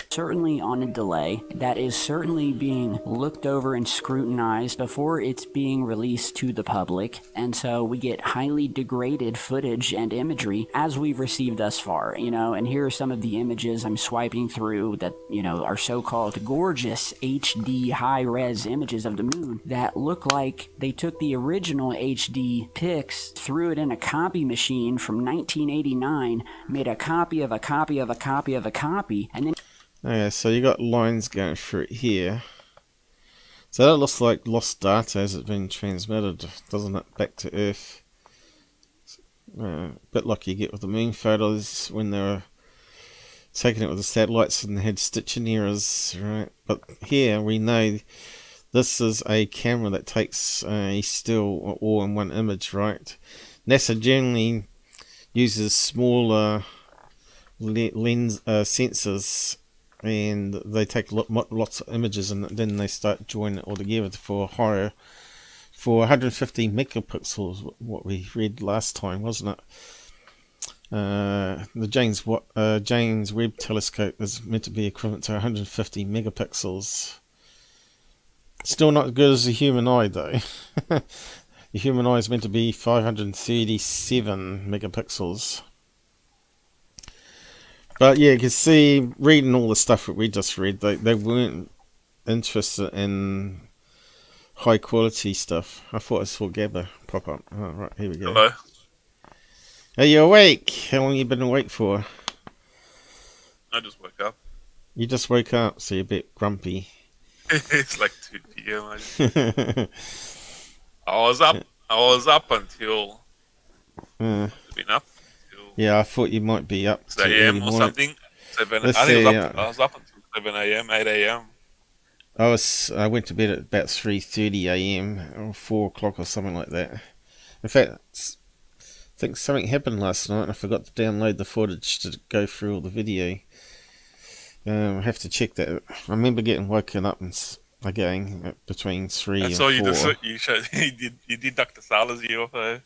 Certainly on a delay, that is certainly being looked over and scrutinized before it's being released to the public, and so we get highly degraded footage and imagery as we've received thus far, you know. And here are some of the images I'm swiping through that, you know, are so-called gorgeous HD high-res images of the moon that look like they took the original HD pics, threw it in a copy machine from 1989, made a copy of a copy of a copy of a copy, and then... Okay, so you got lines going through it here. So that looks like lost data as it's been transmitted, doesn't it, back to Earth. A bit like you get with the moon photos when they were taking it with the satellites and they had stitching errors, right? But here we know this is a camera that takes a still all in one image, right? NASA generally uses smaller lens sensors, and they take lots of images, and then they start joining it all together for 150 megapixels. What we read last time, wasn't it? The James Webb Telescope is meant to be equivalent to 150 megapixels. Still not as good as the human eye, though. The human eye is meant to be 537 megapixels. But yeah, you can see, reading all the stuff that we just read, they weren't interested in high quality stuff. I thought I saw Gabber pop up. Oh, right, here we go. Hello. Are you awake? How long have you been awake for? I just woke up. You just woke up, so you're a bit grumpy. It's like 2 p.m. I was up until... I've been up until... Yeah, I thought you might be up 6 a.m. or something. I was up until 7 a.m., 8 a.m. I went to bed at about 3:30 a.m. or 4 o'clock or something like that. In fact, I think something happened last night and I forgot to download the footage to go through all the video. I have to check that. I remember getting woken up again between 3 and 4. You did Dr. Salla's UFO.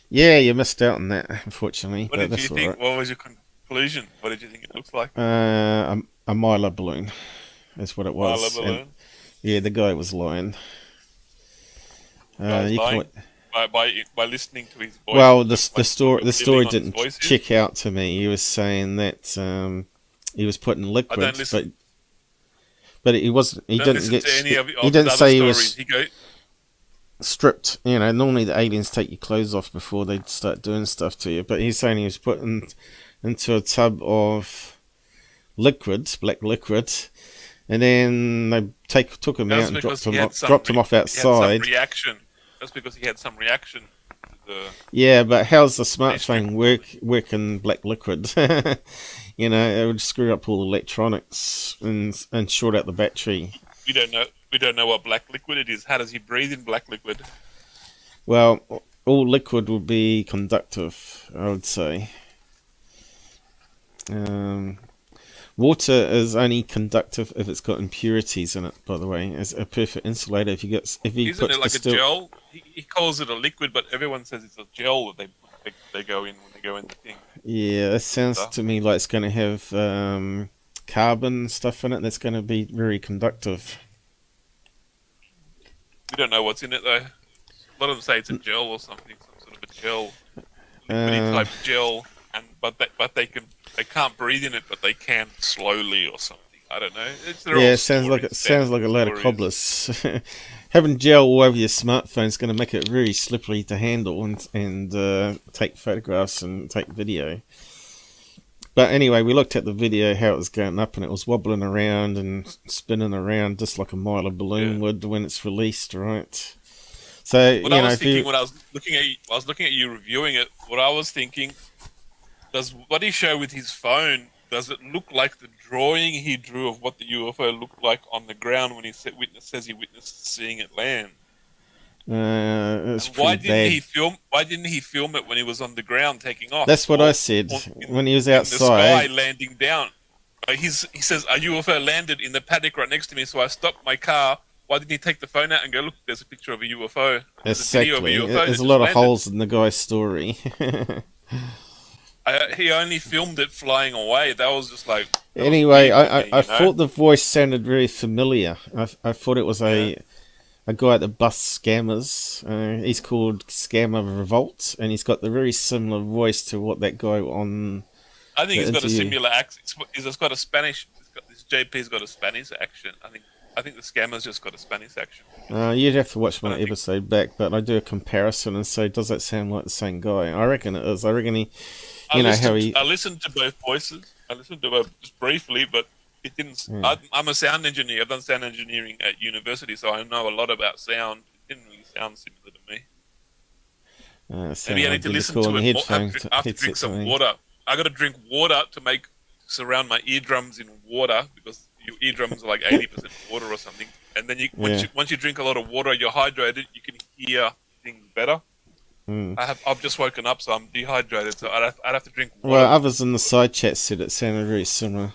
Yeah, you missed out on that, unfortunately. What did you think? Right. What was your conclusion? What did you think it looks like? A mylar balloon. That's what it was. Mylar balloon? And, yeah, the guy was lying. By listening to his voice. Well, the story didn't check out to me. He was saying that he was putting liquid, but he wasn't. He didn't say he was stripped. You know, normally the aliens take your clothes off before they start doing stuff to you. But he's saying he was put into a tub of liquid, black liquid, and then they took him out and dropped him off outside. That's because he had some reaction. Yeah, but how's the smartphone work in black liquid? You know, it would screw up all the electronics and short out the battery. We don't know what black liquid it is. How does he breathe in black liquid? Well, all liquid would be conductive, I would say. Water is only conductive if it's got impurities in it. By the way, as a perfect insulator. Isn't it like a gel? He calls it a liquid, but everyone says it's a gel that they go in when they go in the thing. Yeah, it sounds to me like it's going to have carbon stuff in it that's going to be very conductive. We don't know what's in it though. A lot of them say it's a gel or something, some sort of a gel, liquidy type gel, but they can't breathe in it, but they can slowly or something. I don't know. It sounds like a lot of cobblers. Having gel all over your smartphone is going to make it very slippery to handle and take photographs and take video. But anyway, we looked at the video how it was going up, and it was wobbling around and spinning around just like a mylar balloon would when it's released, right? So when I was looking at you reviewing it, what I was thinking, does what he showed with his phone, does it look like the drawing he drew of what the UFO looked like on the ground when he says he witnessed seeing it land? Why didn't he film it when he was on the ground taking off? That's what I said when he was outside. In the sky landing down. He says a UFO landed in the paddock right next to me, so I stopped my car. Why didn't he take the phone out and go, look, there's a picture of a UFO. Exactly. There's a lot of holes in the guy's story. He only filmed it flying away. That was just like... Anyway, I thought the voice sounded very familiar. I thought it was a guy at the busts scammers. He's called ScammerRevolt, and he's got the very similar voice to what that guy on... I think he's got a similar accent. He's got a Spanish... This JP's got a Spanish accent. I think the scammer's just got a Spanish accent. You'd have to watch my episode back, but I do a comparison and say, does that sound like the same guy? I reckon it is. I reckon he... I listened to both voices. I listened to both just briefly, but it didn't... I'm a sound engineer. I've done sound engineering at university, so I know a lot about sound. It didn't really sound similar to me. Maybe I need to listen to it more. I have to drink some water. I got to drink water to surround my eardrums in water, because your eardrums are like 80% water or something. And then once you drink a lot of water, you're hydrated, you can hear things better. I've just woken up, so I'm dehydrated. So I'd have to drink water. Well, others in the side chat said it sounded very similar.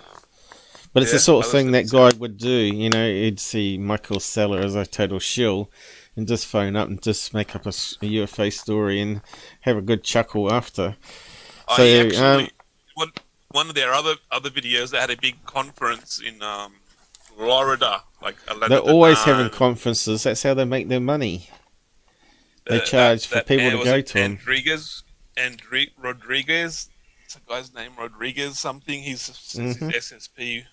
But it's the Yeah, sort of others thing said that guy would do. You know, he'd see Michael Salla as a total shill and just phone up and just make up a UFO story and have a good chuckle after. So, Actually, one of their other videos, they had a big conference in Florida. Like they're always having conferences. That's how they make their money. They charge for people to go to them. Rodriguez, it's a guy's name, Rodriguez something. He's SSP.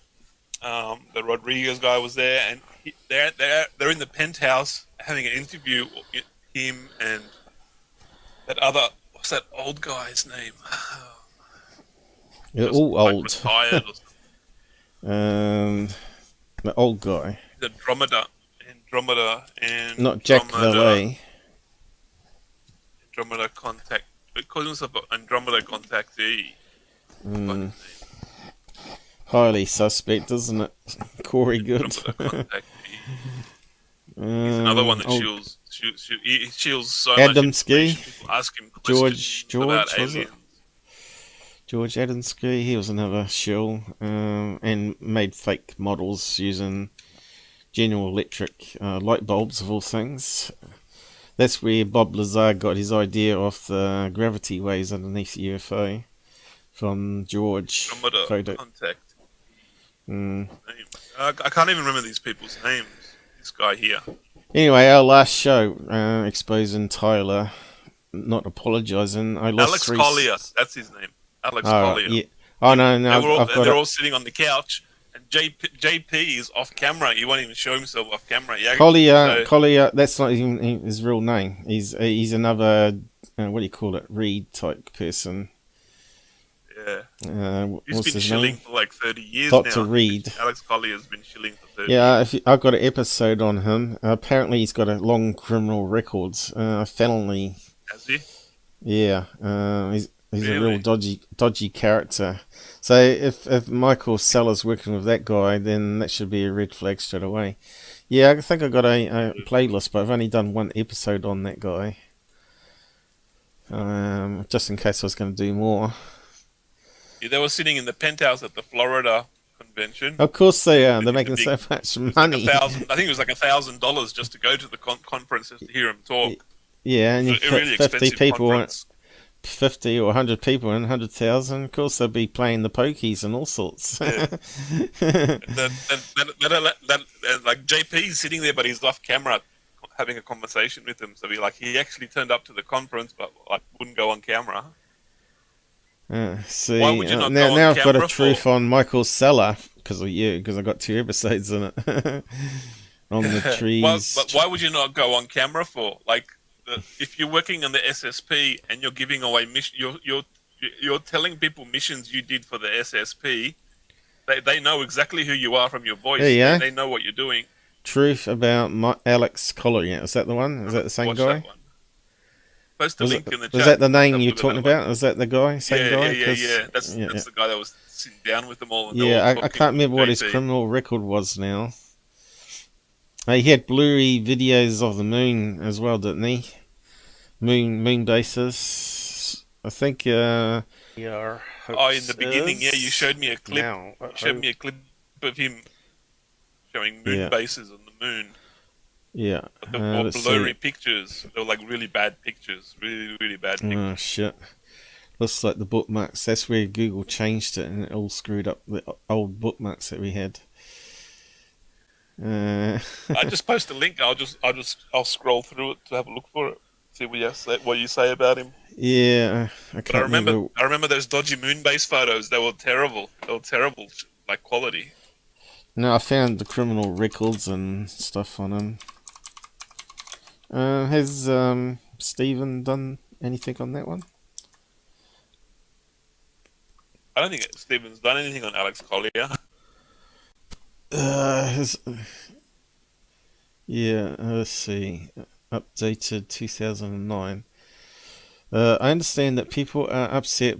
The Rodriguez guy was there, and they're in the penthouse having an interview. Him and that other, what's that old guy's name? They're all old. Retired or something. The old guy. Andromeda, and not Jack Valet. Andromeda contact. It calls himself Andromeda contactee. Highly suspect, isn't it? Corey Good. He's another one that shills so Adamski. much. People ask him questions about was aliens. it? George Adamski, he was another shill, and made fake models using General Electric light bulbs of all things. That's where Bob Lazar got his idea of the gravity waves underneath the UFO from George. Contact. I can't even remember these people's names. This guy here. Anyway, our last show, exposing Tyler, not apologising. I lost Alex 3... Collier, that's his name. Alex Collier. Yeah. Oh no, they're all sitting on the couch, and JP is off camera. He won't even show himself off camera. Collier, that's not even his real name. He's another what do you call it? Reed type person. Yeah. He's been shilling for like 30 years Dr. now. Reed. Alex Collier has been shilling for 30 years. I've got an episode on him. Apparently he's got a long criminal records. Felony. Has he? Yeah. He's a real dodgy character. So if Michael Salla's working with that guy, then that should be a red flag straight away. Yeah, I think I got a playlist, but I've only done one episode on that guy. Just in case I was going to do more. Yeah, they were sitting in the penthouse at the Florida convention. Of course they are. They're making so much money. I think it was like $1,000 just to go to the conference just to hear him talk. Yeah, and you put really 50 people, conference. 50 or 100 people and 100,000. Of course, they'll be playing the pokies and all sorts. Yeah. Like JP's sitting there, but he's off camera having a conversation with him. So he actually turned up to the conference, but wouldn't go on camera. See, why would you not now, go on now I've got a camera truth on Michael Salla because of you, because I got 2 episodes in it on the trees. But why would you not go on camera for? If you're working on the SSP and you're giving away you're telling people missions you did for the SSP. They know exactly who you are from your voice. Yeah. They know what you're doing. Truth about Alex Collier. Is that the one? Is that the same guy? That one. Post a link in the chat. Was that the name you're talking about? Is that the guy? Same guy? Yeah. That's the guy that was sitting down with them all. And I can't remember what his criminal record was now. He had blurry videos of the moon as well, didn't he? Moon bases. I think. In the beginning, you showed me a clip. You showed me a clip of him showing moon bases on the moon. Yeah. But they were blurry pictures. They were like really bad pictures. Really, really bad pictures. Oh, shit. Looks like the bookmarks. That's where Google changed it and it all screwed up the old bookmarks that we had. I just post a link. I'll scroll through it to have a look for it. See what you say about him. Yeah, I remember those dodgy moon base photos. They were terrible. Quality. No, I found the criminal records and stuff on him. Has Stephen done anything on that one? I don't think Stephen's done anything on Alex Collier. Let's see. Updated 2009. I understand that people are upset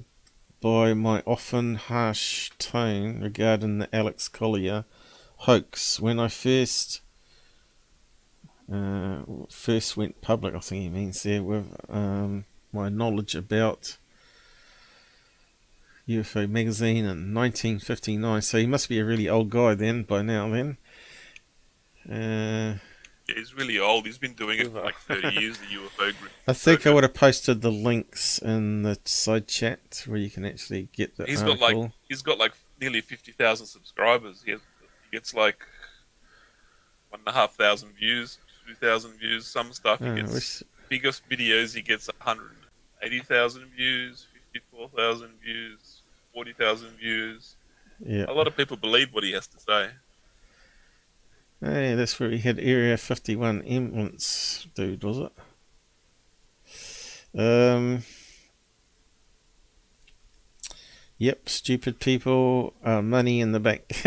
by my often harsh tone regarding the Alex Collier hoax. When I first went public, I think he means there, with my knowledge about UFO magazine in 1959. So he must be a really old guy then, by now then. Yeah, he's really old. He's been doing it for like 30 years, the UFO group. I think I would have posted the links in the side chat where you can actually get the article. He's got like nearly 50,000 subscribers. He gets like 1,500 views, 2,000 views. Some stuff he gets. Biggest videos he gets 180,000 views, 54,000 views, 40,000 views. Yeah. A lot of people believe what he has to say. Hey, that's where we had Area 51 ambulance dude, was it? Yep, stupid people, money in the bank.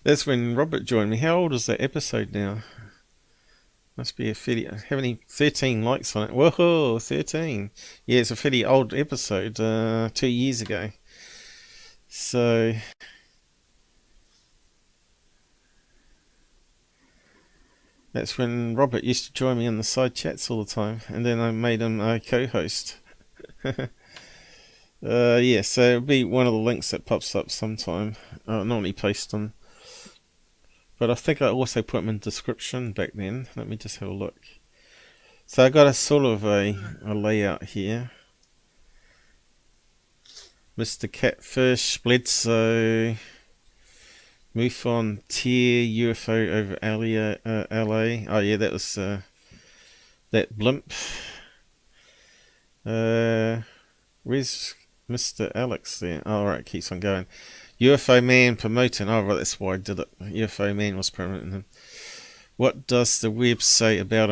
That's when Robert joined me. How old is that episode now? Must be a fairly... How many? 13 likes on it. Whoa, 13. Yeah, it's a fairly old episode, 2 years ago. So... That's when Robert used to join me in the side chats all the time. And then I made him a co-host. Yeah, so it'll be one of the links that pops up sometime. I normally paste them. But I think I also put them in description back then. Let me just have a look. So I got a sort of a layout here. Mr. Catfish, Bledsoe, GUFON-TPOM UFO over LA. Oh yeah, that was that blimp. Where's Mr. Alex there? Oh right, keeps on going. UFO Man promoting. Oh right, that's why I did it. UFO Man was promoting him. What does the web say about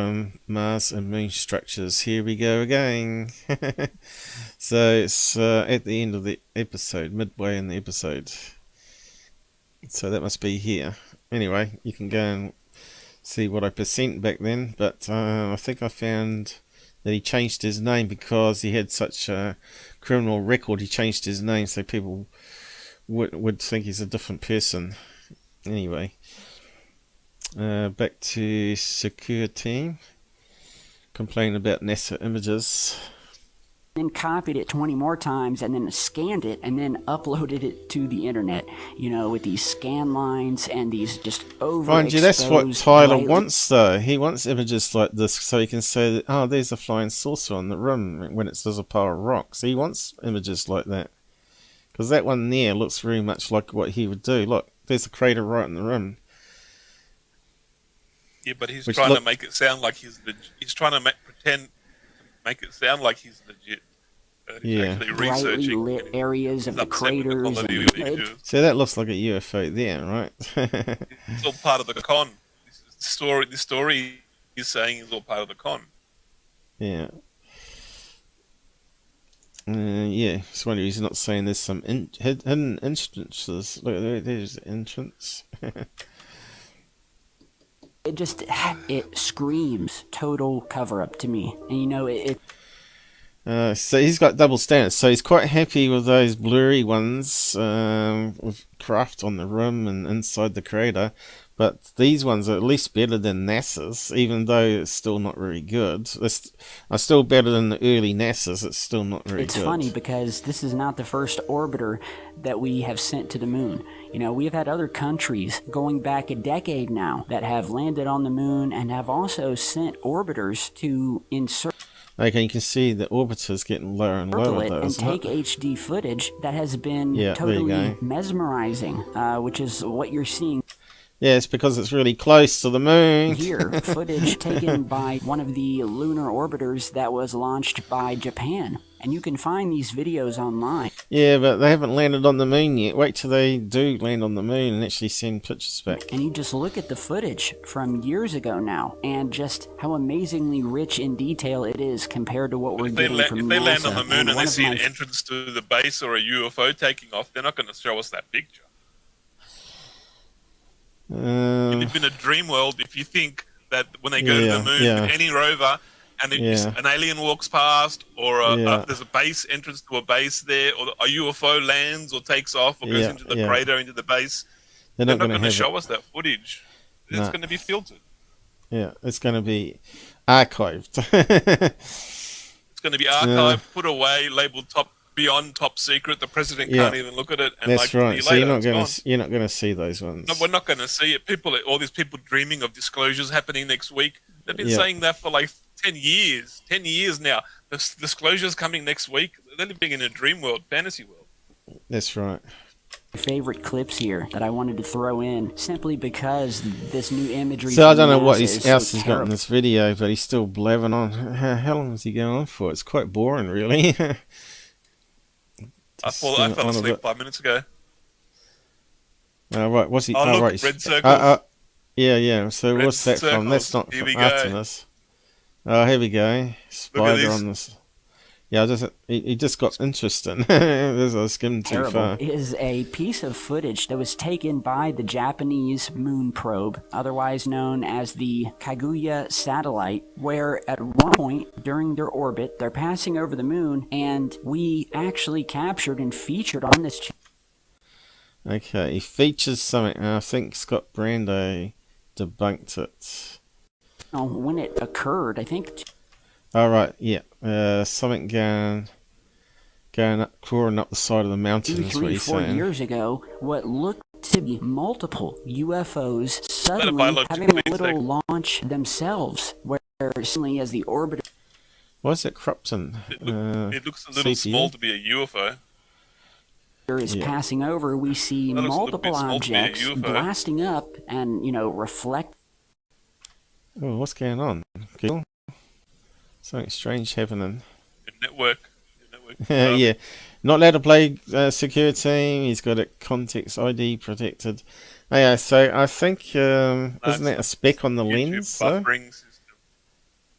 Mars and Moon structures? Here we go again. So it's at the end of the episode, midway in the episode. So that must be here. Anyway, you can go and see what I percent back then. But I think I found that he changed his name because he had such a criminal record. He changed his name so people would think he's a different person. Anyway, back to Secureteam. Complaining about NASA images. Then copied it 20 more times and then scanned it and then uploaded it to the internet, you know, with these scan lines and these just overexposed... Mind you, that's what Tyler wants though. He wants images like this so he can say that, oh, there's a flying saucer on the rim when there's a pile of rocks. He wants images like that. Because that one there looks very much like what he would do. Look, there's a crater right in the rim. Yeah, but he's trying to make it sound like he's trying to make it sound like he's legit. Yeah. Brightly lit areas of the craters. So that looks like a UFO there, right? It's all part of the con. The story he's saying is all part of the con. Yeah. Yeah, it's wonder he's not saying there's some hidden entrances. Look, there's the entrance. It screams total cover-up to me. And you know, so he's got double standards. So he's quite happy with those blurry ones with craft on the rim and inside the crater. But these ones are at least better than NASA's, even though it's still not very good. Are still better than the early NASA's. It's still not very good. It's funny because this is not the first orbiter that we have sent to the moon. You know, we've had other countries going back a decade now that have landed on the moon and have also sent orbiters to insert... Okay, you can see the orbiter's getting lower and lower though, and take HD footage that has been totally mesmerizing, which is what you're seeing. Yeah, it's because it's really close to the moon. Here, footage taken by one of the lunar orbiters that was launched by Japan. And you can find these videos online. Yeah, but they haven't landed on the moon yet. Wait till they do land on the moon and actually send pictures back. And you just look at the footage from years ago now, and just how amazingly rich in detail it is compared to what we're getting from NASA. If they land on the moon and they see an entrance to the base or a UFO taking off, they're not going to show us that picture. You live in a dream world if you think that when they go to the moon with any rover and an alien walks past or there's a base entrance to a base there or a UFO lands or takes off or goes into the crater into the base, they're not going to show us that footage. It's going to be filtered. Yeah, it's going to be archived. It's going to be archived, put away, labeled beyond top secret. The president can't even look at it. And that's right. So you're not going to see those ones. No, we're not going to see it. All these people dreaming of disclosures happening next week. They've been saying that for like 10 years. 10 years now. The disclosures coming next week. They're living in a dream world, fantasy world. That's right. Favorite clips here that I wanted to throw in simply because this new imagery. So I don't know what else so he's got in this video, but he's still blabbing on. How long is he going on for? It's quite boring, really. I fell asleep 5 minutes ago. Right, what's he? Oh, look, right. red circles. Yeah. So Red what's that circles. from? That's not Here from we Artemis. Oh, here we go. Spider this. on this. Yeah, he just got interesting. There's a skim too far. Is a piece of footage that was taken by the Japanese moon probe, otherwise known as the Kaguya satellite, where at one point during their orbit, they're passing over the moon, and we actually captured and featured on this channel. Okay, he features something, and I think Scott Brando debunked it. When it occurred, I think. All right, yeah. Something going up, crawling up the side of the mountain. 2, 3, 4 years ago, what looked to be multiple UFOs suddenly having a little launch themselves, where suddenly as the orbiter. What's it, Crupton? It looks a little small to be a UFO. Is passing over, we see multiple objects blasting up and, reflect. Oh, what's going on? Google? Something strange happening. Network. Yeah. Not allowed to play Secureteam. He's got it context ID protected. Oh, yeah, so I think, isn't that a speck on the lens?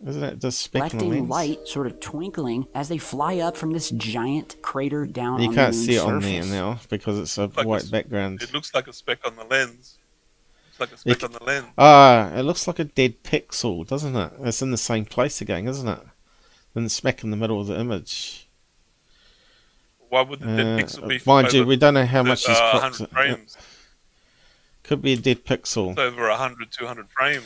Isn't it just speck on the lens? Light sort of twinkling as they fly up from this giant crater down you on can't the moon's see it surface. on there now because it's a white background. It looks like a speck on the lens. Like a speck on the lens. It looks like a dead pixel, doesn't it? It's in the same place again, isn't it? And smack in the middle of the image. Why would the dead pixel be? Mind you, we don't know how much he's cropped 100 frames. Could be a dead pixel. It's over 100, 200 frames.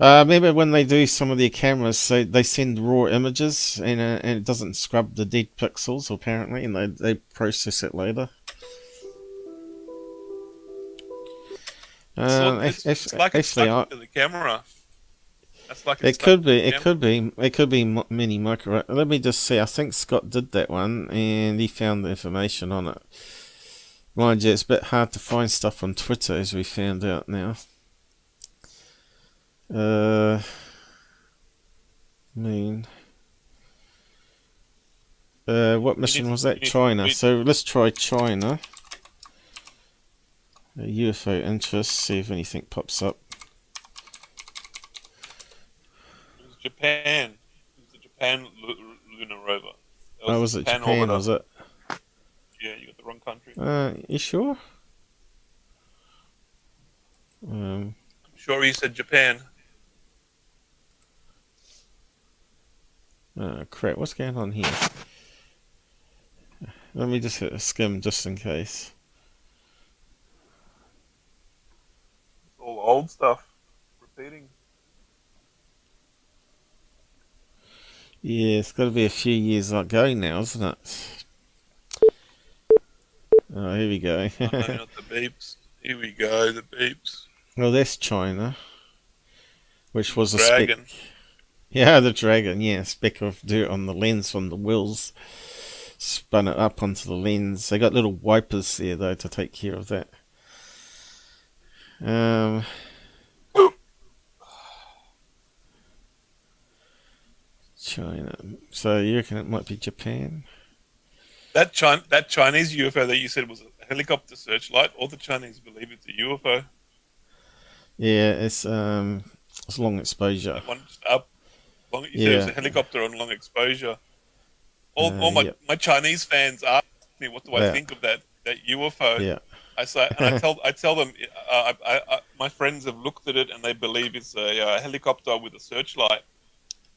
Maybe when they do some of their cameras, so they send raw images and it doesn't scrub the dead pixels apparently, and they process it later. It's like it's stuck to the camera. That's like it could be mini micro. Let me just see. I think Scott did that one, and he found the information on it. Mind you, it's a bit hard to find stuff on Twitter, as we found out now. What mission was that? China. So let's try China. UFO interest, see if anything pops up. It was Japan. It was the Japan lunar rover. Was it Japan, was it? Yeah, you got the wrong country. You sure? I'm sure he said Japan. Crap, what's going on here? Let me just hit a skim just in case. All old stuff repeating. Yeah, it's got to be a few years ago now, isn't it? Oh, here we go. No, not the beeps. Here we go, the beeps. Well, that's China, which was a dragon. Speck. Yeah, the dragon. Yeah, speck of dirt on the lens from the wheels. Spun it up onto the lens. They got little wipers there though to take care of that. China. So you reckon it might be Japan? That Chinese UFO that you said was a helicopter searchlight. All the Chinese believe it's a UFO. Yeah, it's long exposure. That one just up. You said it was a helicopter on long exposure. All my Chinese fans ask me, what do I think of that UFO? Yeah. I say, and I tell them, my friends have looked at it and they believe it's a helicopter with a searchlight.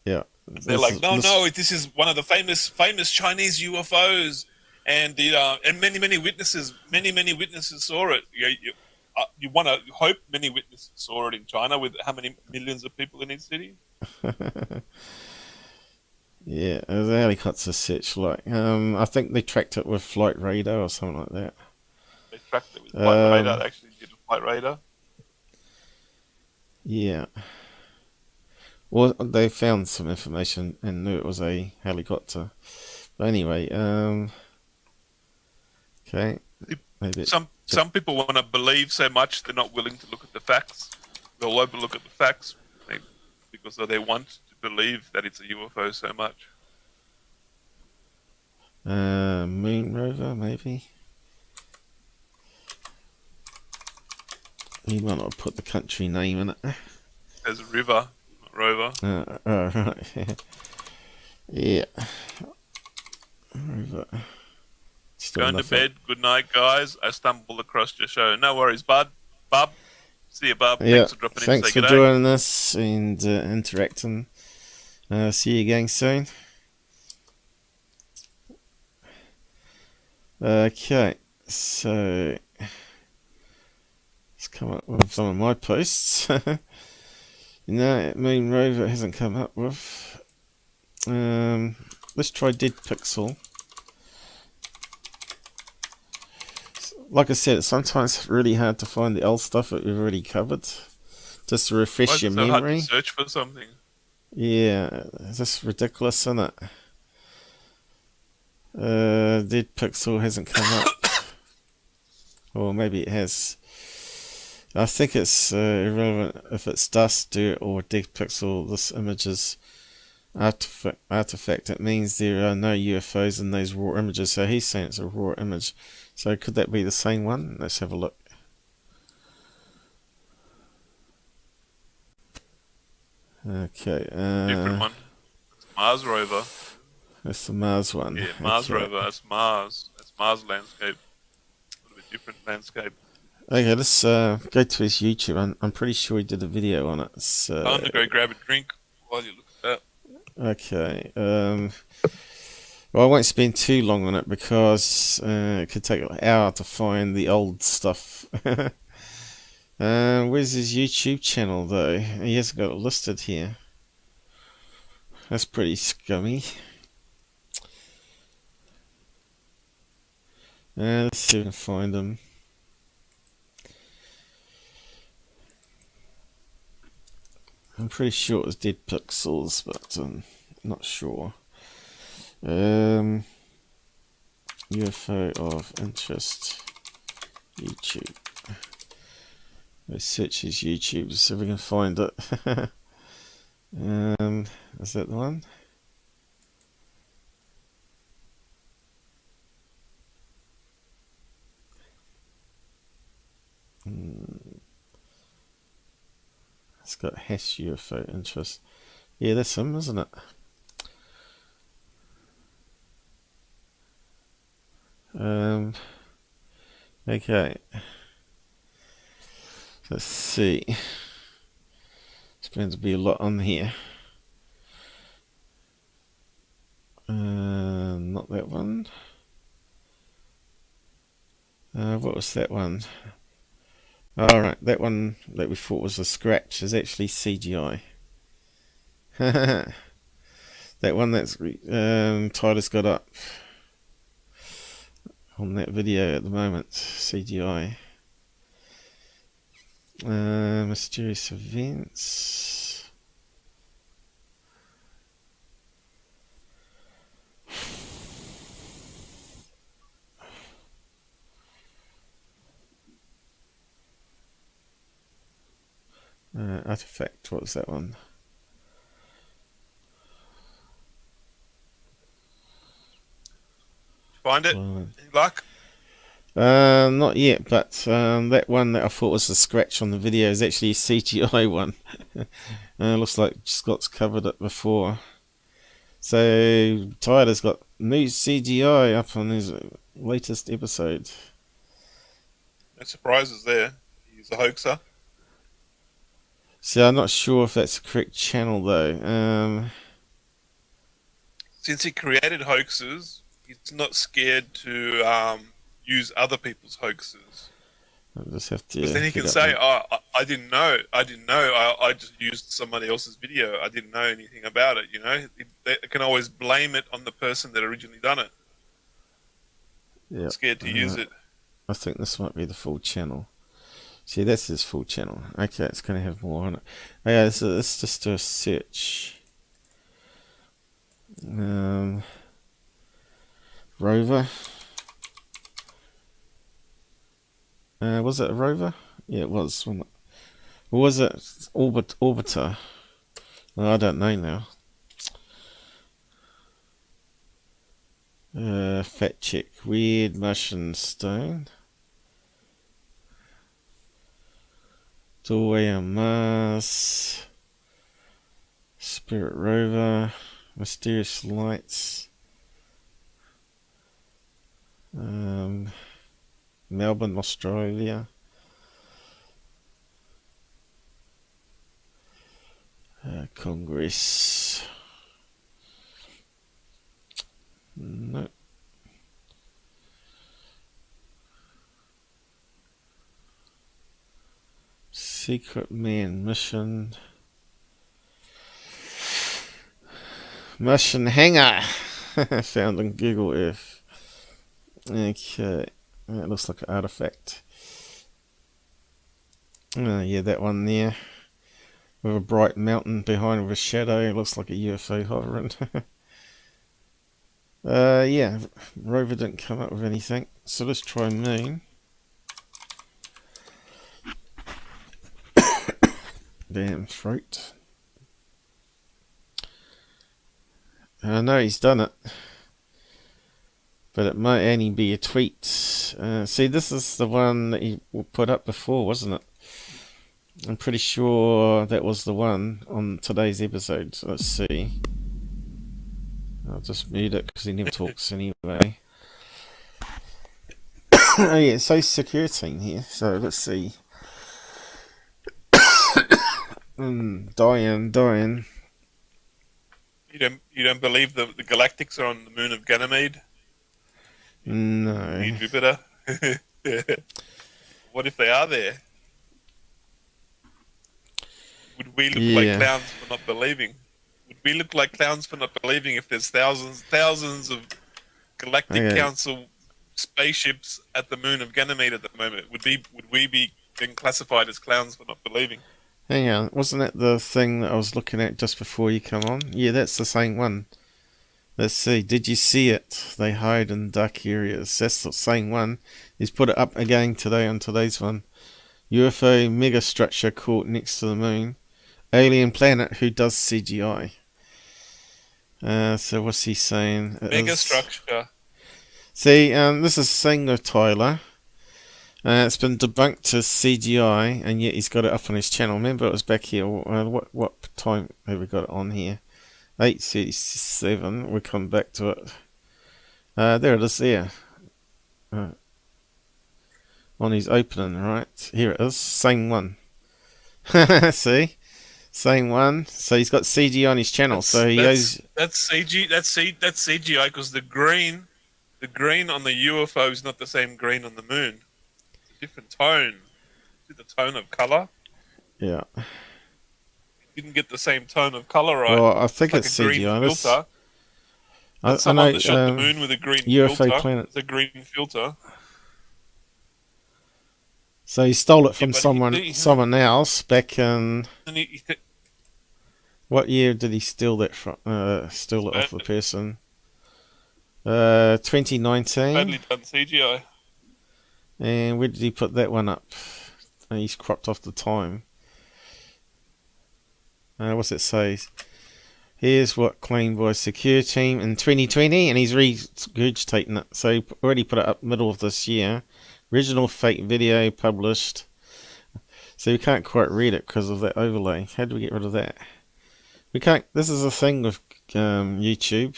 Yeah. They're like, no, this is one of the famous Chinese UFOs, and many witnesses saw it. You want to hope many witnesses saw it in China with how many millions of people in each city? Yeah, it was a helicopter searchlight. I think they tracked it with flight radar or something like that. They tracked it with flight radar. They actually did a flight radar. Yeah. Well, they found some information and knew it was a helicopter. But anyway, okay. Maybe Some people want to believe so much they're not willing to look at the facts. They'll overlook at the facts because they want to believe that it's a UFO so much. Moon rover, maybe. You might not put the country name in it. There's a river, rover. Right. Yeah. Rover. Still Going nothing. to bed. Good night, guys. I stumbled across your show. No worries, bud. Bub. See you, Bub. Yeah. Thanks for dropping in. Thanks Say for g'day. joining us and interacting. See you again soon. Okay, so let's come up with some of my posts. No, Moon Rover hasn't come up with. Let's try Dead Pixel. Like I said, it's sometimes really hard to find the old stuff that we've already covered. Just to refresh your Why is it so hard memory. to search for something? Yeah, it's just ridiculous, isn't it? Dead Pixel hasn't come up. Or maybe it has. I think it's irrelevant if it's dust, dirt, or Dead Pixel. This image is artifact. It means there are no UFOs in those raw images. So he's saying it's a raw image. So could that be the same one? Let's have a look. Okay. Different one. It's Mars rover. That's the Mars one. Yeah, Mars okay. rover. That's Mars. That's Mars landscape. A little bit different landscape. Okay, let's go to his YouTube. I'm pretty sure he did a video on it. So, I'm gonna go grab a drink while you look at that. okay. Well, I won't spend too long on it because it could take an hour to find the old stuff. Where's his YouTube channel though? He hasn't got it listed here. That's pretty scummy. Let's see if we can find him. I'm pretty sure it was Dead Pixels, but I'm not sure. UFO of interest. YouTube. Let's search his YouTube so we can find it. Is that the one? It's got hash UFO interest. Yeah, that's him, isn't it? Okay. Let's see. There's going to be a lot on here. Not that one. What was that one? Alright, that one that we thought was a scratch is actually CGI. That one that's Tyler's got up on that video at the moment, CGI. Mysterious events. Artifact, what was that one? Find it? Any luck? Not yet, but that one that I thought was a scratch on the video is actually a CGI one. Looks like Scott's covered it before. So Tyler's got new CGI up on his latest episode. No surprises there. He's a hoaxer. So I'm not sure if that's the correct channel though. Since he created hoaxes, he's not scared to use other people's hoaxes. I'll just have to. Because then he can get up say, there. "Oh, I I didn't know. I just used somebody else's video. I didn't know anything about it. You know, they can always blame it on the person that originally done it. Yeah. Scared to use it. I think this might be the full channel. See, that's his full channel. Okay, it's going to have more on it. Okay, let's just do a search. Rover. Was it a rover? Yeah, it was. Or was it orbiter? Well, I don't know now. Fact check. Weird Martian stone. Doorway on Mars. Spirit rover. Mysterious lights. Melbourne, Australia. Congress. No. Secret Man mission. Martian hangar. Found on Google Earth. Okay. That looks like an artifact. Yeah, that one there. With a bright mountain behind with a shadow. It looks like a UFO hovering. Yeah, rover didn't come up with anything. So let's try moon. Damn throat. I know he's done it. But it might only be a tweet. See, this is the one that he put up before, wasn't it? I'm pretty sure that was the one on today's episode. So let's see. I'll just mute it because he never talks anyway. Oh yeah, it says Secureteam here. So let's see. Dying. You don't believe the Galactics are on the moon of Ganymede? No. Jupiter? What if they are there? Would we look like clowns for not believing? Would we look like clowns for not believing if there's thousands of Galactic Council spaceships at the moon of Ganymede at the moment? Would we be being classified as clowns for not believing? Hang on, wasn't that the thing that I was looking at just before you come on? Yeah, that's the same one. Let's see, did you see it? They hide in dark areas. That's the same one. He's put it up again today on today's one. UFO megastructure caught next to the moon. Alien planet who does CGI. So what's he saying? Megastructure. See, this is the thing with Tyler. It's been debunked to CGI, and yet he's got it up on his channel. Remember, it was back here. What time have we got it on here? 8:37. We'll come back to it. There it is. There. On his opening, right here it is. Same one. See, same one. So he's got CGI on his channel. That's CGI because the green on the UFO is not the same green on the moon. Different tone. See the tone of color? Yeah. Didn't get the same tone of color right. Well, I think it's it's like a green CGI. filter. I know. That shot the moon with a green UFO filter. planet. It's a green filter. So he stole it from someone else back in. What year did he steal that from? Steal it off the person. 2019. Badly done CGI. And where did he put that one up? He's cropped off the time. What's it say? Here's what claimed by Secureteam in 2020, and he's regurgitating it. So he already put it up middle of this year. Original fake video published. So we can't quite read it because of that overlay. How do we get rid of that? We can't. This is a thing with YouTube.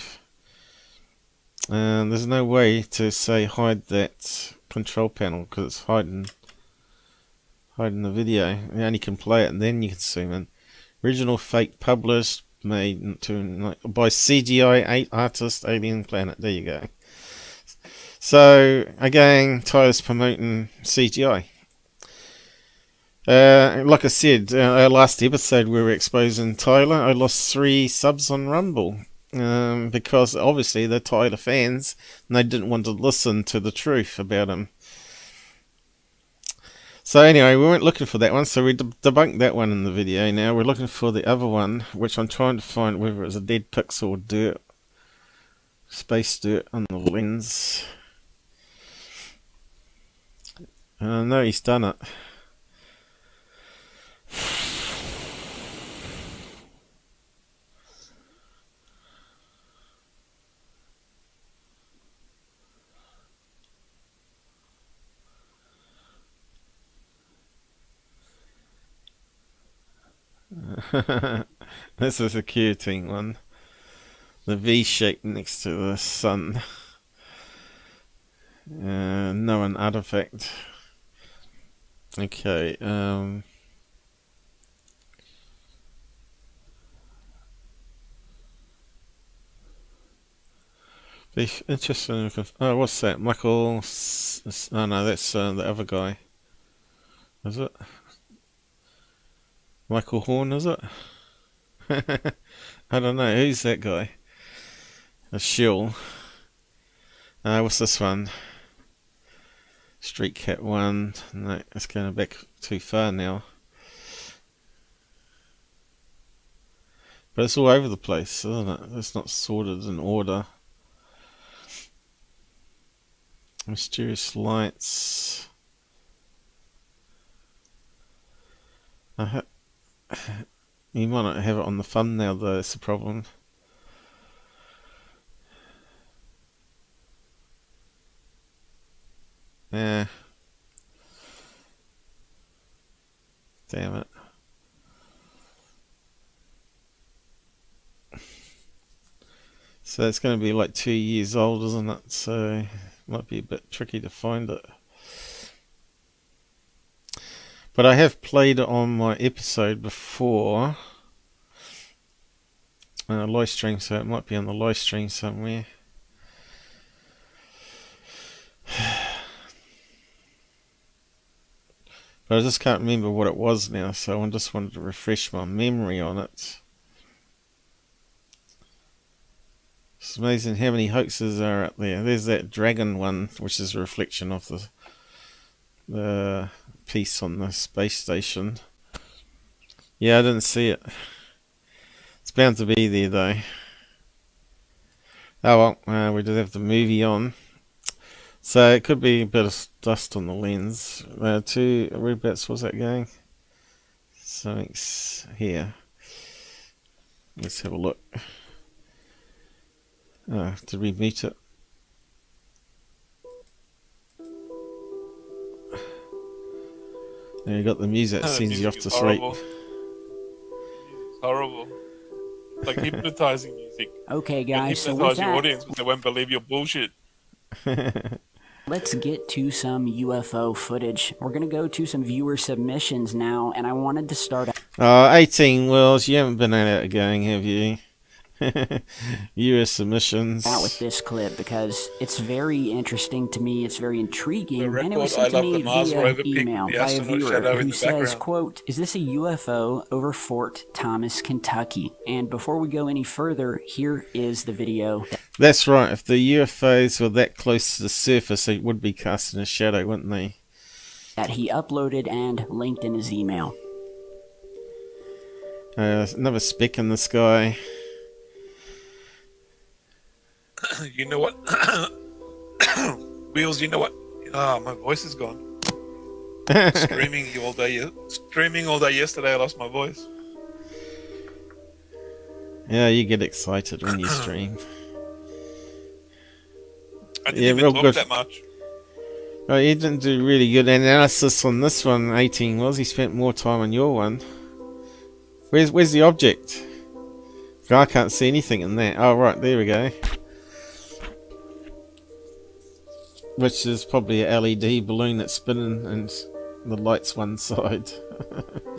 There's no way to say hide that control panel because it's hiding the video. You only can play it and then you can zoom in. Original fake published made by CGI artist Alien Planet. There you go. So again, Tyler's promoting CGI. Like I said, our last episode we were exposing Tyler. I lost 3 subs on Rumble because obviously they're Tyler fans and they didn't want to listen to the truth about him. So anyway, we weren't looking for that one, so we debunked that one in the video. Now we're looking for the other one, which I'm trying to find whether it's a dead pixel or dirt, space dirt on the lens. No, he's done it. This is a Secureteam one. The V shape next to the sun. No, an artifact. Okay, be interesting. Oh, what's that? Michael. Oh no, that's the other guy. Is it? Michael Horn, is it? I don't know. Who's that guy? A shill. What's this one? Street Cat 1. No, it's going back too far now. But it's all over the place, isn't it? It's not sorted in order. Mysterious lights. You might not have it on the thumbnail though, that's the problem. Yeah. Damn it. So it's going to be like 2 years old, isn't it? So it might be a bit tricky to find it. But I have played it on my episode before. Live stream, so it might be on the live stream somewhere. But I just can't remember what it was now, so I just wanted to refresh my memory on it. It's amazing how many hoaxes are out there. There's that dragon one, which is a reflection of the piece on the space station. Yeah, I didn't see it. It's bound to be there though. Oh well, we did have the movie on. So it could be a bit of dust on the lens. Whereabouts was that going? Something's here. Let's have a look. Oh, did we mute it? There you got the music that sends you off to sleep. It's horrible. It's like hypnotizing music. Okay, guys, so hypnotize with your that, audience because they won't believe your bullshit. let's get to some UFO footage. We're going to go to some viewer submissions now, and I wanted to start... 18 Wells, you haven't been at it again, have you? US submissions. Out with this clip because it's very interesting to me. It's very intriguing, and it was I sent to love me the Mars via rover email pic, the by a astronaut viewer shadow in who the says, background. quote, "Is this a UFO over Fort Thomas, Kentucky?" And before we go any further, here is the video. That's right. If the UFOs were that close to the surface, they would be casting a shadow, wouldn't they? That he uploaded and linked in his email. Another speck in the sky. You know what? Wheels, you know what? Ah, my voice is gone. Streaming all day yesterday, I lost my voice. Yeah, you get excited when you stream. I didn't even talk that much. Oh, you didn't do really good analysis on this one, 18 was. He spent more time on your one. Where's the object? I can't see anything in that. Oh, right, there we go. Which is probably a LED balloon that's spinning and the light's one side.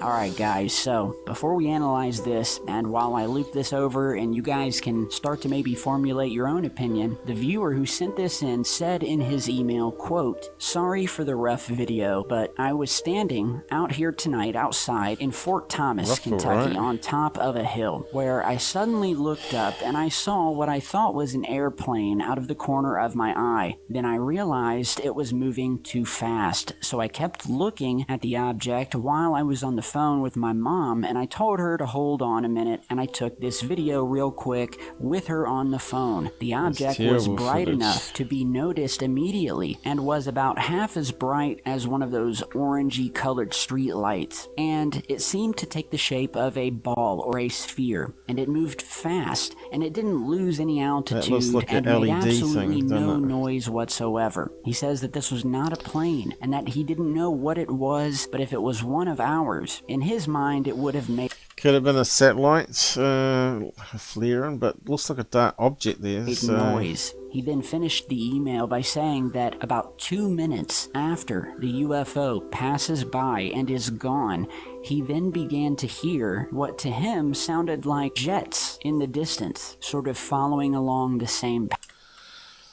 Alright guys, so before we analyze this, and while I loop this over and you guys can start to maybe formulate your own opinion, the viewer who sent this in said in his email, quote, "Sorry for the rough video, but I was standing out here tonight outside in Fort Thomas, Kentucky, on top of a hill, where I suddenly looked up and I saw what I thought was an airplane out of the corner of my eye. Then I realized it was moving too fast, so I kept looking at the object while I was on the phone with my mom, and I told her to hold on a minute, and I took this video real quick with her on the phone. The object was bright enough to be noticed immediately and was about half as bright as one of those orangey colored street lights, and it seemed to take the shape of a ball or a sphere, and it moved fast, and it didn't lose any altitude and made absolutely no noise whatsoever. He says that this was not a plane and that he didn't know what it was, but if it was one of ours, in his mind it would have made... Could have been a satellite flaring, but looks like a dark object there. Noise. He then finished the email by saying that about 2 minutes after the UFO passes by and is gone, he then began to hear what to him sounded like jets in the distance, sort of following along the same path.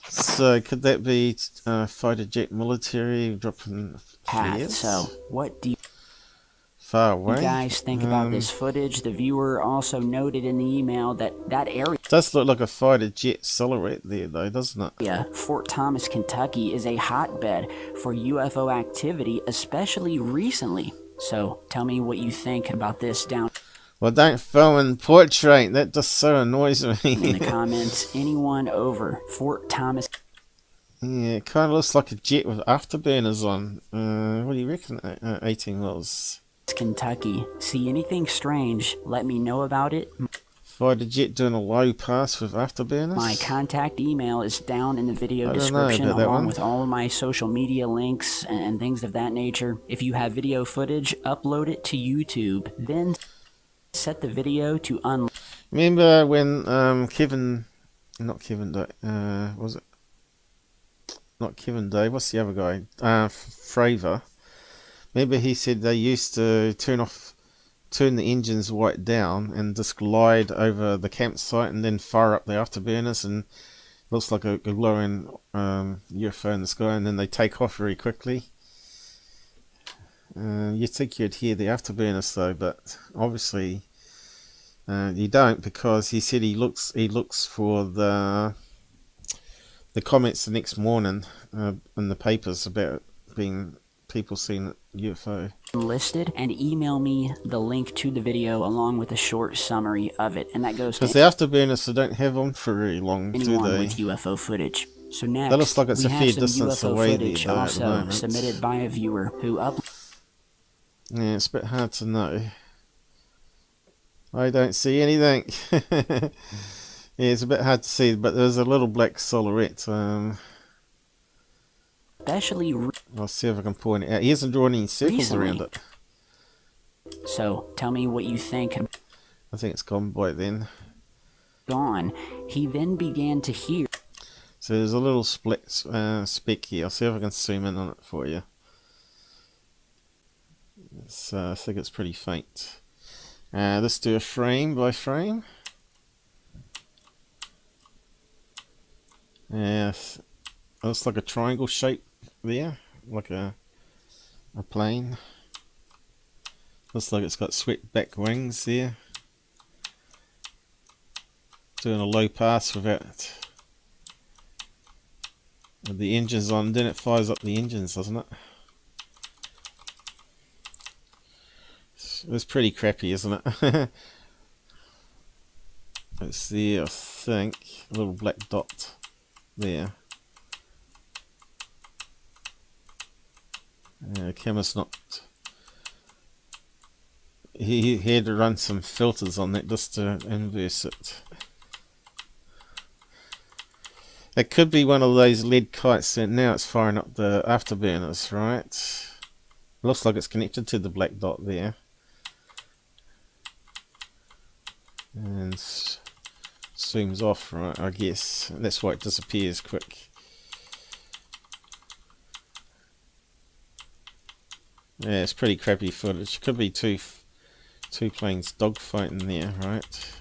So could that be fighter jet military dropping flares? So what do you... Far away. You guys think about this footage? The viewer also noted in the email that that area... It does look like a fighter jet silhouette there though, doesn't it? Yeah, Fort Thomas, Kentucky is a hotbed for UFO activity, especially recently. So tell me what you think about this down... Well, don't film and portrait. That just so annoys me. In the comments, anyone over Fort Thomas... Yeah, it kind of looks like a jet with afterburners on. What do you reckon, 18 mils? Kentucky. See anything strange, let me know about it. Fighter jet doing a low pass with afterburners? My contact email is down in the video description along with all of my social media links and things of that nature. If you have video footage, upload it to YouTube, then set the video to unlock. Remember when Kevin, not Kevin Day, was it? Not Kevin Day, what's the other guy? Fravor. Remember he said they used to turn the engines right down and just glide over the campsite and then fire up the afterburners, and looks like a glowing UFO in the sky, and then they take off very quickly. You'd think you'd hear the afterburners though, but obviously you don't, because he said he looks for the comments the next morning in the papers about being people seeing UFO. Listed, and email me the link to the video along with a short summary of it, and that goes to because the afterburners they don't have on for very long, do anyone they? with UFO footage. So next, that looks like it's a fair distance UFO away footage there, also submitted by a viewer who Yeah, it's a bit hard to know. I don't see anything. Yeah, it's a bit hard to see, but there's a little black silhouette. Especially... I'll see if I can point it out. He hasn't drawn any circles around it. So, tell me what you think. I think it's gone by then. Gone. He then began to hear... So there's a little split speck here. I'll see if I can zoom in on it for you. I think it's pretty faint. Let's do a frame by frame. Yes, it looks like a triangle shape there, like a plane. Looks like it's got swept back wings there. Doing a low pass without the engines on, then it fires up the engines, doesn't it? It's pretty crappy, isn't it? It's there, I think. A little black dot there. Camera's not... He had to run some filters on that just to inverse it. It could be one of those LED kites, and now it's firing up the afterburners, right? Looks like it's connected to the black dot there. And zooms off, right, I guess. That's why it disappears quick. Yeah, it's pretty crappy footage. Could be too Two planes dogfighting there, right?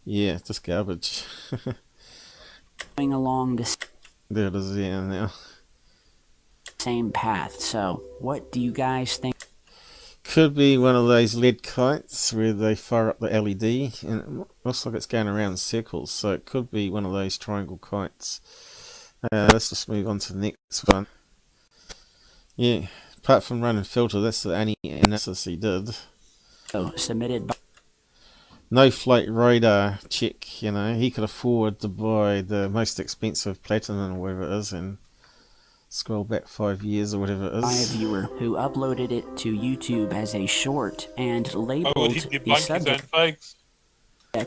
Yeah, just garbage. Going along this There it is, yeah, now. same path. So, what do you guys think? Could be one of those LED kites where they fire up the LED, and it looks like it's going around in circles, so it could be one of those triangle kites. Let's just move on to the next one. Yeah, apart from running filter, that's the only analysis he did. Oh, submitted by No flight radar check, you know, he could afford to buy the most expensive platinum or whatever it is and scroll back 5 years or whatever it a is. viewer who uploaded it to YouTube as a short and labeled the subject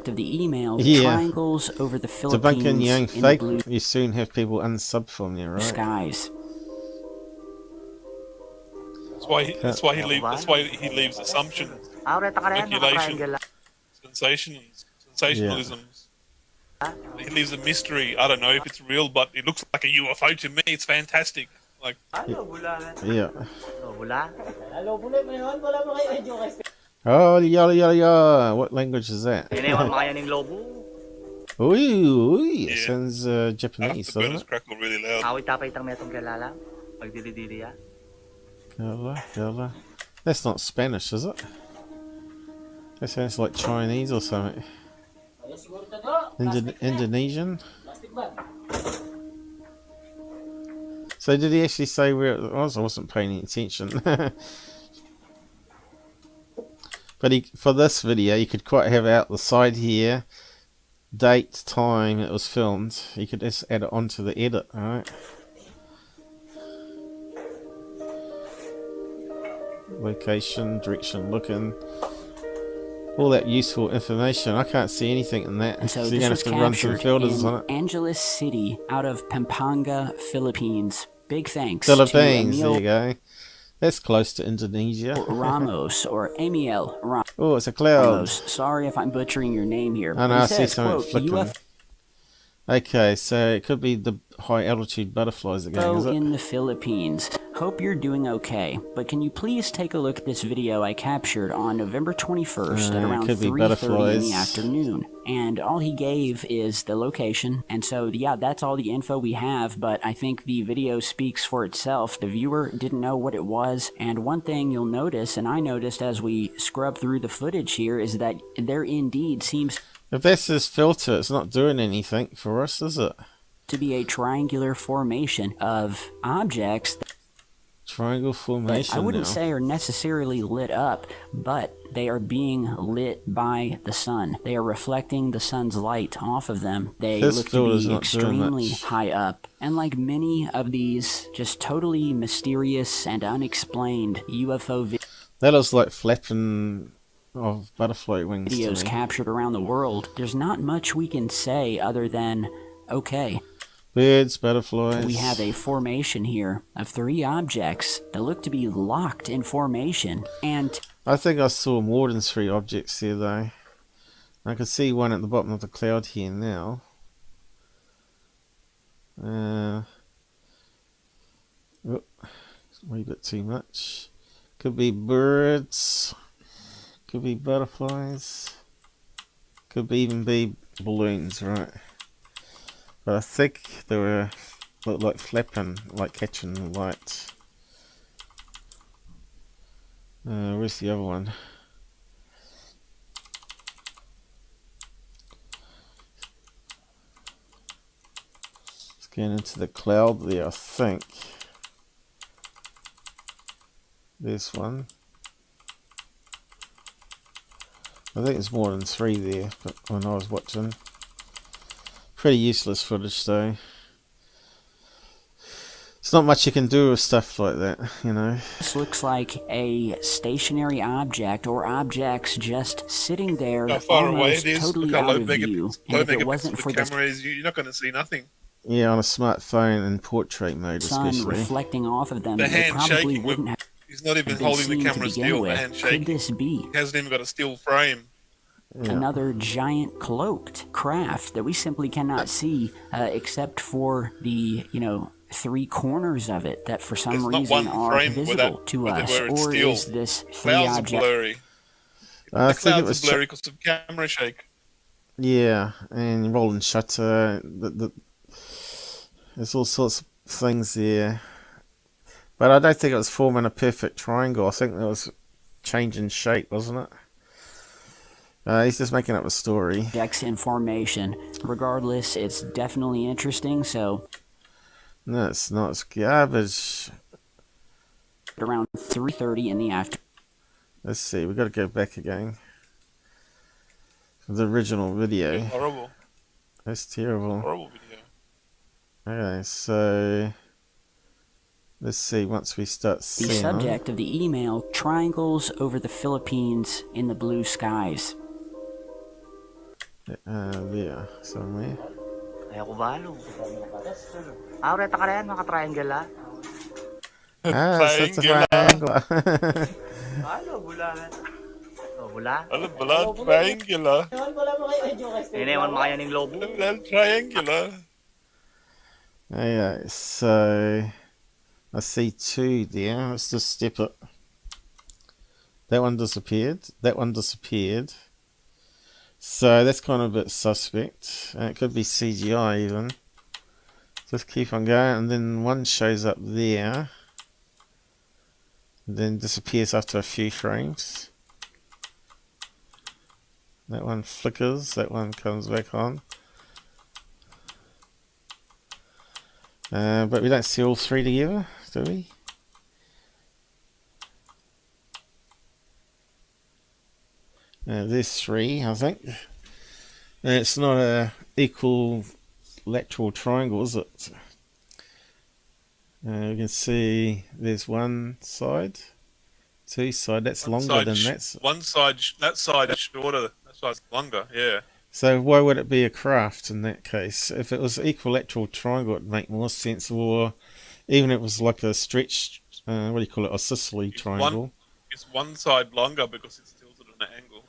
of the email triangles over the Philippines Debunking your own in fake, the blue you soon have people unsub from you, right? skies. That's why he leaves assumptions, speculation, sensationalisms. He leaves a mystery. I don't know if it's real, but it looks like a UFO to me. It's fantastic. Like, yeah. Oh, yada yada yada. What language is that? Ooh, it sounds Japanese, doesn't it? Crackle really loud. Gala. That's not Spanish, is it? That sounds like Chinese or something. Indonesian? So did he actually say where it was? I wasn't paying any attention. But for this video, you could quite have out the side here, date, time it was filmed. You could just add it onto the edit, alright? Location, direction, looking. All that useful information. I can't see anything in that. So you're going to have to run some filters on it. Angeles City, out of Pampanga, Philippines. Big thanks Philippines, to there you go. That's close to Indonesia. Ramos, or Amiel Ramos. Oh, it's a cloud. Sorry if I'm butchering your name here. I know, I see something quote, flickering. Okay, so it could be the high altitude butterflies again, is it? In the Philippines. Hope you're doing okay, but can you please take a look at this video I captured on November 21st at around 3:30 in the afternoon. And all he gave is the location, and so yeah, that's all the info we have, but I think the video speaks for itself. The viewer didn't know what it was, and one thing you'll notice, and I noticed as we scrub through the footage here, is that there indeed seems if that's this filter, it's not doing anything for us, is it? To be a triangular formation of objects. Triangle formation. I wouldn't say are necessarily lit up, but they are being lit by the sun. They are reflecting the sun's light off of them. They look to be extremely high up. And like many of these just totally mysterious and unexplained UFO videos. That is like flapping of butterfly wings. Videos captured around the world. There's not much we can say other than, okay. Birds, butterflies. We have a formation here of 3 objects that look to be locked in formation, and I think I saw more than 3 objects there though. I can see one at the bottom of the cloud here now. Oh, it's a wee bit too much. Could be birds. Could be butterflies. Could even be balloons, right? But I think they were like flapping, like catching the light. Where's the other one? It's getting into the cloud there, I think. There's one. I think there's more than 3 there, but when I was watching. Pretty useless footage though. It's not much you can do with stuff like that, you know. This looks like a stationary object or objects just sitting there how far away almost it is. totally Look how out of view. And if it wasn't for the camera is, you're not going to see nothing. Yeah, on a smartphone and portrait mode especially. Sun reflecting off of them, The they hand probably shaking. wouldn't have He's not even been holding the seen to camera begin still. with. The hand Could shaking. this be He hasn't even got a still frame. Yeah. Another giant cloaked craft that we simply cannot see except for the, 3 corners of it that for some There's not reason one are frame visible to us? where it's Or still. is this free Clouds are object? blurry. I The think it clouds was are blurry because of camera shake. yeah, and rolling shutter. There's all sorts of things there. But I don't think it was forming a perfect triangle. I think it was changing shape, wasn't it? He's just making up a story. Objects in formation. Regardless, it's definitely interesting, so... No, it's not. It's garbage. Around 3:30 in the afternoon. Let's see. We've got to go back again. The original video. It's horrible. That's terrible. Horrible video. Okay, so... Let's see, once we start seeing The subject of the email, triangles over the Philippines in the blue skies. There, somewhere. Kaya ko balo. Reta ka rin, maka-triangle ah. It's a triangle. Ano, bula na. Oh, bula? Ano, bula? Triangular. Inewan mo kayo ng lobo. Triangular. Okay, so... I see 2 there. Let's just step it. That one disappeared. That one disappeared. So that's kind of a bit suspect. It could be CGI even. Just keep on going, and then one shows up there. Then disappears after a few frames. That one flickers. That one comes back on. But we don't see all 3 together, do we? There's 3, I think. And it's not a equal lateral triangle, is it? You can see there's one side, 2 side. That's One longer side than that. One side, that side is shorter. That side's longer. Yeah. So why would it be a craft in that case? If it was equilateral triangle, it'd make more sense. Or even if it was like a stretched, what do you call it, a Sicily triangle. It's one side longer because it's tilted at an angle.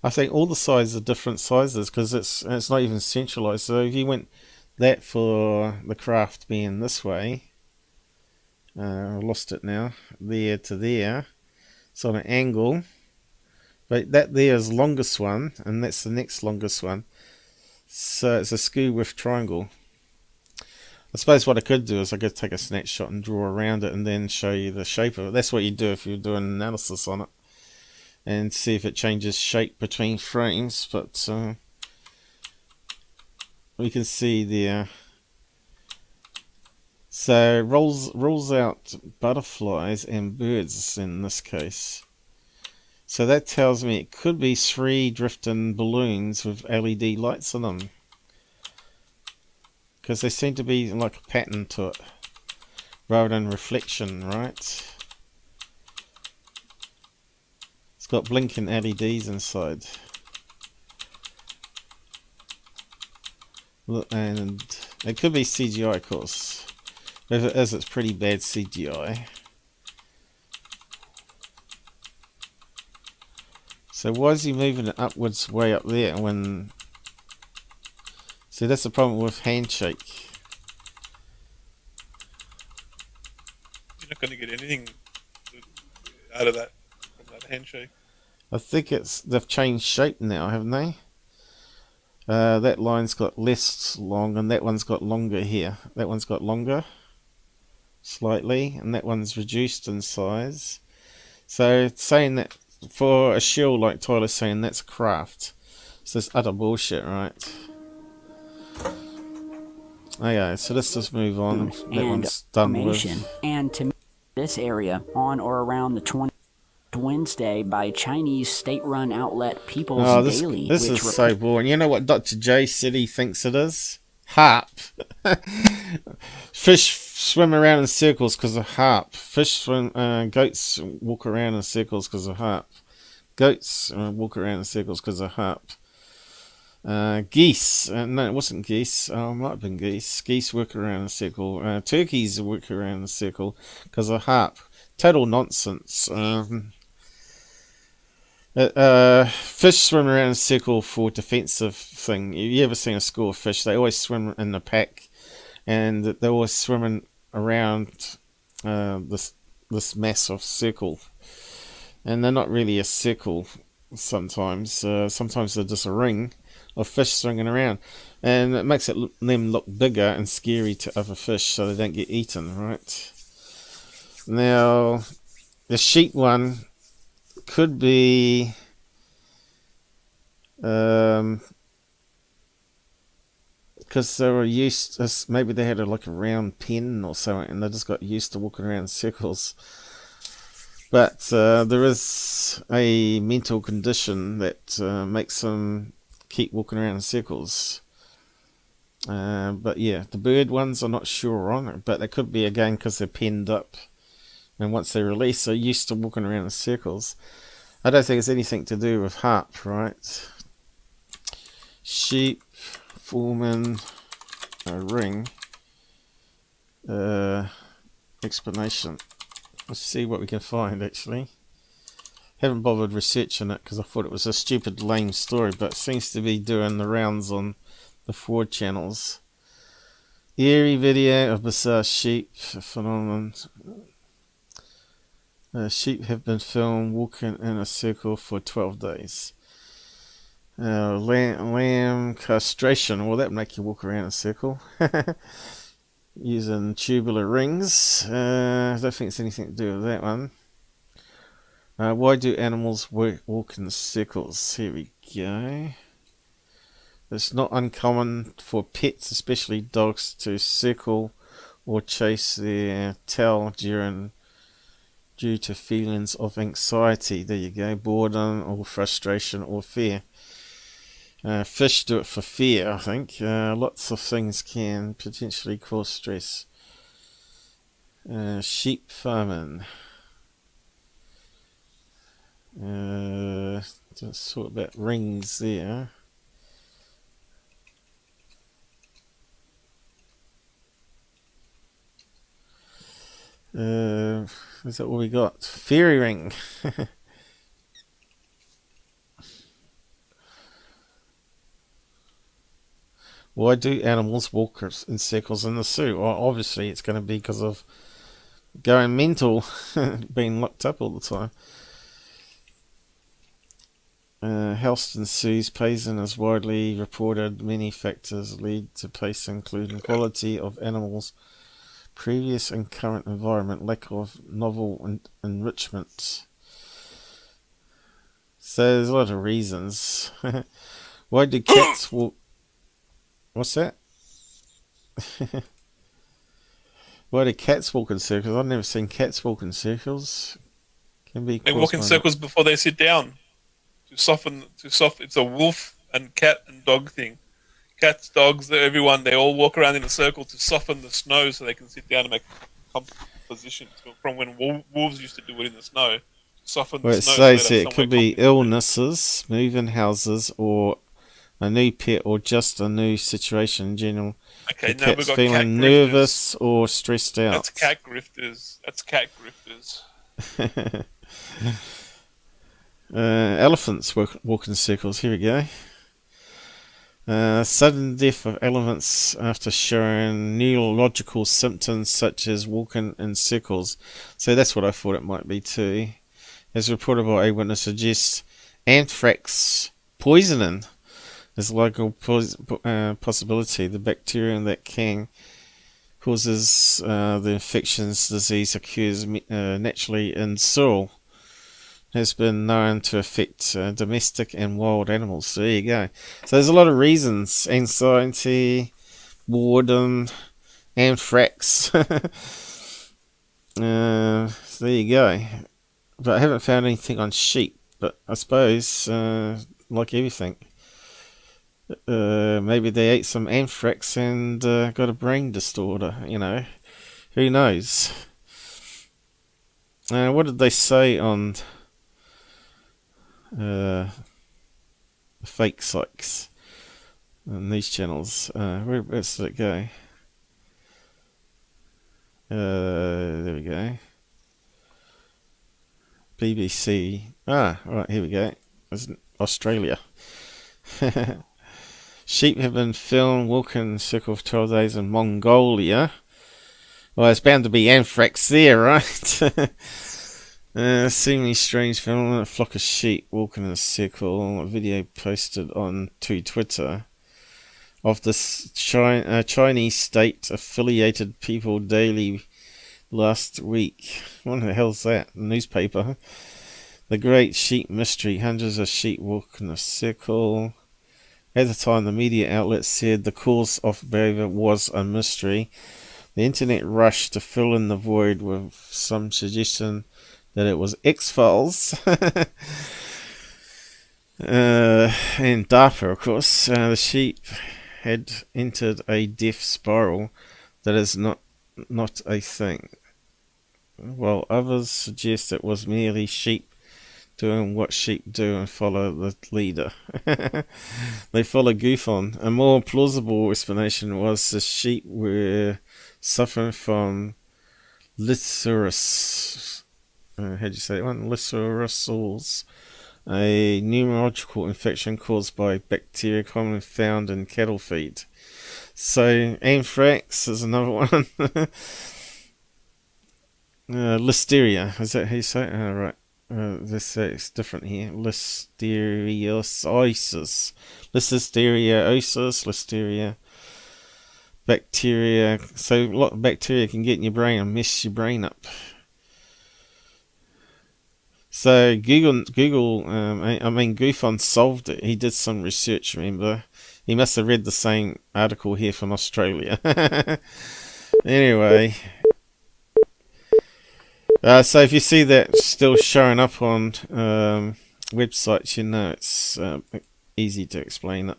I think all the sides are different sizes because it's not even centralized. So if you went that for the craft being this way, I lost it now, there to there, it's on an angle. But that there is longest one, and that's the next longest one. So it's a skew width triangle. I suppose what I could do is I could take a snapshot and draw around it and then show you the shape of it. That's what you do if you're doing analysis on it. And see if it changes shape between frames. But we can see there. So rolls out butterflies and birds in this case. So that tells me it could be 3 drifting balloons with LED lights on them. Because they seem to be like a pattern to it, rather than reflection, right? It's got blinking LEDs inside. And it could be CGI, of course. If it is, it's pretty bad CGI. So why is he moving it upwards way up there when... See, that's the problem with handshake. You're not going to get anything out of that from that handshake. I think they've changed shape now, haven't they? That line's got less long and that one's got longer here. That one's got longer slightly and that one's reduced in size. So it's saying that for a shill, like Tyler's saying, that's a craft. So it's utter bullshit, right? Okay, so let's just move on. That one's done with. And to this area on or around the 20th Wednesday by Chinese state-run outlet People's Daily. This is so boring. You know what Dr. J said he thinks it is? Harp. Fish swim around in circles because of harp. Goats walk around in circles because of harp. Goats walk around in circles because of harp. Geese. No, it wasn't geese. It might have been geese. Geese work around in a circle. Turkeys work around in a circle because of harp. Total nonsense. Fish swim around in a circle for defensive thing. You ever seen a school of fish? They always swim in a pack, and they're always swimming around this massive circle, and they're not really a circle. Sometimes they're just a ring of fish swinging around, and it makes them look bigger and scary to other fish, so they don't get eaten. Right now, the sheep one could be because they were used to, maybe they had like a round pen or something, and they just got used to walking around in circles. But there is a mental condition that makes them keep walking around in circles. But yeah, the bird ones I'm not sure on, but they could be again because they're penned up, and once they release, they're used to walking around in circles. I don't think it's anything to do with harp, right? Sheep forming a ring. Explanation. Let's see what we can find, actually. Haven't bothered researching it because I thought it was a stupid, lame story, but it seems to be doing the rounds on the forward channels. Eerie video of bizarre sheep phenomenon. Sheep have been filmed walking in a circle for 12 days. Lamb castration. Well, that would make you walk around in a circle. Using tubular rings. I don't think it's anything to do with that one. Why do animals walk in circles? Here we go. It's not uncommon for pets, especially dogs, to circle or chase their tail due to feelings of anxiety. There you go. Boredom or frustration or fear. Fish do it for fear, I think. Lots of things can potentially cause stress. Sheep farming. Just sort about rings there. Is that all we got? Fairy ring. Why do animals walk in circles in the zoo? Well, obviously it's going to be because of going mental, being locked up all the time. Houston zoos pacing is widely reported. Many factors lead to pacing, including quality of animals, previous and current environment, lack of novel enrichment. So there's a lot of reasons. Why do cats walk? What's that? Why do cats walk in circles? I've never seen cats walk in circles. They walk in circles before they sit down to soften. It's a wolf and cat and dog thing. Cats, dogs, everyone, they all walk around in a circle to soften the snow so they can sit down and make comfortable positions. From when wolves used to do it in the snow, soften the snow. Well, it says it could be illnesses, moving houses, or a new pet, or just a new situation in general. Okay, the now we've cat's got feeling cat nervous or stressed out. That's cat grifters. That's cat grifters. Elephants walk in circles. Here we go. Sudden death of elephants after showing neurological symptoms such as walking in circles. So that's what I thought it might be too. As reported by a witness, suggests anthrax poisoning is a local possibility. The bacterium that can causes the infections disease occurs naturally in soil. Has been known to affect domestic and wild animals. So there you go. So there's a lot of reasons: anxiety, boredom, anthrax. There you go. But I haven't found anything on sheep. But I suppose, like everything, maybe they ate some anthrax and got a brain disorder. You know, who knows? What did they say on the fake sites on these channels? Where did it go? There we go. BBC. Right, here we go. It's Australia. Sheep have been filmed walking in a circle for 12 days in Mongolia. Well, it's bound to be anthrax there, right? Seemingly strange phenomenon, a flock of sheep walking in a circle. A video posted on Twitter of the Chinese state-affiliated People Daily last week. What the hell's that? A newspaper? The Great Sheep Mystery. Hundreds of sheep walk in a circle. At the time, the media outlet said the cause of behavior was a mystery. The internet rushed to fill in the void with some suggestion that it was X-Files. And DARPA, of course. The sheep had entered a death spiral that is not a thing. While others suggest it was merely sheep doing what sheep do and follow the leader. They follow GUFON. A more plausible explanation was the sheep were suffering from lythyrus. How do you say that one? Lythyrus, a neurological infection caused by bacteria commonly found in cattle feed. So anthrax is another one. Listeria, is that how you say it? Oh, right. This it's different here. Listeriosis, listeria, bacteria. So a lot of bacteria can get in your brain and mess your brain up. So GUFON solved it. He did some research, remember? He must have read the same article here from Australia. Anyway. So if you see that still showing up on websites, you know it's easy to explain it.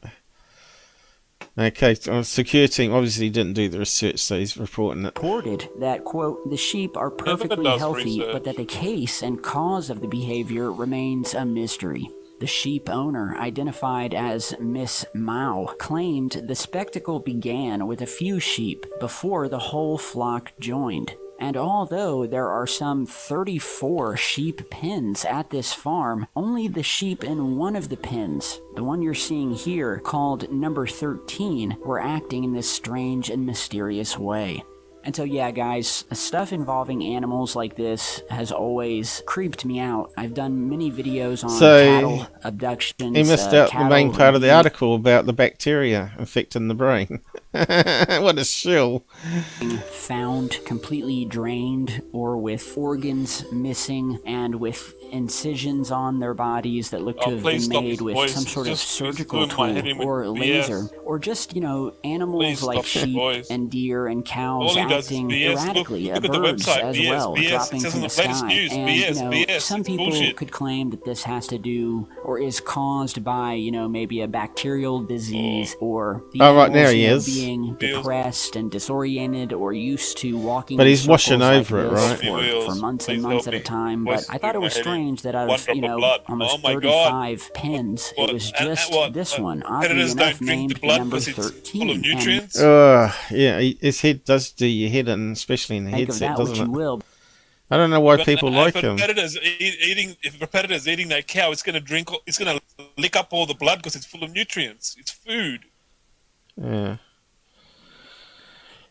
Okay, Secureteam obviously didn't do the research, so he's reporting it. Reported that, quote, the sheep are perfectly healthy, but that the case and cause of the behavior remains a mystery. The sheep owner, identified as Miss Mao, claimed the spectacle began with a few sheep before the whole flock joined. And although there are some 34 sheep pens at this farm, only the sheep in one of the pens, the one you're seeing here, called number 13, were acting in this strange and mysterious way. And so yeah, guys, stuff involving animals like this has always creeped me out. I've done many videos on cattle abductions. He missed out the main part of the article about the bacteria infecting the brain. What a shill. Found completely drained or with organs missing and with incisions on their bodies that look to have been made with some sort of surgical tool or laser, or just, you know, animals like sheep and deer and cows acting erratically, birds as well, dropping from the sky. And, you know, some people could claim that this has to do or is caused by, you know, maybe a bacterial disease or the animals being depressed and disoriented or used to walking in he's washing over like it, right? For months and months at a time. But I thought it was strange that out of, you know, almost 35 pens, it was just this one, oddly enough named number 13. Yeah, his head does do your head in, especially in the headset, doesn't it? I don't know why people like him. If a predator's eating that cow, it's going to lick up all the blood because it's full of nutrients. It's food. Yeah.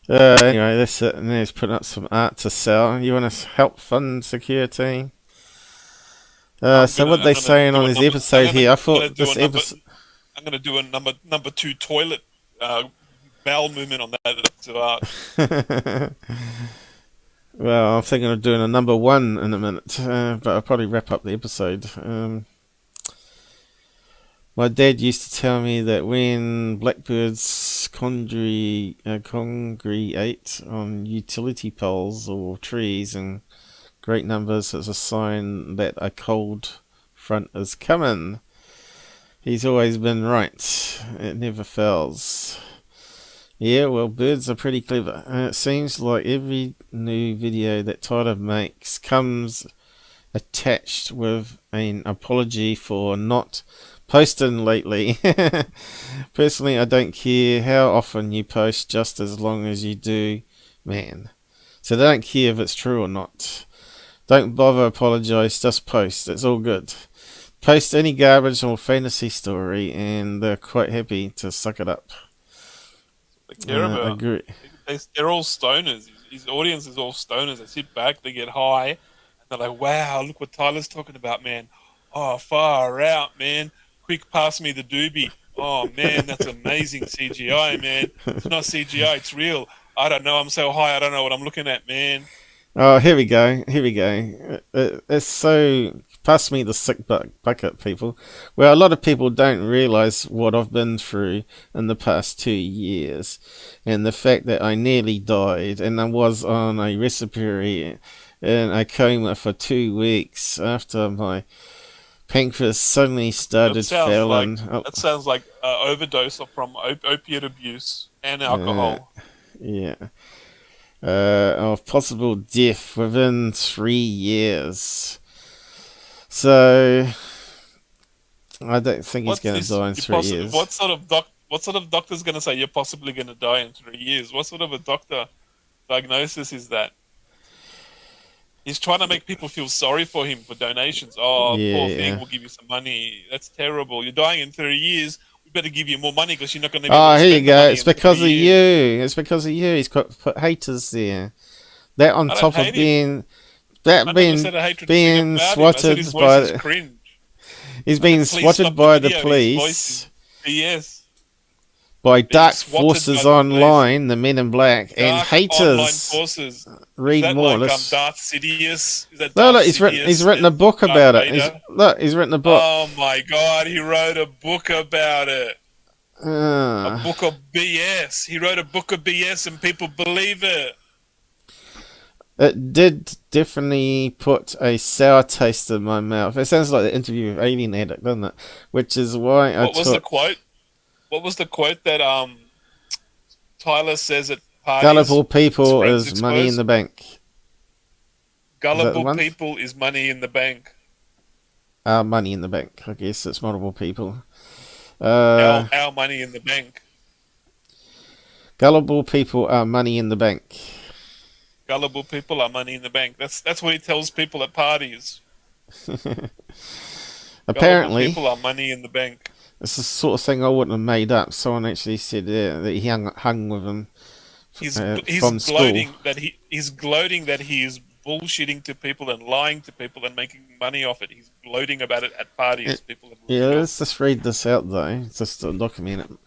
Anyway, that's it. And he's putting up some art to sell. You want to help fund Secureteam? So what they saying on this episode here? I thought this episode. I'm going to do a number 2 toilet bowel movement on that art. Well, I'm thinking of doing a number 1 in a minute, but I'll probably wrap up the episode. My dad used to tell me that when blackbirds congregate on utility poles or trees in great numbers, it's a sign that a cold front is coming. He's always been right. It never fails. Yeah, well, birds are pretty clever. And it seems like every new video that Tyler makes comes attached with an apology for not posting lately. Personally, I don't care how often you post, just as long as you do, man. So they don't care if it's true or not. Don't bother apologize, just post. It's all good. Post any garbage or fantasy story and they're quite happy to suck it up. They care about. Agree. They're all stoners. his audience is all stoners. They sit back, they get high, and they're like, "Wow, look what Tyler's talking about, man. Oh, far out, man. Quick, pass me the doobie. Oh man, that's amazing CGI, man. It's not CGI, it's real. I don't know. I'm so high, I don't know what I'm looking at, man." Oh, here we go. Here we go. It's so... Pass me the sick bucket, people. Well, a lot of people don't realise what I've been through in the past 2 years. And the fact that I nearly died. And I was on a respiratory in a coma for 2 weeks after my pancreas suddenly started failing. That sounds like overdose from opiate abuse and alcohol. Yeah. Of possible death within 3 years. So I don't think he's going to die in 3 years. What sort of doctor's going to say you're possibly going to die in 3 years? What sort of a doctor diagnosis is that? He's trying to make people feel sorry for him for donations. Oh, poor thing, we'll give you some money. That's terrible. You're dying in 3 years. We better give you more money because you're not going to be able to here you spend go. the money It's in because 3 of years. you. It's because of you. He's put haters there. That on top of being... That being swatted by he's being swatted by the police, by dark forces online, the Men in Black, and haters. Read more. Like, Darth Sidious? Is that No, look, Darth he's written a book about it. He's written a book. Oh my God, he wrote a book about it. A book of BS. He wrote a book of BS, and people believe it. It did definitely put a sour taste in my mouth. It sounds like the interview with Alien Addict, doesn't it? Which is why What was the quote? What was the quote that Tyler says at parties? Gullible people is money in the bank. Gullible people is money in the bank. Money in the bank. I guess it's multiple people. Our money in the bank. Gullible people are money in the bank. Gullible people are money in the bank. That's what he tells people at parties. Apparently, Gullible people are money in the bank. It's the sort of thing I wouldn't have made up. Someone actually said that he hung with him He's from gloating school. that he's gloating that he is bullshitting to people and lying to people and making money off it. He's gloating about it at parties. Let's just read this out though, just to document it.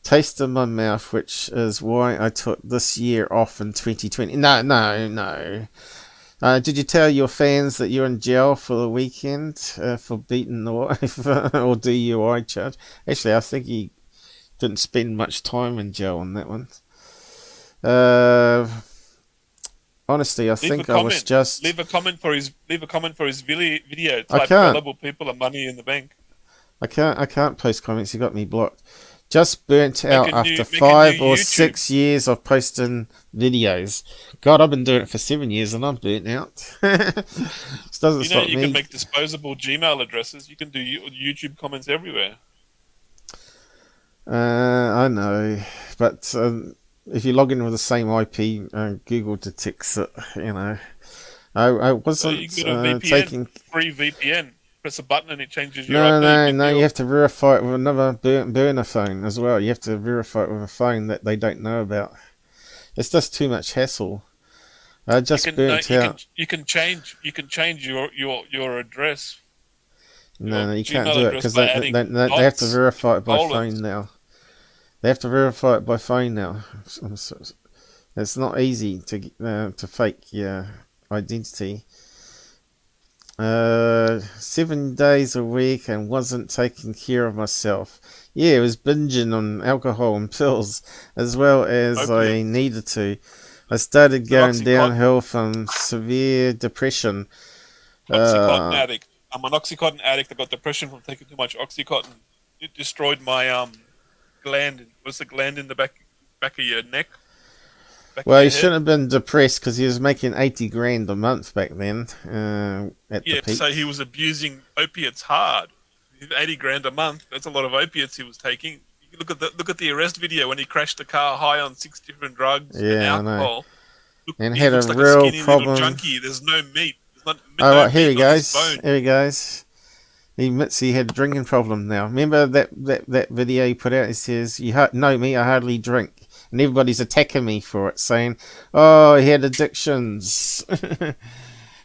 Taste in my mouth, which is why I took this year off in 2020. No. Did you tell your fans that you're in jail for the weekend for beating the wife or DUI charge? Actually, I think he didn't spend much time in jail on that one. Honestly, I think I was just leave a comment for his video. Type I can't. Gullible people are money in the bank. I can't post comments. You got me blocked. Just burnt out after 5 or 6 years of posting videos. God, I've been doing it for 7 years and I'm burnt out. This doesn't stop me. You can make disposable Gmail addresses. You can do YouTube comments everywhere. I know, but if you log in with the same IP, Google detects it. You know, I wasn't taking free VPN. Press a button and it changes your IP. No. You have to verify it with another burner phone as well. You have to verify it with a phone that they don't know about. It's just too much hassle. I just burnt out. You can change your address. No, you can't do it because they have to verify it by phone now. They have to verify it by phone now. It's not easy to fake your identity. 7 days a week and wasn't taking care of myself. Yeah, I was binging on alcohol and pills as well as I needed to. I started going downhill from severe depression. Oxycontin addict. I'm an Oxycontin addict. I got depression from taking too much Oxycontin. It destroyed my gland. What's the gland in the back of your neck? Well, he shouldn't have been depressed because he was making 80 grand a month back then. At the peak. So he was abusing opiates hard. 80 grand a month. That's a lot of opiates he was taking. You look at the arrest video when he crashed the car high on 6 different drugs and alcohol. And had a real problem. Junkie. There's no meat. Right, here he goes. Here he goes. He admits he had a drinking problem now. Remember that video he put out? He says, "You know me. I hardly drink." and everybody's attacking me for it, saying, "Oh, he had addictions,"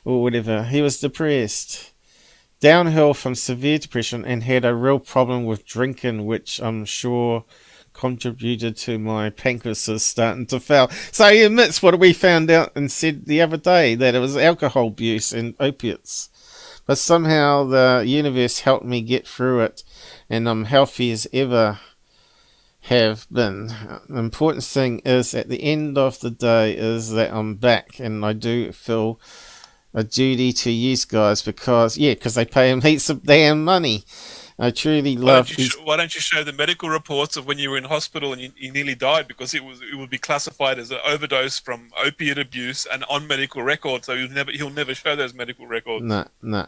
or whatever. He was depressed, downhill from severe depression, and had a real problem with drinking, which I'm sure contributed to my pancreas starting to fail. So he admits what we found out and said the other day, that it was alcohol abuse and opiates. But somehow the universe helped me get through it, and I'm healthy as ever have been. The important thing is, at the end of the day, is that I'm back, and I do feel a duty to you guys because they pay him heaps of damn money. I truly love. Why don't you show the medical reports of when you were in hospital and you nearly died, because it would be classified as an overdose from opiate abuse and on medical records, so he'll never show those medical records. No.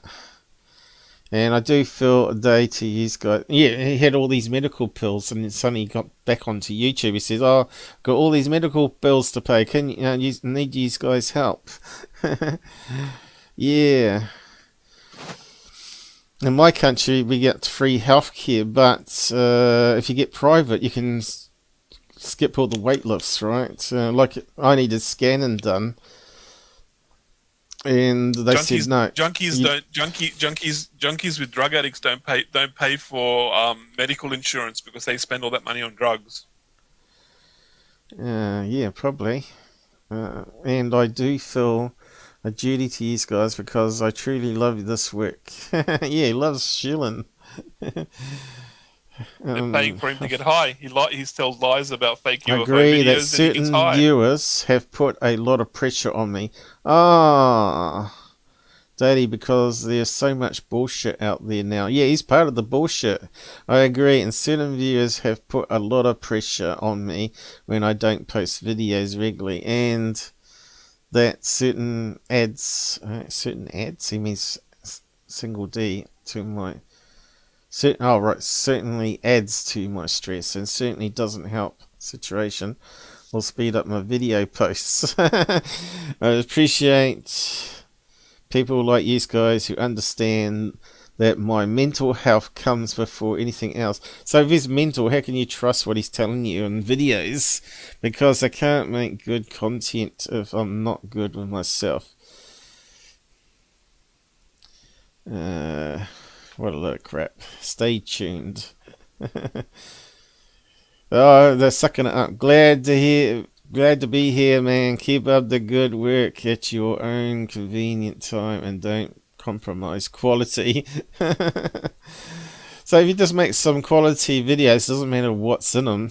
And I do feel a day to you guys. Yeah, he had all these medical pills, and then suddenly he got back onto YouTube. He says, "Oh, got all these medical bills to pay. Can you need you guys help?" Yeah. In my country, we get free healthcare, but if you get private, you can skip all the weight lifts, right? Like I needed scanning done, and they said no. Junkies with drug addicts don't pay for medical insurance because they spend all that money on drugs. Yeah, probably. And I do feel a duty to you guys because I truly love this work. Yeah, he loves shilling. They're paying for him to get high. He tells lies about fake UFO I agree videos that and certain he gets high. viewers have put a lot of pressure on me. Daddy, because there's so much bullshit out there now. Yeah, he's part of the bullshit. I agree, and certain viewers have put a lot of pressure on me when I don't post videos regularly, and that certain ads, he means single D, to my, certainly adds to my stress, and certainly doesn't help the situation or speed up my video posts. I appreciate people like you guys who understand that my mental health comes before anything else. So if he's mental, how can you trust what he's telling you in videos? Because I can't make good content if I'm not good with myself. What a lot of crap. Stay tuned. Oh, they're sucking it up. Glad to be here, man. Keep up the good work at your own convenient time and don't compromise quality. So if you just make some quality videos, doesn't matter what's in them,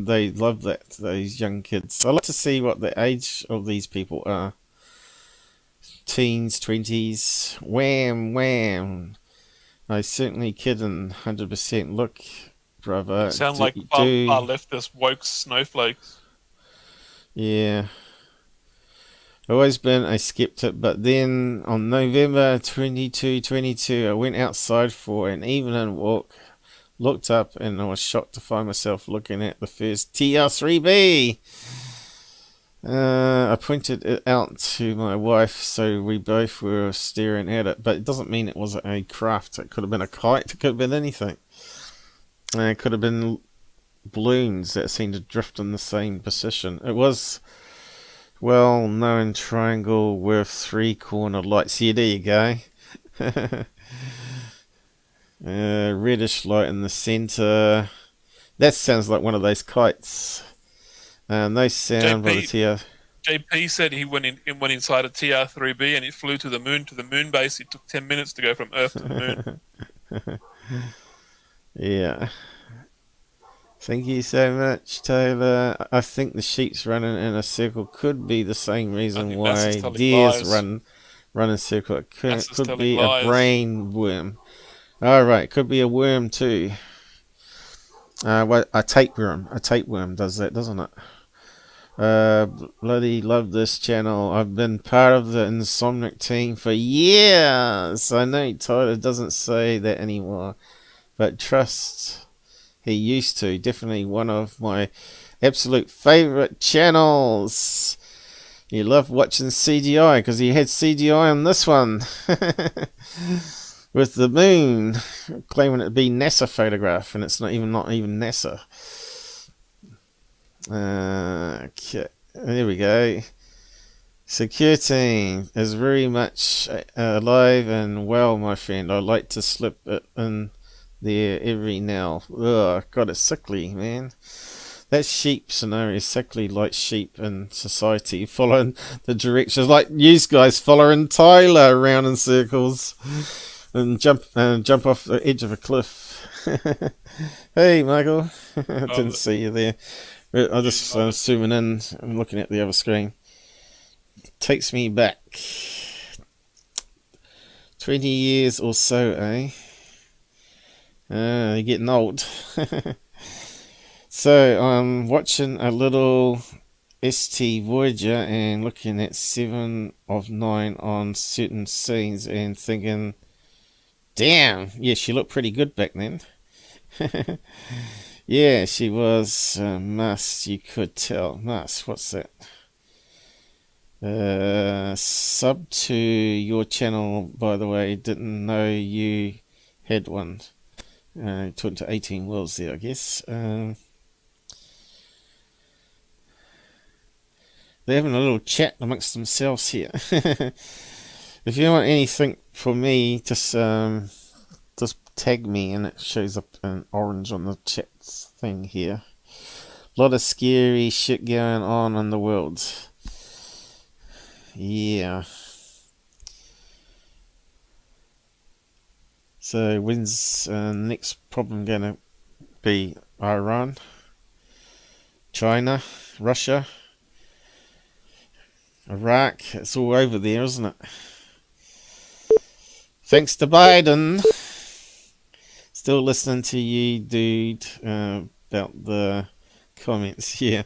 they love that, those young kids. I like to see what the age of these people are. Teens, 20s, wham. I certainly kidding, 100%. Look, brother. You sound like far leftist woke snowflakes. Yeah. Always been a skeptic, but then on November 22, I went outside for an evening walk, looked up, and I was shocked to find myself looking at the first TR3B. I pointed it out to my wife, so we both were staring at it, but it doesn't mean it was a craft. It could have been a kite, it could have been anything. It could have been balloons that seemed to drift in the same position. It was well-known triangle with 3-corner lights. Yeah, there you go. Reddish light in the center. That sounds like one of those kites. No sound by the TR. JP said he went inside a TR3B and it flew to the moon base. It took 10 minutes to go from Earth to the moon. Yeah. Thank you so much, Taylor. I think the sheep's running in a circle could be the same reason why deers run in a circle. It could be a brain worm. Alright, could be a worm too. A tapeworm. A tapeworm does that, doesn't it? Bloody love this channel. I've been part of the Insomniac team for years. I know Tyler doesn't say that anymore, but trust, he used to. Definitely one of my absolute favorite channels. You love watching CGI because he had CGI on this one with the moon, claiming it to be NASA photograph, and it's not even NASA. Okay, there we go. Secureteam is very much alive and well, my friend. I like to slip it in there every now. Ugh, God, it's sickly, man. That sheep scenario is sickly, like sheep in society, following the directions, like you guys following Tyler around in circles and jump off the edge of a cliff. Hey, Michael. I didn't see you there. I just zooming in and looking at the other screen. Takes me back 20 years or so, eh? You're getting old. So I'm watching a little ST Voyager and looking at 7 of 9 on certain scenes and thinking, damn, yeah, she looked pretty good back then. Yeah, she was must, you could tell. Must, what's that? Sub to your channel, by the way. Didn't know you had one. Talking to 18 Worlds there, I guess. They're having a little chat amongst themselves here. If you want anything from me, just tag me and it shows up in orange on the chat thing here. A lot of scary shit going on in the world. Yeah. So when's next problem gonna be? Iran, China, Russia, Iraq? It's all over there, isn't it? Thanks to Biden. Still listening to you, dude, about the comments. Yeah,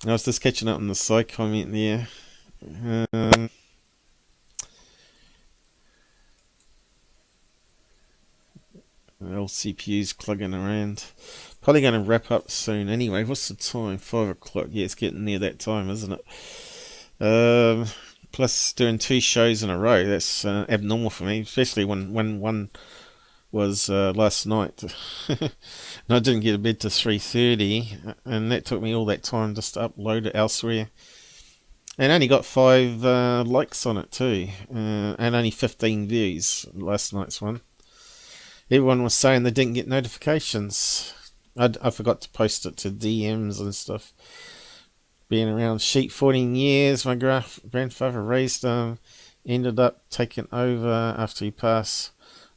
I was just catching up on the side comment there. Old CPU's clugging around. Probably going to wrap up soon anyway. What's the time? 5 o'clock. Yeah, it's getting near that time, isn't it? Plus doing 2 shows in a row. That's abnormal for me, especially when one was last night. And I didn't get to bed till 3:30, and that took me all that time just to upload it elsewhere. And only got 5 likes on it too, and only 15 views last night's one. Everyone was saying they didn't get notifications. I forgot to post it to DMs and stuff. Being around sheep 14 years, my grandfather raised them, ended up taking over after he passed.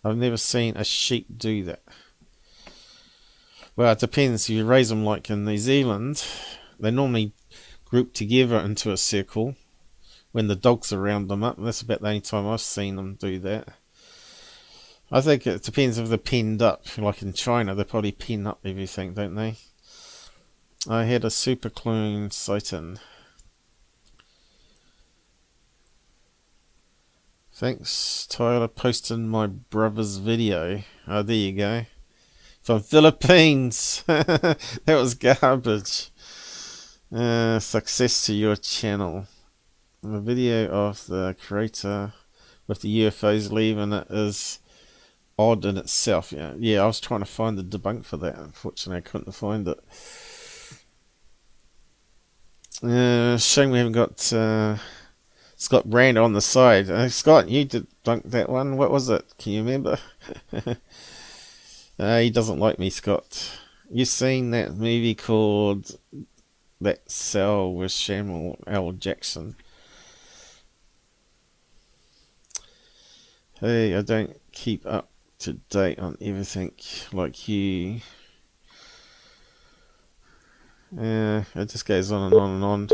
I've never seen a sheep do that. Well, it depends. If you raise them like in New Zealand, they normally group together into a circle when the dogs are round them up. That's about the only time I've seen them do that. I think it depends if they're pinned up. Like in China, they probably pin up everything, don't they? I had a super clone sighting. Thanks, Tyler, posting my brother's video. Oh, there you go. From Philippines. That was garbage. Success to your channel. The video of the creator with the UFOs leaving it is odd in itself. Yeah, I was trying to find the debunk for that. Unfortunately, I couldn't find it. Shame we haven't got Scott Brand on the side. Scott, you debunked that one. What was it? Can you remember? He doesn't like me, Scott. You seen that movie called That Cell with Samuel L. Jackson? Hey, I don't keep up to date on everything like you. It just goes on and on and on.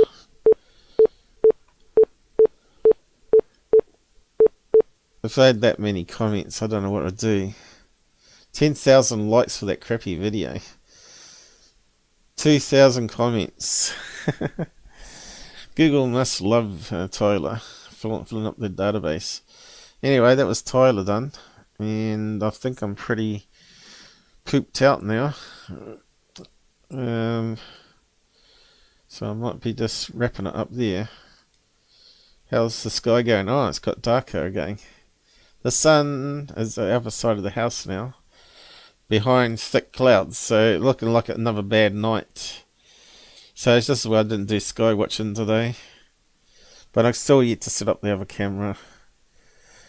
If I had that many comments, I don't know what I'd do. 10,000 likes for that crappy video. 2,000 comments. Google must love Tyler filling up their database. Anyway, that was Tyler done. And I think I'm pretty pooped out now. So I might be just wrapping it up there. How's the sky going? Oh, it's got darker again. The sun is the other side of the house now, behind thick clouds, so looking like another bad night. So this is why I didn't do sky watching today. But I'm still yet to set up the other camera.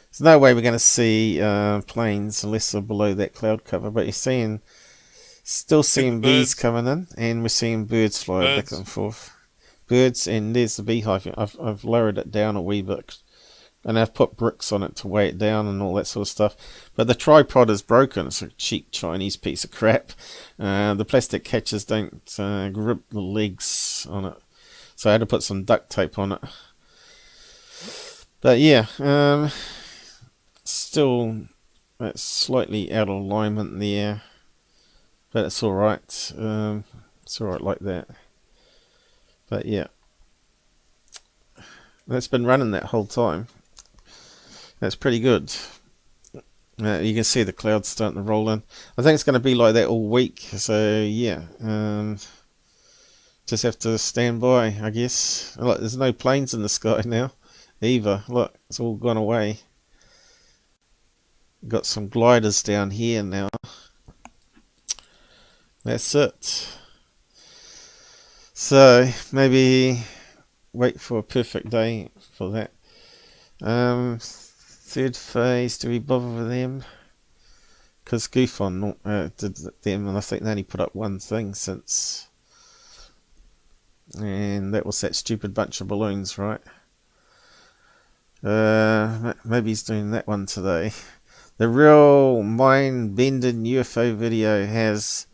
There's no way we're going to see planes unless they're below that cloud cover. But you're still seeing bees coming in, and we're seeing birds fly back and forth. Birds, and there's the beehive. I've lowered it down a wee bit, and I've put bricks on it to weigh it down and all that sort of stuff. But the tripod is broken. It's a cheap Chinese piece of crap. The plastic catches don't grip the legs on it, so I had to put some duct tape on it. But yeah, still it's slightly out of alignment there, but it's alright. It's alright like that. But yeah, that's been running that whole time. That's pretty good. You can see the clouds starting to roll in. I think it's going to be like that all week. So yeah, just have to stand by, I guess. Look, there's no planes in the sky now either. Look, it's all gone away. Got some gliders down here now. That's it. So maybe wait for a perfect day for that. Third phase, do we bother with them? Because GUFON did them, and I think they only put up one thing since, and that was that stupid bunch of balloons, right? Maybe he's doing that one today. The real mind-bending UFO video has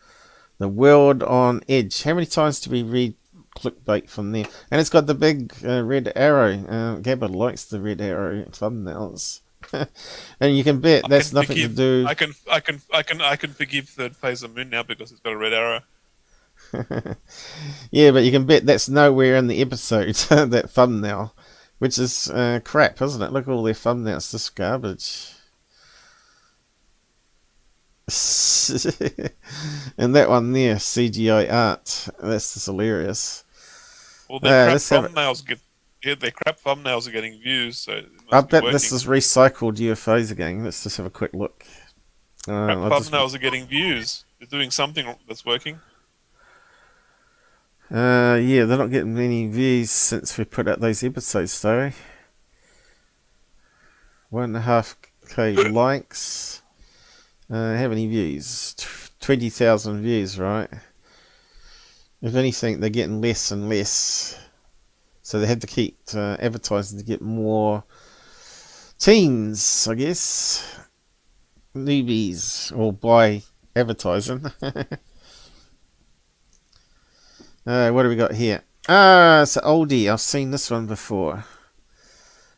the world on edge. How many times do we read clickbait from there? And it's got the big red arrow. Gabber likes the red arrow thumbnails. And you can bet that's nothing to do. I can forgive ThirdphaseOFmoon now because it's got a red arrow. Yeah, but you can bet that's nowhere in the episode. That thumbnail, which is crap, isn't it? Look at all their thumbnails, just garbage. And that one there, CGI art, that's just hilarious. Well, their crap thumbnails are getting views, so I bet this is recycled UFOs again. Let's just have a quick look. Crap thumbnails are getting views. They're doing something that's working. Yeah, they're not getting many views since we put out those episodes, though. 1.5k likes. How many views? 20,000 views, right? If anything, they're getting less and less. So they had to keep advertising to get more teens, I guess. Newbies, or buy advertising. What do we got here? It's an oldie. I've seen this one before.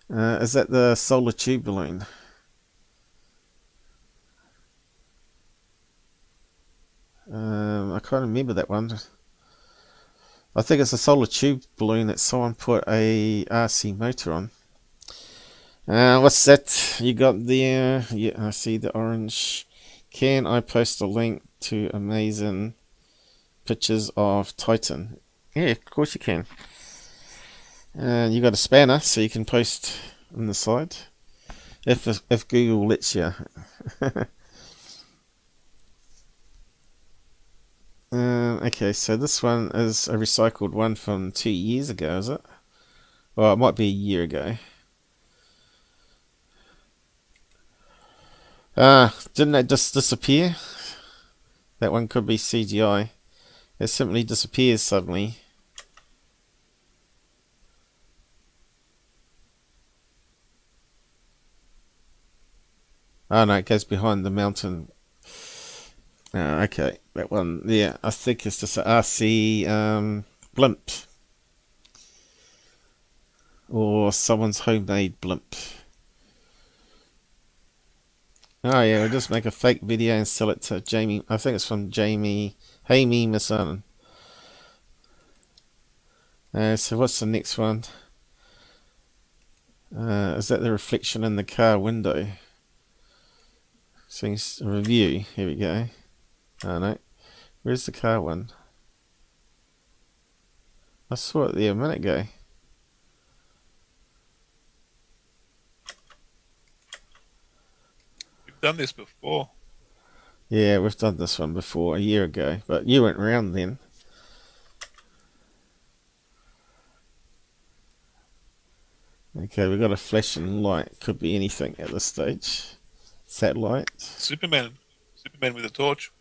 Is that the solar tube balloon? I can't remember that one. I think it's a solar tube balloon that someone put a RC motor on. What's that you got there? Yeah, I see the orange. Can I post a link to amazing pictures of Titan? Yeah, of course you can. You got a spanner, so you can post on the side if Google lets you. Okay, so this one is a recycled one from 2 years ago, is it? Well, it might be a year ago. Didn't it just disappear? That one could be CGI. It simply disappears suddenly. Oh no, it goes behind the mountain. Okay, that one, yeah, I think it's just an RC blimp. Or someone's homemade blimp. Oh yeah, we'll just make a fake video and sell it to Jamie. I think it's from Jamie. Hey me, my son. So what's the next one? Is that the reflection in the car window? So review. Here we go. Oh no, where's the car one? I saw it there a minute ago. We've done this before. Yeah, we've done this one before a year ago, but you weren't around then. Okay, we've got a flashing light. Could be anything at this stage. Satellite. Superman with a torch.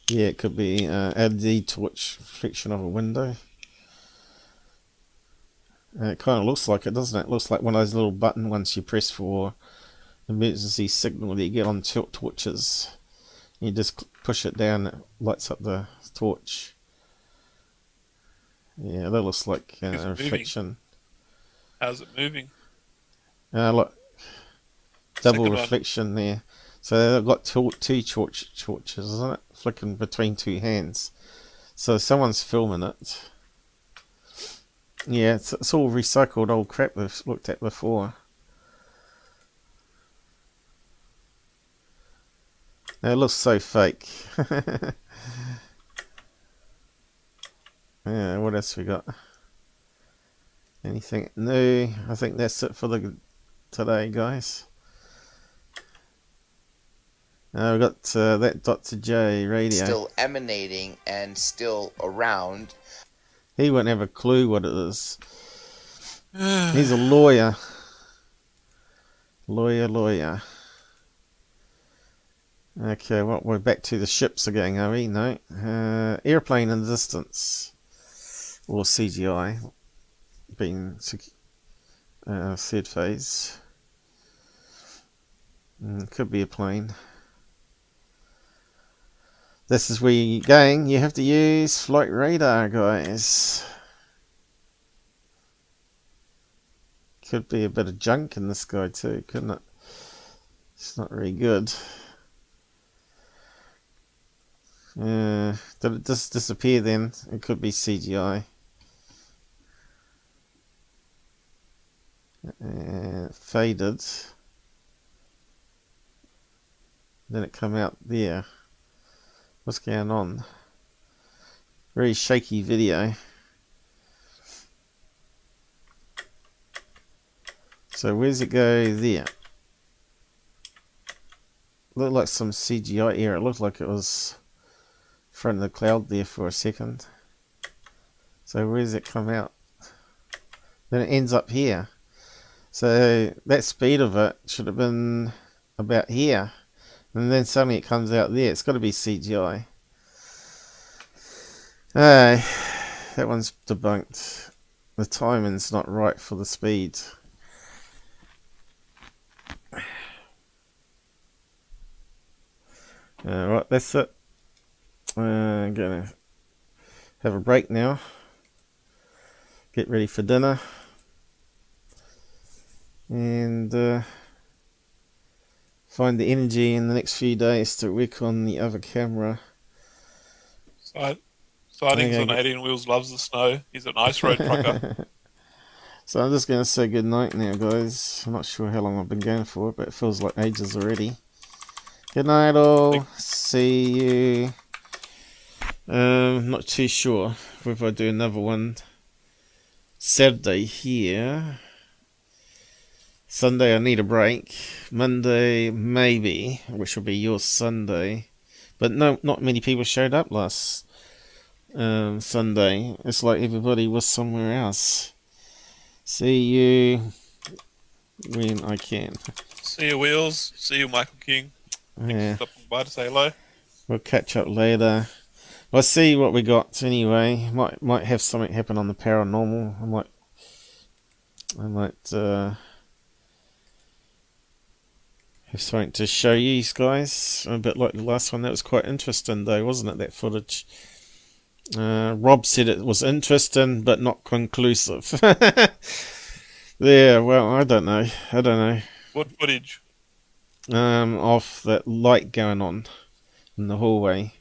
Yeah, it could be LED torch reflection of a window. It kind of looks like it, doesn't it? It looks like one of those little button ones you press for emergency signal that you get on torches. You just push it down, it lights up the torch. Yeah, that looks like a reflection. How's it moving? Look, double Second reflection there. So they've got two torches, isn't it? Flicking between two hands. So someone's filming it. Yeah, it's all recycled old crap we've looked at before. It looks so fake. Yeah, what else we got? Anything new? I think that's it for today, guys. We've got that Dr. J radio. Still emanating and still around. He won't have a clue what it is. He's a lawyer. Lawyer. Okay, well, we're back to the ships again, are we? No. Airplane in the distance. Or CGI. Being third phase. Could be a plane. This is where you're going. You have to use flight radar, guys. Could be a bit of junk in this guy too, couldn't it? It's not very good. Did it just disappear then? It could be CGI. Faded. Then it come out there. What's going on? Very shaky video. So where's it go there? Looked like some CGI error. It looked like it was in front of the cloud there for a second. So where's it come out? Then it ends up here. So that speed of it should have been about here. And then suddenly it comes out there. It's got to be CGI. That one's debunked. The timing's not right for the speed. Right, that's it. I'm gonna have a break now. Get ready for dinner. And find the energy in the next few days to work on the other camera. Sightings on 18 Wheels loves the snow. He's an ice road trucker. So I'm just going to say good night now, guys. I'm not sure how long I've been going for, but it feels like ages already. Good night, all. See you. Not too sure if I do another one Saturday here. Sunday I need a break. Monday maybe, which will be your Sunday. But no, not many people showed up last Sunday. It's like everybody was somewhere else. See you when I can. See you, Wheels. See you, Michael King. Yeah. Stopping by to say hello. We'll catch up later. We'll see what we got anyway. Might have something happen on the paranormal. I might have something to show you guys. A bit like the last one. That was quite interesting though, wasn't it, that footage? Rob said it was interesting but not conclusive. Yeah, well, I don't know. What footage? Of that light going on in the hallway.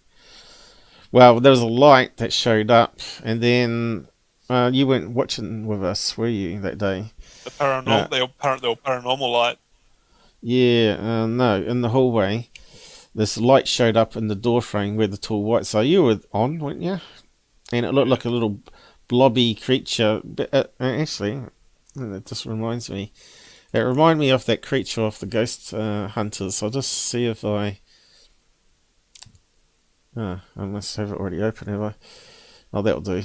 Well, there was a light that showed up, and then you weren't watching with us, were you, that day? The paranormal, they were paranormal light. Yeah, no, in the hallway, this light showed up in the door frame where the tall white. So you were on, weren't you? And it looked like a little blobby creature. Actually, it just reminds me. It reminded me of that creature off the Ghost Hunters. I'll just see if I must have it already open, have I? Oh, that'll do.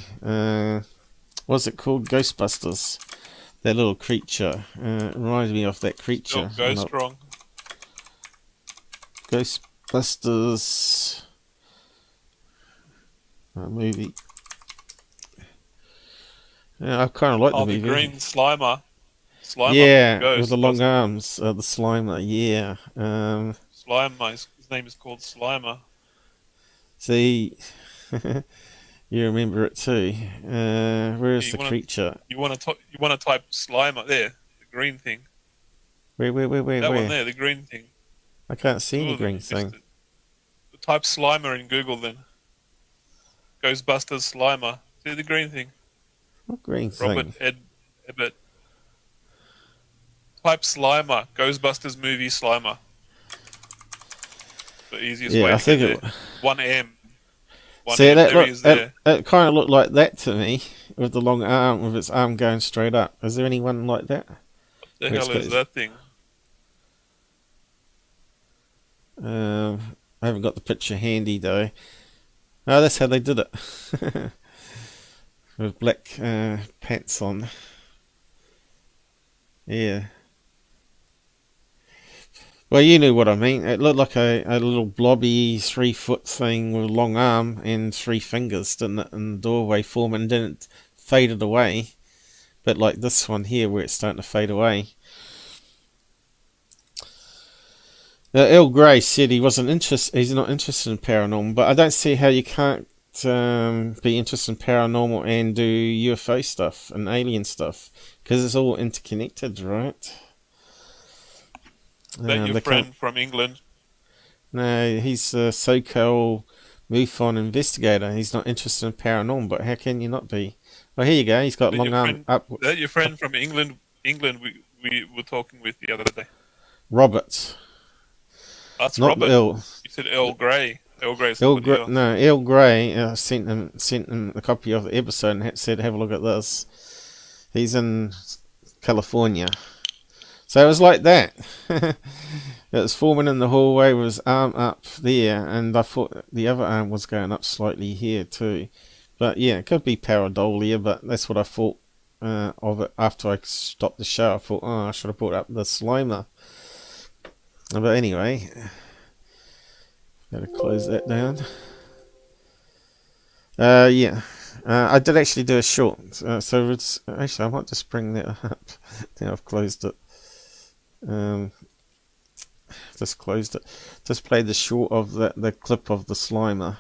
What's it called? GhostBusters. that little creature. It reminds me of that creature. Go strong. GhostBusters movie. Yeah, I kind of like the movie. The green Slimer. Yeah, with the long arms. The Slimer, yeah. Slimer, his name is called Slimer. See, you remember it too. Where's the creature? You want to type Slimer there, the green thing. Where? That one there, the green thing. I can't see the green thing. Type Slimer in Google then. GhostBusters Slimer. See the green thing? What green thing? Robert Ebbett. Type Slimer. Ghostbusters movie Slimer. The easiest way to get it. 1M. See, that kind of looked like that to me, with the long arm, with its arm going straight up. Is there anyone like that? What the hell is that thing? I haven't got the picture handy though. Oh, that's how they did it. With black pants on. Yeah. Well, you knew what I mean. It looked like a little blobby 3-foot thing with a long arm and 3 fingers, didn't it, in the doorway form, and then it faded away. But like this one here, where it's starting to fade away. Earl Grey said he's not interested in paranormal, but I don't see how you can't be interested in paranormal and do UFO stuff and alien stuff, because it's all interconnected, right? Is that your friend from England? No, he's a so-called MUFON investigator. He's not interested in paranormal, but how can you not be? Well, here you go. He's got long arm up. Is that your friend from England? We were talking with the other day. Robert. That's not Robert. Earl. You said Earl Grey. Earl Grey. No, Earl Grey sent him a copy of the episode and said, "Have a look at this." He's in California. So it was like that. It was forming in the hallway with his arm up there, and I thought the other arm was going up slightly here too. But yeah, it could be pareidolia, but that's what I thought of it after I stopped the show. I thought, oh, I should have brought up the Slimer. But anyway, gotta close that down. Yeah. I did actually do a short, so it's actually I might just bring that up. Now I've closed it. Just closed it. Just played the short of the clip of the Slimer.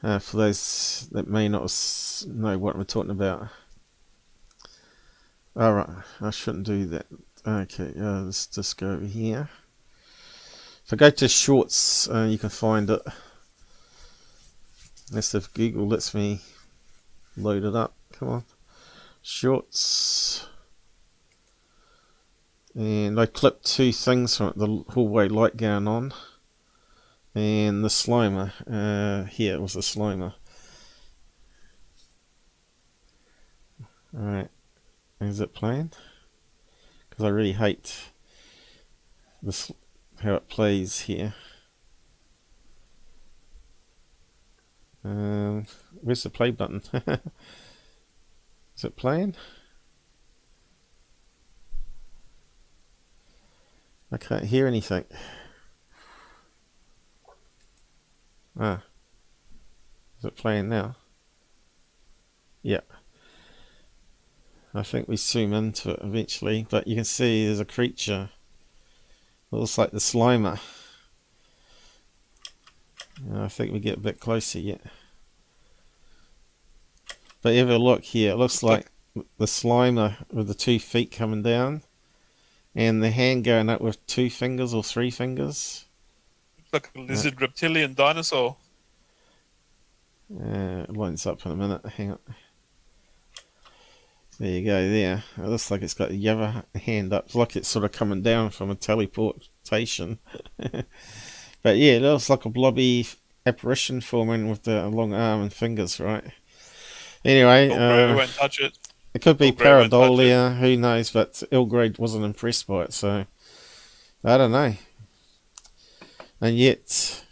For those that may not know what we're talking about. Alright, I shouldn't do that. Okay, let's just go over here. If I go to shorts, you can find it. Unless if Google lets me load it up. Come on. Shorts. And I clipped 2 things from it. The hallway light going on. And the Slimer. Here it was the Slimer. Alright. Is it playing? Because I really hate this, how it plays here. Where's the play button? Is it playing? I can't hear anything. Ah. Is it playing now? Yeah. I think we zoom into it eventually, but you can see there's a creature. It looks like the Slimer. I think we get a bit closer yet. But have a look here. It looks like the Slimer with the 2 feet coming down. And the hand going up with 2 fingers or 3 fingers. Looks like a lizard reptilian dinosaur. It lines up in a minute. Hang on. There you go, there. It looks like it's got the other hand up. It's like it's sort of coming down from a teleportation. But yeah, it looks like a blobby apparition forming with the long arm and fingers, right? Anyway, we won't touch it. It could be pareidolia, who knows, but Earl Grey wasn't impressed by it, so I don't know. And yet,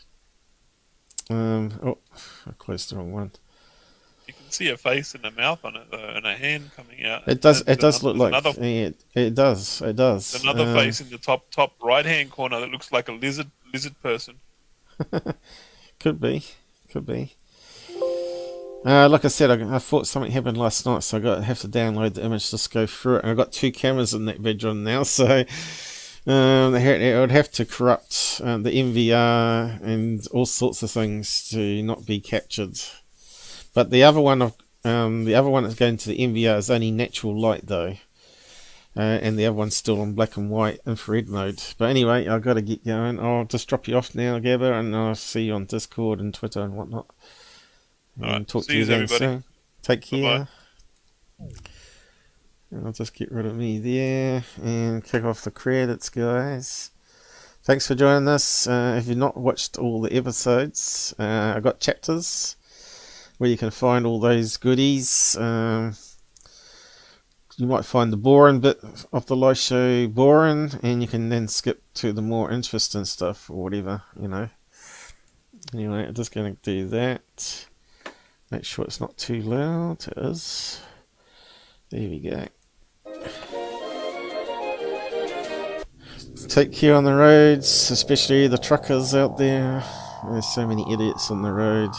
oh, I closed the wrong one. You can see a face and a mouth on it, though, and a hand coming out. It does. It does There's look like. another, It does. It does. there's another face in the top right-hand corner that looks like a lizard person. Could be. Could be. Like I said, I thought something happened last night, so I have to download the image, just go through it. And I've got 2 cameras in that bedroom now, so it would have to corrupt the MVR and all sorts of things to not be captured. But the other one that's going to the MVR is only natural light though, and the other one's still on black and white infrared mode. But anyway, I've got to get going. I'll just drop you off now, Gabber, and I'll see you on Discord and Twitter and whatnot. Alright, Talk see to you you again everybody. soon. Take care. Bye-bye. And I'll just get rid of me there and kick off the credits, guys. Thanks for joining us. If you've not watched all the episodes, I got chapters where you can find all those goodies. You might find the boring bit of the live show boring, and you can then skip to the more interesting stuff or whatever, you know. Anyway, I'm just going to do that. Make sure it's not too loud. It is. There we go. Take care on the roads, especially the truckers out there. There's so many idiots on the road.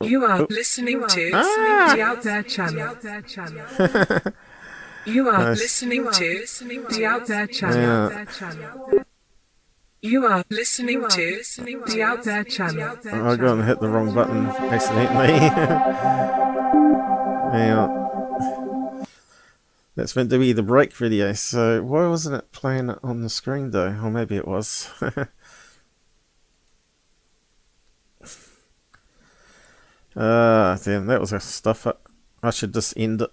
You are listening to the Out There channel. You are listening to the Out There channel. You are listening to the Out There channel. I got and hit the wrong button accidentally. Yeah. That's meant to be the break video, so why wasn't it playing it on the screen though? Or maybe it was. Damn, that was a stuff up. I should just end it.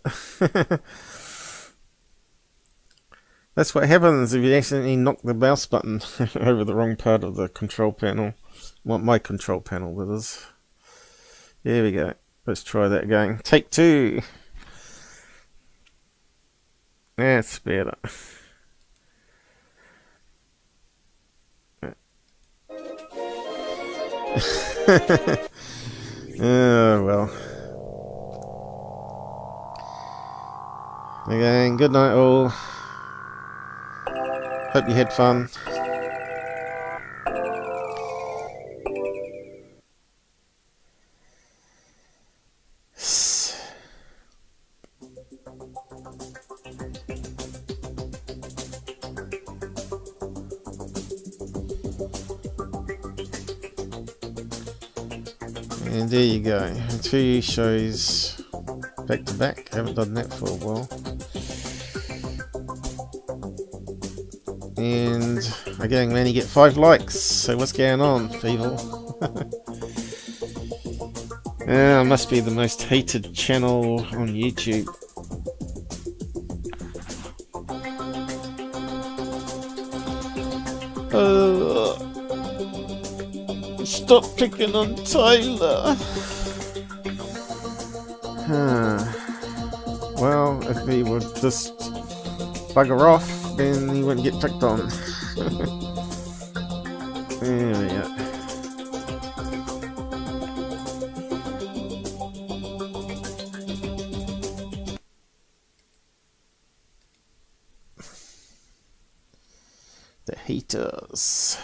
That's what happens if you accidentally knock the mouse button over the wrong part of the control panel. Well, my control panel, that is. There we go. Let's try that again. Take 2. That's better. Oh, well. Again, good night all. Hope you had fun. And there you go. 2 shows back to back. Haven't done that for a while. And again, man, you get 5 likes. So what's going on, people? Must be the most hated channel on YouTube. Stop picking on Tyler. Well, if he would just bugger off, then he wouldn't get picked on. There we go. The haters.